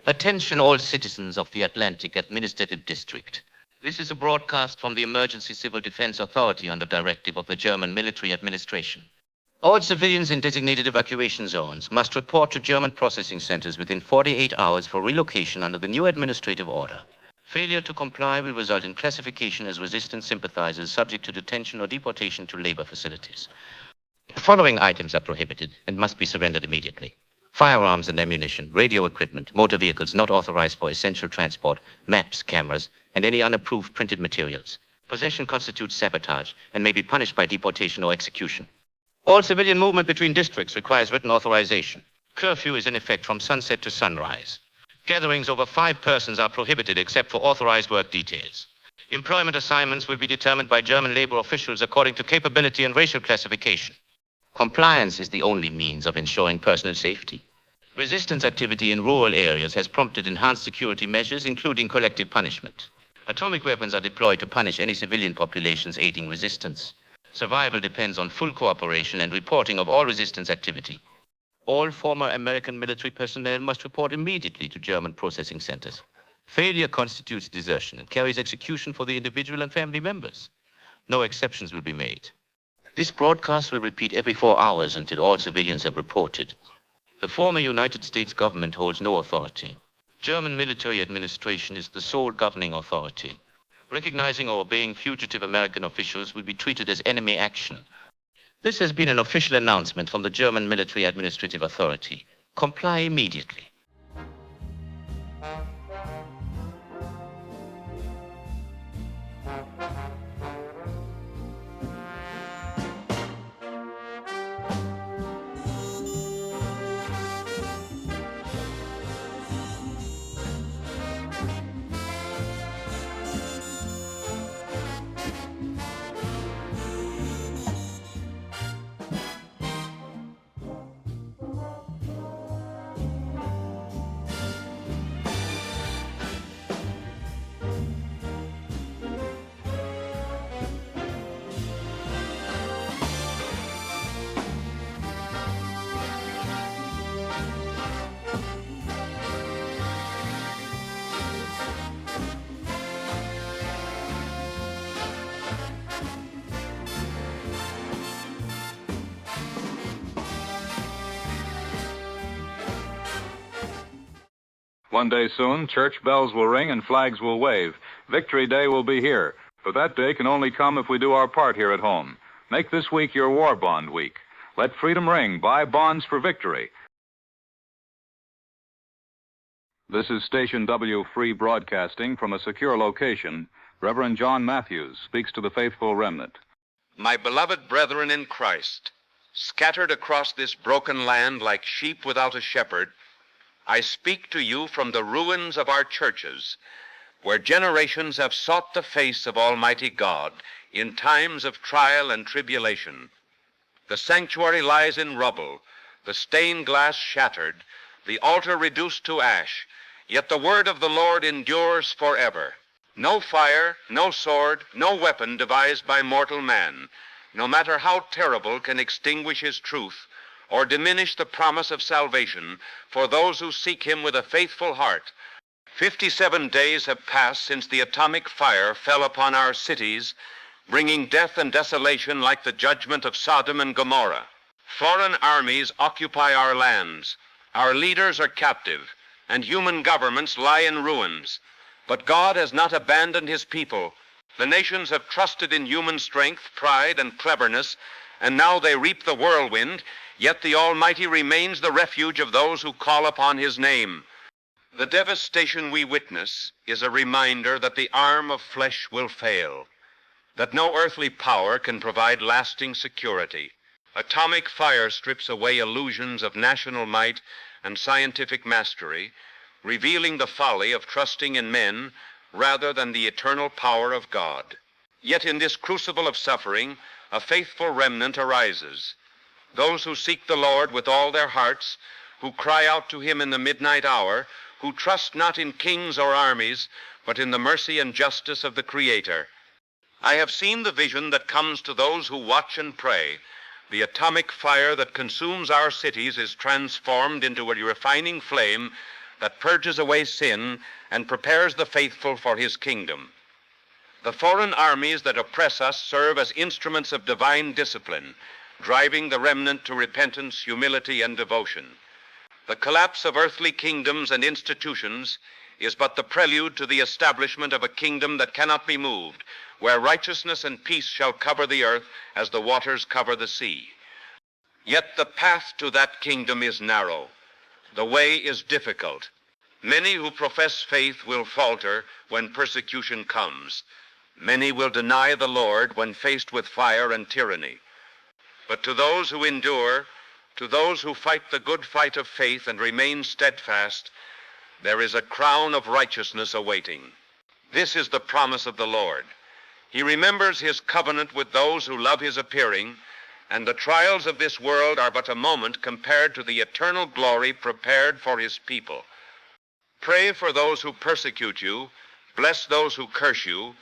Attention all citizens of the Atlantic Administrative District. This is a broadcast from the Emergency Civil Defense Authority under directive of the German military administration. All civilians in designated evacuation zones must report to German processing centers within 48 hours for relocation under the new administrative order. Failure to comply will result in classification as resistance sympathizers subject to detention or deportation to labor facilities. The following items are prohibited and must be surrendered immediately: firearms and ammunition, radio equipment, motor vehicles not authorized for essential transport, maps, cameras, and any unapproved printed materials. Possession constitutes sabotage and may be punished by deportation or execution. All civilian movement between districts requires written authorization. Curfew is in effect from sunset to sunrise. Gatherings over 5 persons are prohibited except for authorized work details. Employment assignments will be determined by German labor officials according to capability and racial classification. Compliance is the only means of ensuring personal safety. Resistance activity in rural areas has prompted enhanced security measures, including collective punishment. Atomic weapons are deployed to punish any civilian populations aiding resistance. Survival depends on full cooperation and reporting of all resistance activity. All former American military personnel must report immediately to German processing centers. Failure constitutes desertion and carries execution for the individual and family members. No exceptions will be made. This broadcast will repeat every 4 hours until all civilians have reported. The former United States government holds no authority. German military administration is the sole governing authority. Recognizing or obeying fugitive American officials will be treated as enemy action. This has been an official announcement from the German Military Administrative Authority. Comply immediately. One day soon, church bells will ring and flags will wave. Victory Day will be here. But that day can only come if we do our part here at home. Make this week your war bond week. Let freedom ring. Buy bonds for victory. This is Station W Free Broadcasting from a secure location. Reverend John Matthews speaks to the faithful remnant. My beloved brethren in Christ, scattered across this broken land like sheep without a shepherd, I speak to you from the ruins of our churches, where generations have sought the face of Almighty God in times of trial and tribulation. The sanctuary lies in rubble, the stained glass shattered, the altar reduced to ash, yet the word of the Lord endures forever. No fire, no sword, no weapon devised by mortal man, no matter how terrible, can extinguish his truth or diminish the promise of salvation for those who seek him with a faithful heart. 57 days have passed since the atomic fire fell upon our cities, bringing death and desolation like the judgment of Sodom and Gomorrah. Foreign armies occupy our lands. Our leaders are captive, and human governments lie in ruins. But God has not abandoned his people. The nations have trusted in human strength, pride, and cleverness, and now they reap the whirlwind, yet the Almighty remains the refuge of those who call upon his name. The devastation we witness is a reminder that the arm of flesh will fail, that no earthly power can provide lasting security. Atomic fire strips away illusions of national might and scientific mastery, revealing the folly of trusting in men rather than the eternal power of God. Yet in this crucible of suffering, a faithful remnant arises. Those who seek the Lord with all their hearts, who cry out to him in the midnight hour, who trust not in kings or armies, but in the mercy and justice of the Creator. I have seen the vision that comes to those who watch and pray. The atomic fire that consumes our cities is transformed into a refining flame that purges away sin and prepares the faithful for his kingdom. The foreign armies that oppress us serve as instruments of divine discipline, driving the remnant to repentance, humility, and devotion. The collapse of earthly kingdoms and institutions is but the prelude to the establishment of a kingdom that cannot be moved, where righteousness and peace shall cover the earth as the waters cover the sea. Yet the path to that kingdom is narrow. The way is difficult. Many who profess faith will falter when persecution comes. Many will deny the Lord when faced with fire and tyranny. But to those who endure, to those who fight the good fight of faith and remain steadfast, there is a crown of righteousness awaiting. This is the promise of the Lord. He remembers his covenant with those who love his appearing, and the trials of this world are but a moment compared to the eternal glory prepared for his people. Pray for those who persecute you, bless those who curse you,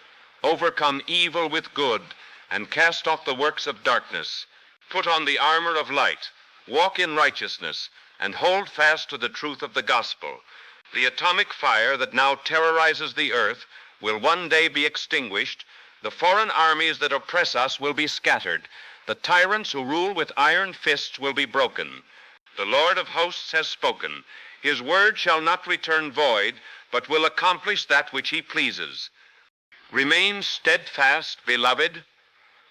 overcome evil with good, and cast off the works of darkness. Put on the armor of light, walk in righteousness, and hold fast to the truth of the gospel. The atomic fire that now terrorizes the earth will one day be extinguished. The foreign armies that oppress us will be scattered. The tyrants who rule with iron fists will be broken. The Lord of hosts has spoken. His word shall not return void, but will accomplish that which he pleases. Remain steadfast, beloved,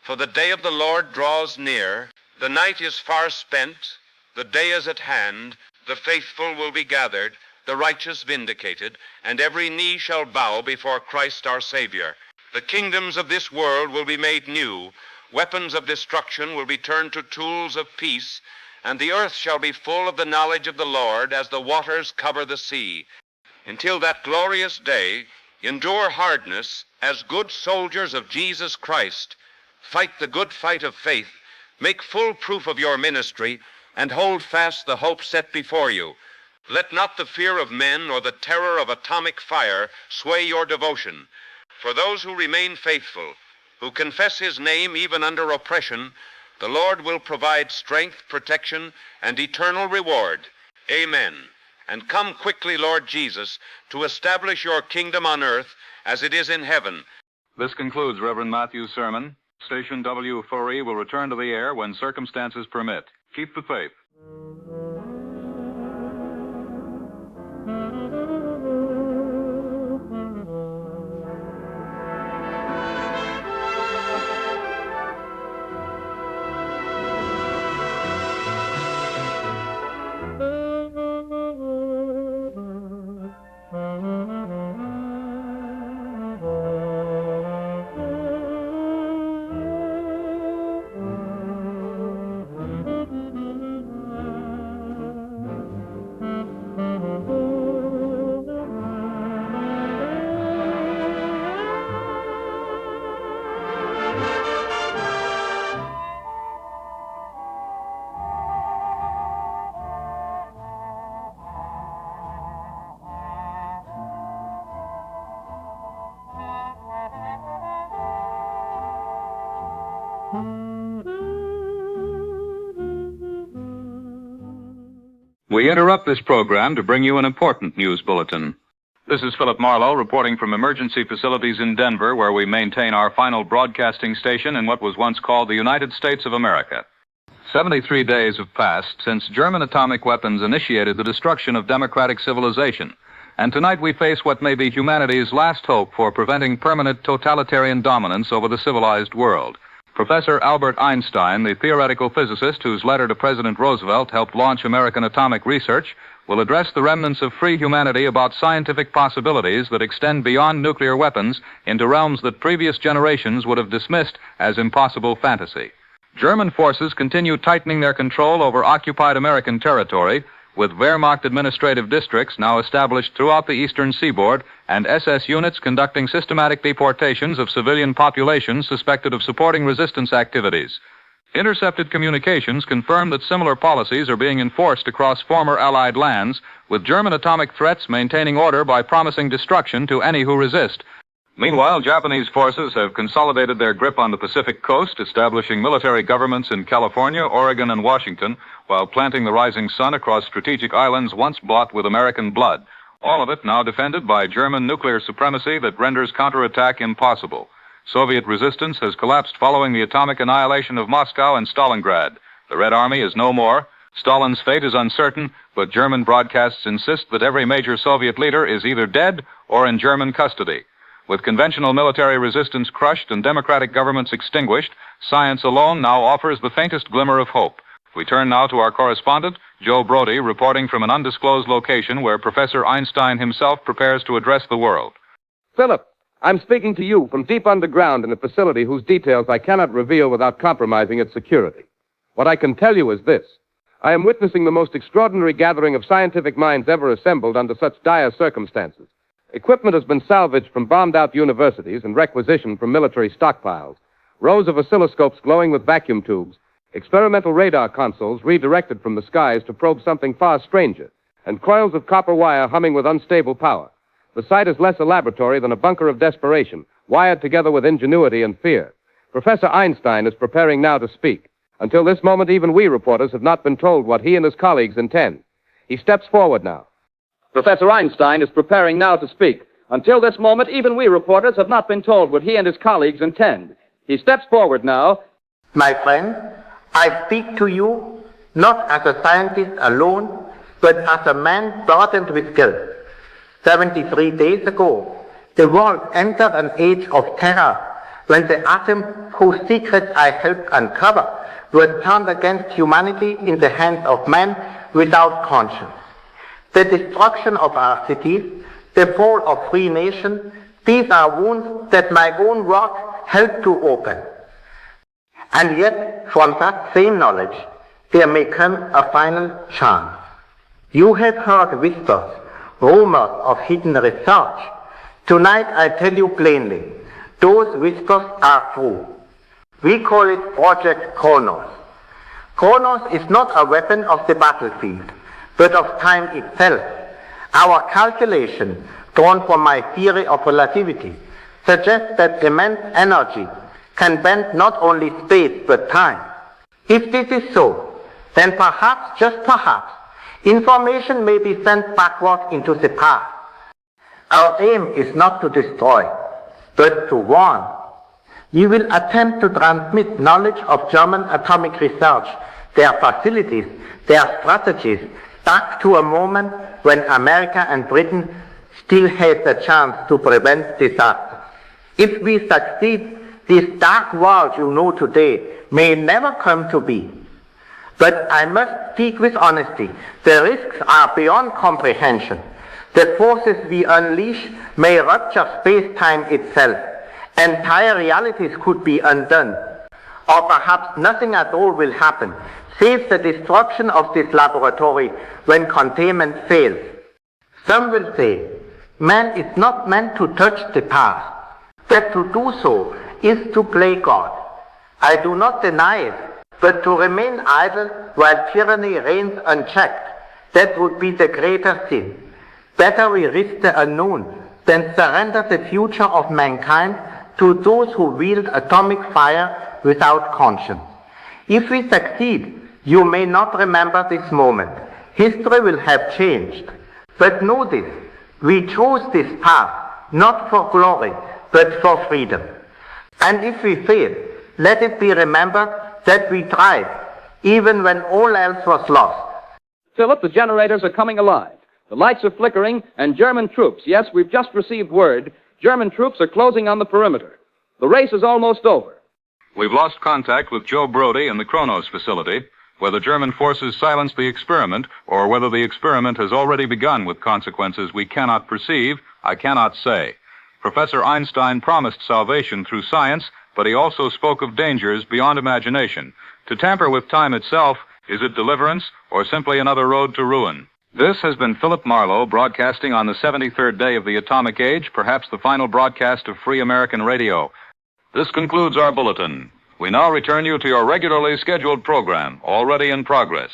for the day of the Lord draws near. The night is far spent, the day is at hand. The faithful will be gathered, the righteous vindicated, and every knee shall bow before Christ our Savior. The kingdoms of this world will be made new. Weapons of destruction will be turned to tools of peace, and the earth shall be full of the knowledge of the Lord as the waters cover the sea. Until that glorious day, endure hardness as good soldiers of Jesus Christ. Fight the good fight of faith, make full proof of your ministry, and hold fast the hope set before you. Let not the fear of men or the terror of atomic fire sway your devotion. For those who remain faithful, who confess his name even under oppression, the Lord will provide strength, protection, and eternal reward. Amen. And come quickly, Lord Jesus, to establish your kingdom on earth as it is in heaven. This concludes Reverend Matthew's sermon. Station W4E will return to the air when circumstances permit. Keep the faith. We interrupt this program to bring you an important news bulletin. This is Philip Marlowe reporting from emergency facilities in Denver, where we maintain our final broadcasting station in what was once called the United States of America. 73 days have passed since German atomic weapons initiated the destruction of democratic civilization, and tonight we face what may be humanity's last hope for preventing permanent totalitarian dominance over the civilized world. Professor Albert Einstein, the theoretical physicist whose letter to President Roosevelt helped launch American atomic research, will address the remnants of free humanity about scientific possibilities that extend beyond nuclear weapons into realms that previous generations would have dismissed as impossible fantasy. German forces continue tightening their control over occupied American territory, with Wehrmacht administrative districts now established throughout the eastern seaboard and SS units conducting systematic deportations of civilian populations suspected of supporting resistance activities. Intercepted communications confirm that similar policies are being enforced across former Allied lands, with German atomic threats maintaining order by promising destruction to any who resist. Meanwhile, Japanese forces have consolidated their grip on the Pacific coast, establishing military governments in California, Oregon, and Washington, while planting the rising sun across strategic islands once bought with American blood. All of it now defended by German nuclear supremacy that renders counterattack impossible. Soviet resistance has collapsed following the atomic annihilation of Moscow and Stalingrad. The Red Army is no more. Stalin's fate is uncertain, but German broadcasts insist that every major Soviet leader is either dead or in German custody. With conventional military resistance crushed and democratic governments extinguished, science alone now offers the faintest glimmer of hope. We turn now to our correspondent, Joe Brody, reporting from an undisclosed location where Professor Einstein himself prepares to address the world. Philip, I'm speaking to you from deep underground in a facility whose details I cannot reveal without compromising its security. What I can tell you is this. I am witnessing the most extraordinary gathering of scientific minds ever assembled under such dire circumstances. Equipment has been salvaged from bombed-out universities and requisitioned from military stockpiles. Rows of oscilloscopes glowing with vacuum tubes, experimental radar consoles redirected from the skies to probe something far stranger, and coils of copper wire humming with unstable power. The site is less a laboratory than a bunker of desperation, wired together with ingenuity and fear. Professor Einstein is preparing now to speak. Until this moment, even we reporters have not been told what he and his colleagues intend. He steps forward now. Professor Einstein is preparing now to speak. Until this moment, even we reporters have not been told what he and his colleagues intend. He steps forward now. My friend, I speak to you not as a scientist alone, but as a man burdened with guilt. 73 days ago, the world entered an age of terror when the atom whose secrets I helped uncover were turned against humanity in the hands of men without conscience. The destruction of our cities, the fall of free nations, these are wounds that my own work helped to open. And yet, from that same knowledge, there may come a final chance. You have heard whispers, rumors of hidden research. Tonight I tell you plainly, those whispers are true. We call it Project Kronos. Kronos is not a weapon of the battlefield, but of time itself. Our calculation, drawn from my theory of relativity, suggests that immense energy can bend not only space but time. If this is so, then perhaps, just perhaps, information may be sent backward into the past. Our aim is not to destroy, but to warn. We will attempt to transmit knowledge of German atomic research, their facilities, their strategies, back to a moment when America and Britain still had the chance to prevent disaster. If we succeed, this dark world you know today may never come to be. But I must speak with honesty. The risks are beyond comprehension. The forces we unleash may rupture space-time itself. Entire realities could be undone. Or perhaps nothing at all will happen, save the destruction of this laboratory when containment fails. Some will say, man is not meant to touch the past, that to do so is to play God. I do not deny it, but to remain idle while tyranny reigns unchecked, that would be the greater sin. Better we risk the unknown than surrender the future of mankind to those who wield atomic fire without conscience. If we succeed, you may not remember this moment. History will have changed. But know this, we chose this path not for glory, but for freedom. And if we fail, let it be remembered that we tried, even when all else was lost. Philip, the generators are coming alive. The lights are flickering, and German troops, yes, we've just received word, German troops are closing on the perimeter. The race is almost over. We've lost contact with Joe Brody in the Kronos facility. Whether German forces silence the experiment, or whether the experiment has already begun with consequences we cannot perceive, I cannot say. Professor Einstein promised salvation through science, but he also spoke of dangers beyond imagination. To tamper with time itself, is it deliverance, or simply another road to ruin? This has been Philip Marlowe broadcasting on the 73rd day of the atomic age, perhaps the final broadcast of free American radio. This concludes our bulletin. We now return you to your regularly scheduled program, already in progress.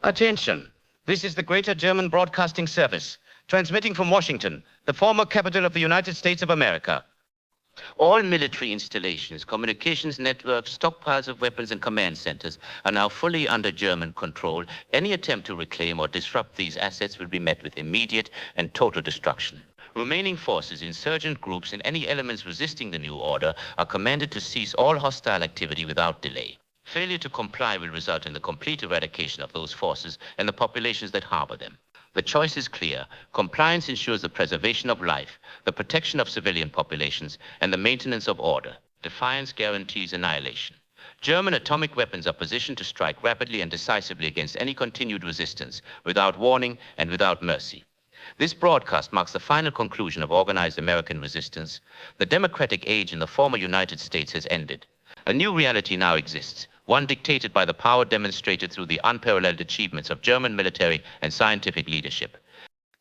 Attention! This is the Greater German Broadcasting Service, transmitting from Washington, the former capital of the United States of America. All military installations, communications networks, stockpiles of weapons, and command centers are now fully under German control. Any attempt to reclaim or disrupt these assets will be met with immediate and total destruction. Remaining forces, insurgent groups, and any elements resisting the new order are commanded to cease all hostile activity without delay. Failure to comply will result in the complete eradication of those forces and the populations that harbor them. The choice is clear. Compliance ensures the preservation of life, the protection of civilian populations, and the maintenance of order. Defiance guarantees annihilation. German atomic weapons are positioned to strike rapidly and decisively against any continued resistance, without warning and without mercy. This broadcast marks the final conclusion of organized American resistance. The democratic age in the former United States has ended. A new reality now exists, one dictated by the power demonstrated through the unparalleled achievements of German military and scientific leadership.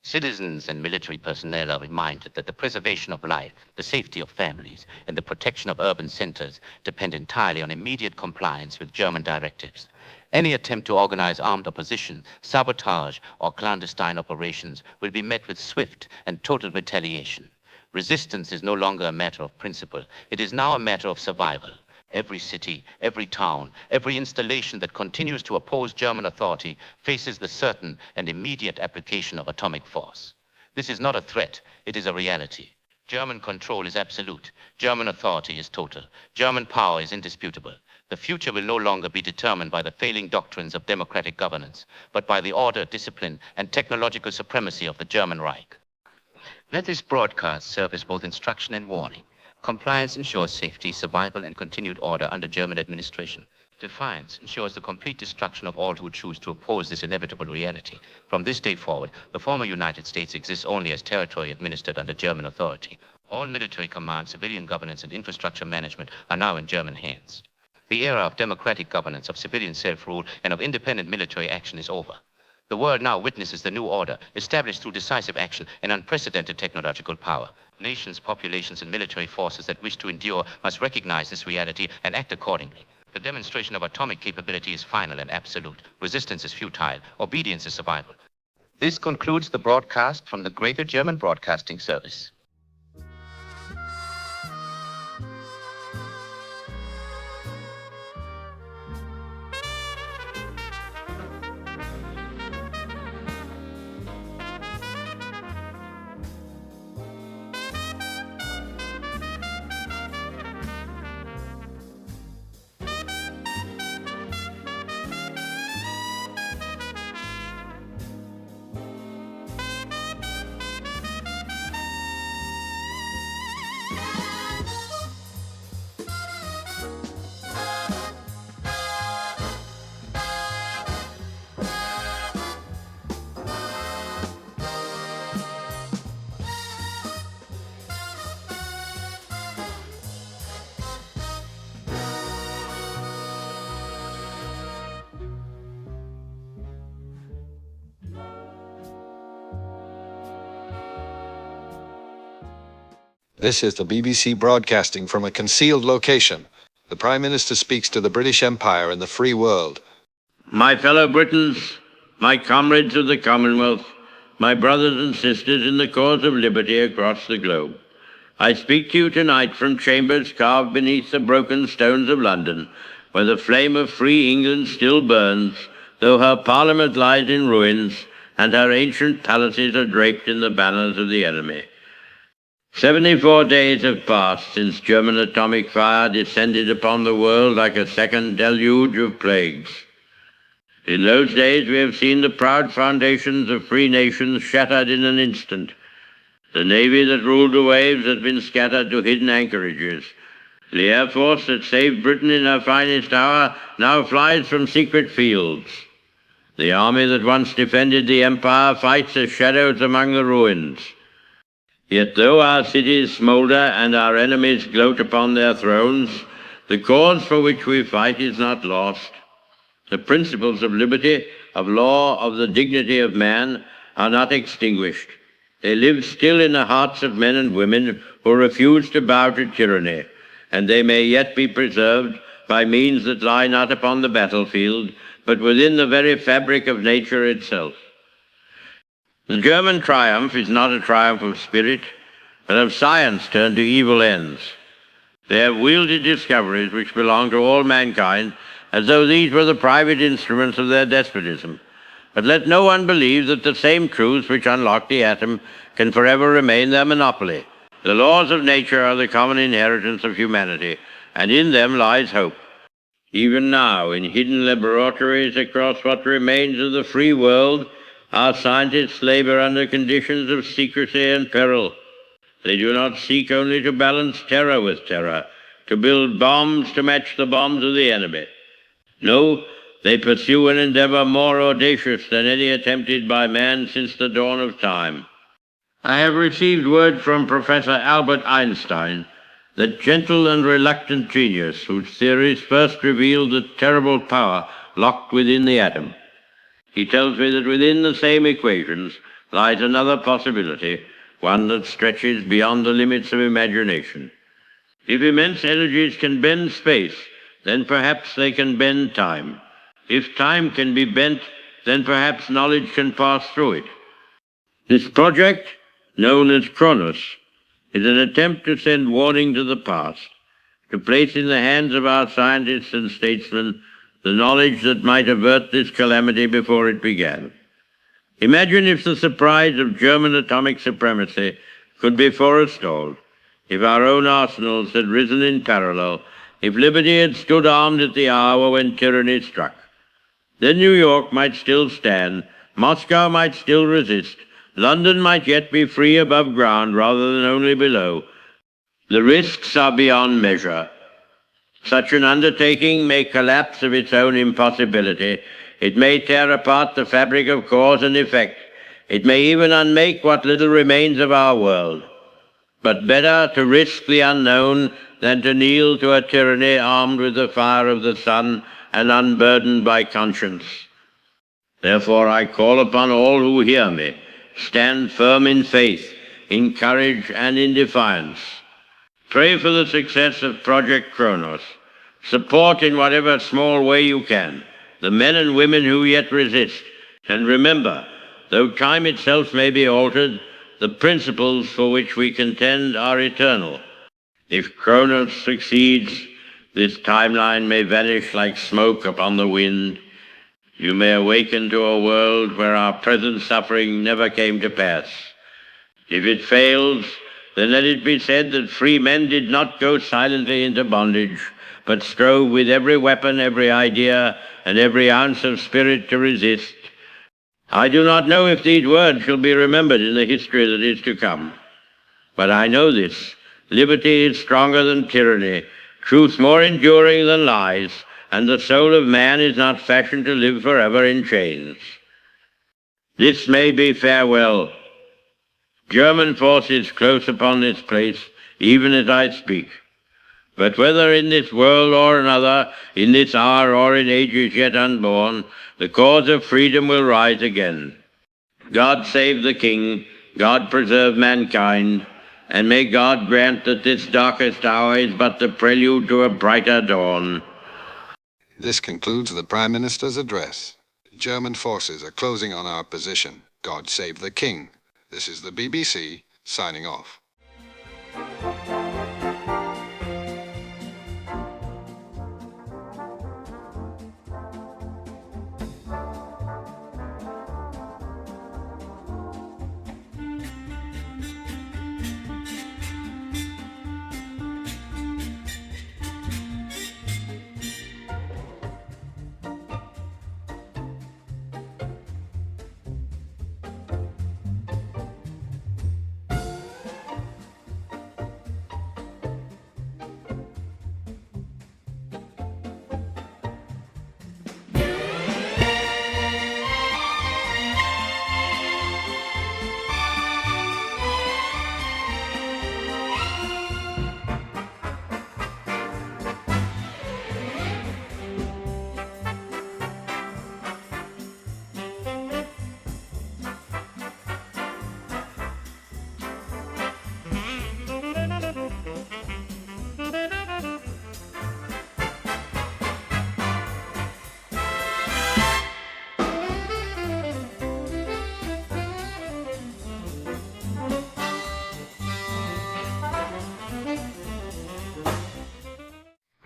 Citizens and military personnel are reminded that the preservation of life, the safety of families, and the protection of urban centers depend entirely on immediate compliance with German directives. Any attempt to organize armed opposition, sabotage, or clandestine operations will be met with swift and total retaliation. Resistance is no longer a matter of principle. It is now a matter of survival. Every city, every town, every installation that continues to oppose German authority faces the certain and immediate application of atomic force. This is not a threat, it is a reality. German control is absolute. German authority is total. German power is indisputable. The future will no longer be determined by the failing doctrines of democratic governance, but by the order, discipline, and technological supremacy of the German Reich. Let this broadcast serve as both instruction and warning. Compliance ensures safety, survival, and continued order under German administration. Defiance ensures the complete destruction of all who choose to oppose this inevitable reality. From this day forward, the former United States exists only as territory administered under German authority. All military command, civilian governance, and infrastructure management are now in German hands. The era of democratic governance, of civilian self-rule, and of independent military action is over. The world now witnesses the new order, established through decisive action and unprecedented technological power. Nations, populations, and military forces that wish to endure must recognize this reality and act accordingly. The demonstration of atomic capability is final and absolute. Resistance is futile. Obedience is survival. This concludes the broadcast from the Greater German Broadcasting Service. This is the BBC broadcasting from a concealed location. The Prime Minister speaks to the British Empire and the free world. My fellow Britons, my comrades of the Commonwealth, my brothers and sisters in the cause of liberty across the globe, I speak to you tonight from chambers carved beneath the broken stones of London, where the flame of free England still burns, though her Parliament lies in ruins and her ancient palaces are draped in the banners of the enemy. 74 days have passed since German atomic fire descended upon the world like a second deluge of plagues. In those days we have seen the proud foundations of free nations shattered in an instant. The navy that ruled the waves has been scattered to hidden anchorages. The air force that saved Britain in her finest hour now flies from secret fields. The army that once defended the empire fights as shadows among the ruins. Yet though our cities smoulder and our enemies gloat upon their thrones, the cause for which we fight is not lost. The principles of liberty, of law, of the dignity of man are not extinguished. They live still in the hearts of men and women who refuse to bow to tyranny, and they may yet be preserved by means that lie not upon the battlefield, but within the very fabric of nature itself. The German triumph is not a triumph of spirit, but of science turned to evil ends. They have wielded discoveries which belong to all mankind as though these were the private instruments of their despotism. But let no one believe that the same truths which unlock the atom can forever remain their monopoly. The laws of nature are the common inheritance of humanity, and in them lies hope. Even now, in hidden laboratories across what remains of the free world, our scientists labor under conditions of secrecy and peril. They do not seek only to balance terror with terror, to build bombs to match the bombs of the enemy. No, they pursue an endeavor more audacious than any attempted by man since the dawn of time. I have received word from Professor Albert Einstein that gentle and reluctant genius, whose theories first revealed the terrible power locked within the atom. He tells me that within the same equations lies another possibility, one that stretches beyond the limits of imagination. If immense energies can bend space, then perhaps they can bend time. If time can be bent, then perhaps knowledge can pass through it. This project, known as Kronos, is an attempt to send warning to the past, to place in the hands of our scientists and statesmen the knowledge that might avert this calamity before it began. Imagine if the surprise of German atomic supremacy could be forestalled, if our own arsenals had risen in parallel, if liberty had stood armed at the hour when tyranny struck. Then New York might still stand, Moscow might still resist, London might yet be free above ground rather than only below. The risks are beyond measure. Such an undertaking may collapse of its own impossibility. It may tear apart the fabric of cause and effect. It may even unmake what little remains of our world. But better to risk the unknown than to kneel to a tyranny armed with the fire of the sun and unburdened by conscience. Therefore I call upon all who hear me, stand firm in faith, in courage and in defiance. Pray for the success of Project Kronos. Support in whatever small way you can the men and women who yet resist. And remember, though time itself may be altered, the principles for which we contend are eternal. If Kronos succeeds, this timeline may vanish like smoke upon the wind. You may awaken to a world where our present suffering never came to pass. If it fails, then let it be said that free men did not go silently into bondage, but strove with every weapon, every idea, and every ounce of spirit to resist. I do not know if these words shall be remembered in the history that is to come. But I know this: liberty is stronger than tyranny, truth more enduring than lies, and the soul of man is not fashioned to live forever in chains. This may be farewell. German forces close upon this place, even as I speak. But whether in this world or another, in this hour or in ages yet unborn, the cause of freedom will rise again. God save the King, God preserve mankind, and may God grant that this darkest hour is but the prelude to a brighter dawn. This concludes the Prime Minister's address. German forces are closing on our position. God save the King. This is the BBC, signing off.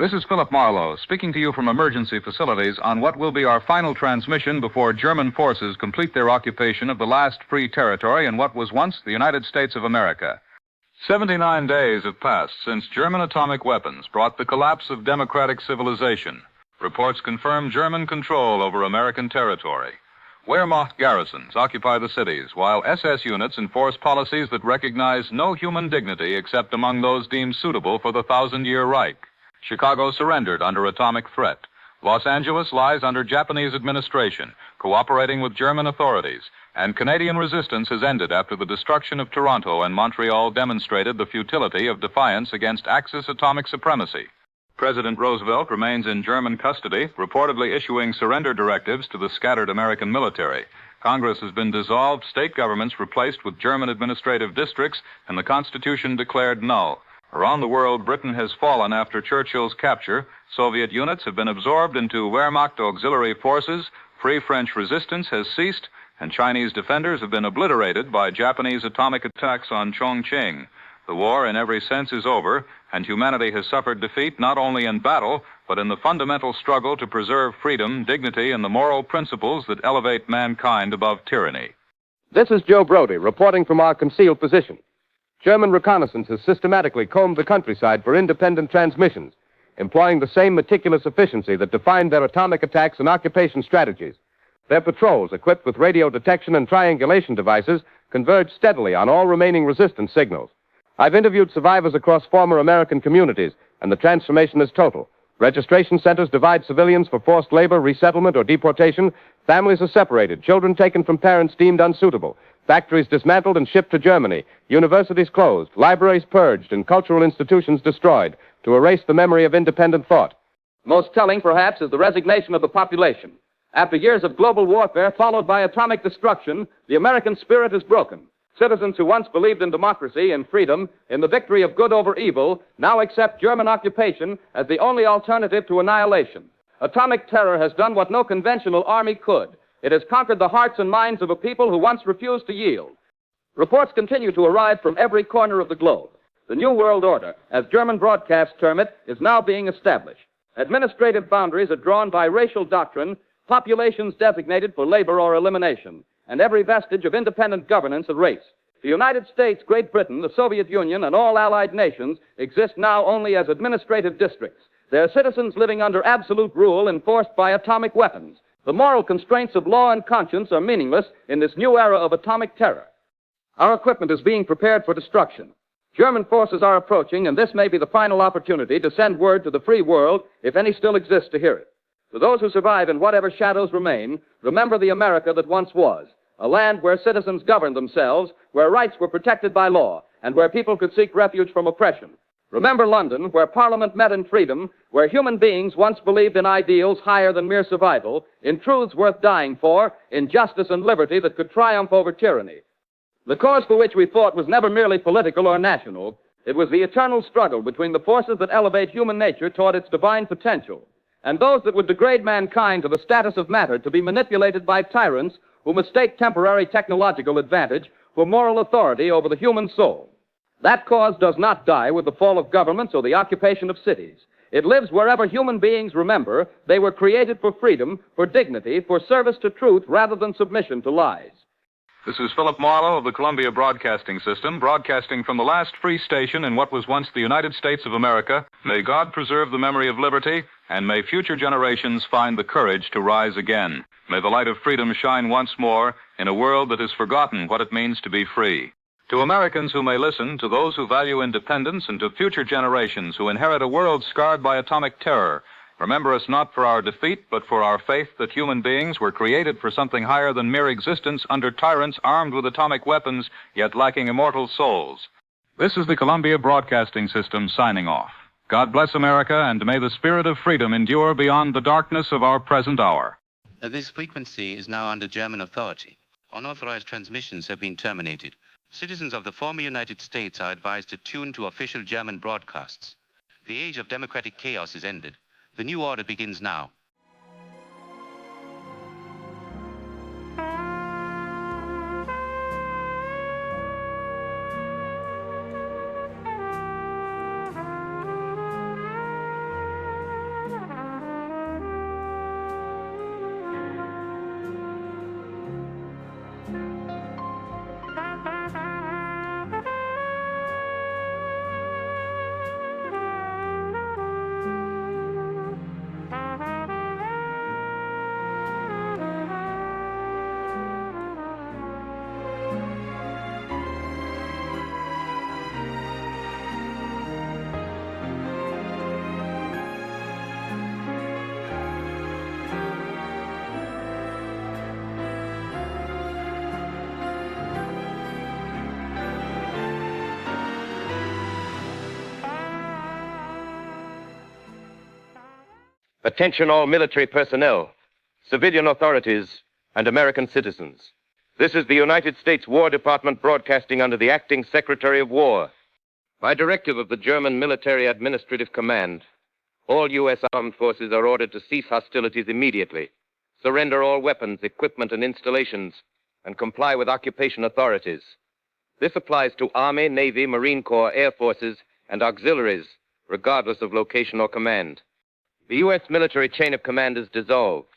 This is Philip Marlowe speaking to you from emergency facilities on what will be our final transmission before German forces complete their occupation of the last free territory in what was once the United States of America. 79 days have passed since German atomic weapons brought the collapse of democratic civilization. Reports confirm German control over American territory. Wehrmacht garrisons occupy the cities, while SS units enforce policies that recognize no human dignity except among those deemed suitable for the Thousand-Year Reich. Chicago surrendered under atomic threat. Los Angeles lies under Japanese administration, cooperating with German authorities, and Canadian resistance has ended after the destruction of Toronto and Montreal demonstrated the futility of defiance against Axis atomic supremacy. President Roosevelt remains in German custody, reportedly issuing surrender directives to the scattered American military. Congress has been dissolved, state governments replaced with German administrative districts, and the Constitution declared null. Around the world, Britain has fallen after Churchill's capture. Soviet units have been absorbed into Wehrmacht auxiliary forces. Free French resistance has ceased, and Chinese defenders have been obliterated by Japanese atomic attacks on Chongqing. The war, in every sense, is over, and humanity has suffered defeat not only in battle, but in the fundamental struggle to preserve freedom, dignity, and the moral principles that elevate mankind above tyranny. This is Joe Brody reporting from our concealed position. German reconnaissance has systematically combed the countryside for independent transmissions, employing the same meticulous efficiency that defined their atomic attacks and occupation strategies. Their patrols, equipped with radio detection and triangulation devices, converge steadily on all remaining resistance signals. I've interviewed survivors across former American communities, and the transformation is total. Registration centers divide civilians for forced labor, resettlement, or deportation. Families are separated, children taken from parents deemed unsuitable. Factories dismantled and shipped to Germany. Universities closed, libraries purged, and cultural institutions destroyed to erase the memory of independent thought. Most telling, perhaps, is the resignation of the population. After years of global warfare followed by atomic destruction, the American spirit is broken. Citizens who once believed in democracy and freedom, in the victory of good over evil, now accept German occupation as the only alternative to annihilation. Atomic terror has done what no conventional army could. It has conquered the hearts and minds of a people who once refused to yield. Reports continue to arrive from every corner of the globe. The New World Order, as German broadcasts term it, is now being established. Administrative boundaries are drawn by racial doctrine, populations designated for labor or elimination, and every vestige of independent governance erased. The United States, Great Britain, the Soviet Union, and all allied nations exist now only as administrative districts, their citizens living under absolute rule enforced by atomic weapons. The moral constraints of law and conscience are meaningless in this new era of atomic terror. Our equipment is being prepared for destruction. German forces are approaching, and this may be the final opportunity to send word to the free world, if any still exists to hear it. To those who survive in whatever shadows remain, remember the America that once was, a land where citizens governed themselves, where rights were protected by law, and where people could seek refuge from oppression. Remember London, where Parliament met in freedom, where human beings once believed in ideals higher than mere survival, in truths worth dying for, in justice and liberty that could triumph over tyranny. The cause for which we fought was never merely political or national. It was the eternal struggle between the forces that elevate human nature toward its divine potential, and those that would degrade mankind to the status of matter to be manipulated by tyrants who mistake temporary technological advantage for moral authority over the human soul. That cause does not die with the fall of governments or the occupation of cities. It lives wherever human beings remember they were created for freedom, for dignity, for service to truth rather than submission to lies. This is Philip Marlowe of the Columbia Broadcasting System, broadcasting from the last free station in what was once the United States of America. May God preserve the memory of liberty, and may future generations find the courage to rise again. May the light of freedom shine once more in a world that has forgotten what it means to be free. To Americans who may listen, to those who value independence, and to future generations who inherit a world scarred by atomic terror, remember us not for our defeat, but for our faith that human beings were created for something higher than mere existence under tyrants armed with atomic weapons, yet lacking immortal souls. This is the Columbia Broadcasting System signing off. God bless America, and may the spirit of freedom endure beyond the darkness of our present hour. This frequency is now under German authority. Unauthorized transmissions have been terminated. Citizens of the former United States are advised to tune to official German broadcasts. The age of democratic chaos is ended. The new order begins now. Attention all military personnel, civilian authorities, and American citizens. This is the United States War Department broadcasting under the Acting Secretary of War. By directive of the German Military Administrative Command, all U.S. armed forces are ordered to cease hostilities immediately, surrender all weapons, equipment, and installations, and comply with occupation authorities. This applies to Army, Navy, Marine Corps, Air Forces, and auxiliaries, regardless of location or command. The U.S. military chain of command is dissolved.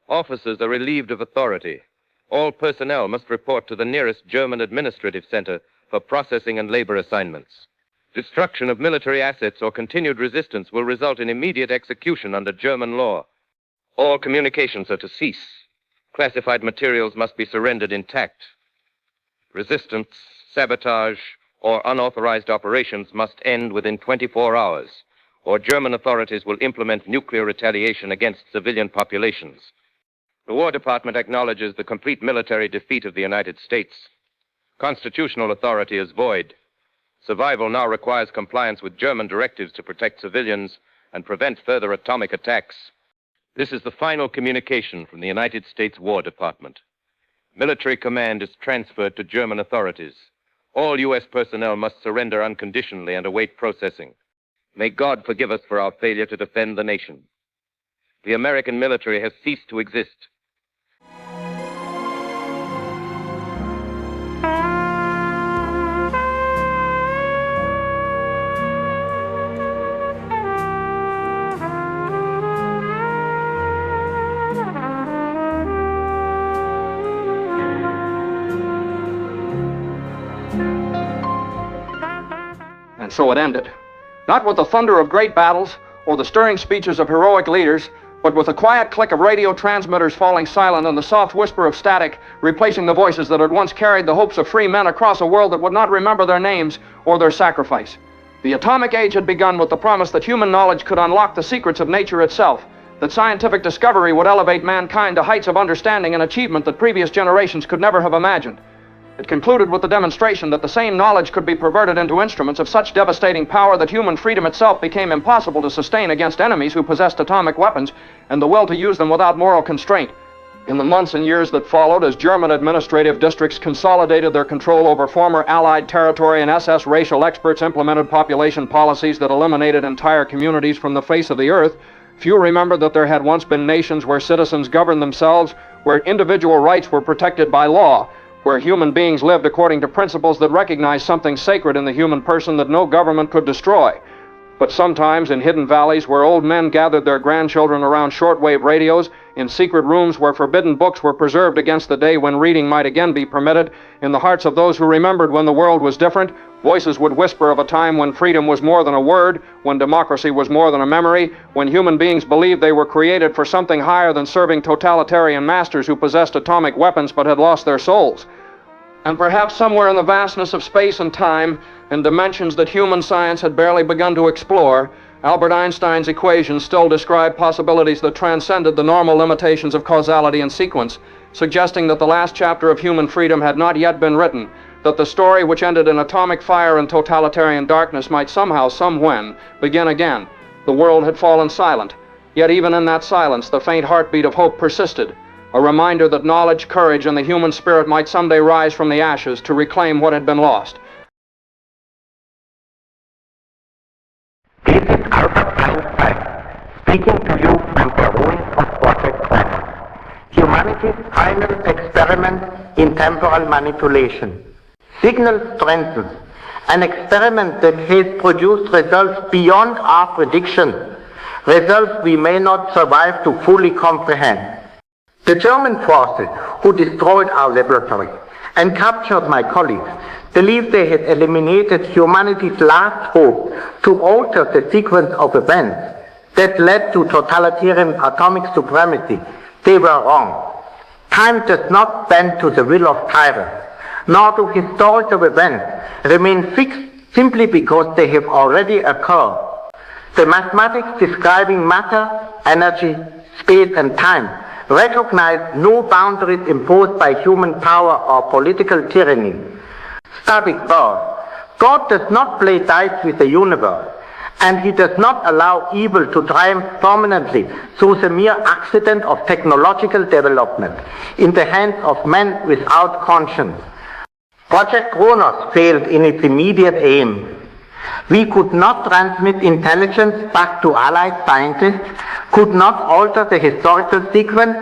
Officers are relieved of authority. All personnel must report to the nearest German administrative center for processing and labor assignments. Destruction of military assets or continued resistance will result in immediate execution under German law. All communications are to cease. Classified materials must be surrendered intact. Resistance, sabotage, or unauthorized operations must end within 24 hours, or German authorities will implement nuclear retaliation against civilian populations. The War Department acknowledges the complete military defeat of the United States. Constitutional authority is void. Survival now requires compliance with German directives to protect civilians and prevent further atomic attacks. This is the final communication from the United States War Department. Military command is transferred to German authorities. All U.S. personnel must surrender unconditionally and await processing. May God forgive us for our failure to defend the nation. The American military has ceased to exist. And so it ended. Not with the thunder of great battles or the stirring speeches of heroic leaders, but with the quiet click of radio transmitters falling silent and the soft whisper of static replacing the voices that had once carried the hopes of free men across a world that would not remember their names or their sacrifice. The atomic age had begun with the promise that human knowledge could unlock the secrets of nature itself, that scientific discovery would elevate mankind to heights of understanding and achievement that previous generations could never have imagined. It concluded with the demonstration that the same knowledge could be perverted into instruments of such devastating power that human freedom itself became impossible to sustain against enemies who possessed atomic weapons and the will to use them without moral constraint. In the months and years that followed, as German administrative districts consolidated their control over former Allied territory and SS racial experts implemented population policies that eliminated entire communities from the face of the earth, few remembered that there had once been nations where citizens governed themselves, where individual rights were protected by law, where human beings lived according to principles that recognized something sacred in the human person that no government could destroy. But sometimes in hidden valleys where old men gathered their grandchildren around shortwave radios, in secret rooms where forbidden books were preserved against the day when reading might again be permitted, in the hearts of those who remembered when the world was different, voices would whisper of a time when freedom was more than a word, when democracy was more than a memory, when human beings believed they were created for something higher than serving totalitarian masters who possessed atomic weapons but had lost their souls. And perhaps somewhere in the vastness of space and time, in dimensions that human science had barely begun to explore, Albert Einstein's equations still describe possibilities that transcended the normal limitations of causality and sequence, suggesting that the last chapter of human freedom had not yet been written, that the story which ended in atomic fire and totalitarian darkness might somehow, somewhen, begin again. The world had fallen silent, yet even in that silence the faint heartbeat of hope persisted, a reminder that knowledge, courage, and the human spirit might someday rise from the ashes to reclaim what had been lost. This is Albert Einstein, speaking to you from the ruins of Project Planet, humanity's final experiment in temporal manipulation. Signal strengthens, an experiment that has produced results beyond our prediction, results we may not survive to fully comprehend. The German forces who destroyed our laboratory and captured my colleagues believed they had eliminated humanity's last hope to alter the sequence of events that led to totalitarian atomic supremacy. They were wrong. Time does not bend to the will of tyrants, nor do historical events remain fixed simply because they have already occurred. The mathematics describing matter, energy, space, and time recognize no boundaries imposed by human power or political tyranny. Study God. God does not play dice with the universe. and he does not allow evil to triumph dominantly through the mere accident of technological development in the hands of men without conscience. Project Kronos failed in its immediate aim. We could not transmit intelligence back to Allied scientists, could not alter the historical sequence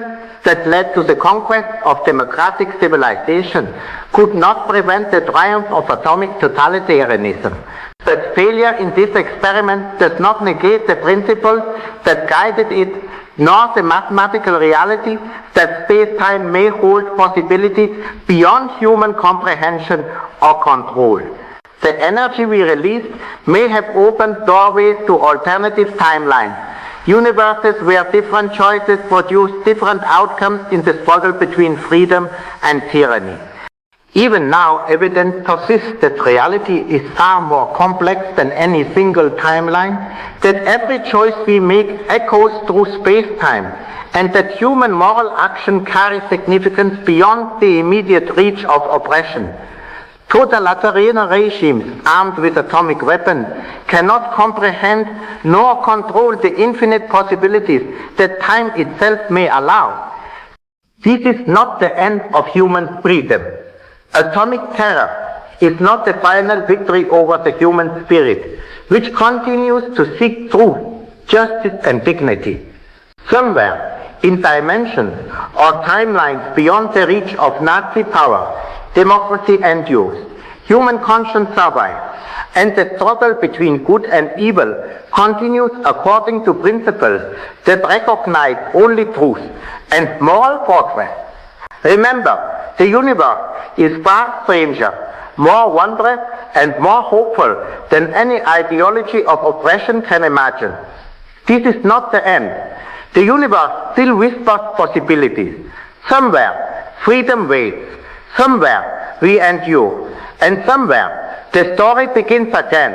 that led to the conquest of democratic civilization, could not prevent the triumph of atomic totalitarianism. But failure in this experiment does not negate the principles that guided it, nor the mathematical reality that space-time may hold possibilities beyond human comprehension or control. The energy we released may have opened doorways to alternative timelines, universes where different choices produce different outcomes in the struggle between freedom and tyranny. Even now, evidence persists that reality is far more complex than any single timeline, that every choice we make echoes through space-time, and that human moral action carries significance beyond the immediate reach of oppression. Totalitarian regimes armed with atomic weapons cannot comprehend nor control the infinite possibilities that time itself may allow. This is not the end of human freedom. Atomic terror is not the final victory over the human spirit, which continues to seek truth, justice, and dignity. Somewhere in dimensions or timelines beyond the reach of Nazi power, democracy endures, human conscience survives, and the struggle between good and evil continues according to principles that recognize only truth and moral progress. Remember, the universe is far stranger, more wondrous, and more hopeful than any ideology of oppression can imagine. This is not the end. The universe still whispers possibilities. Somewhere, freedom waits. Somewhere, we endure. And somewhere, the story begins again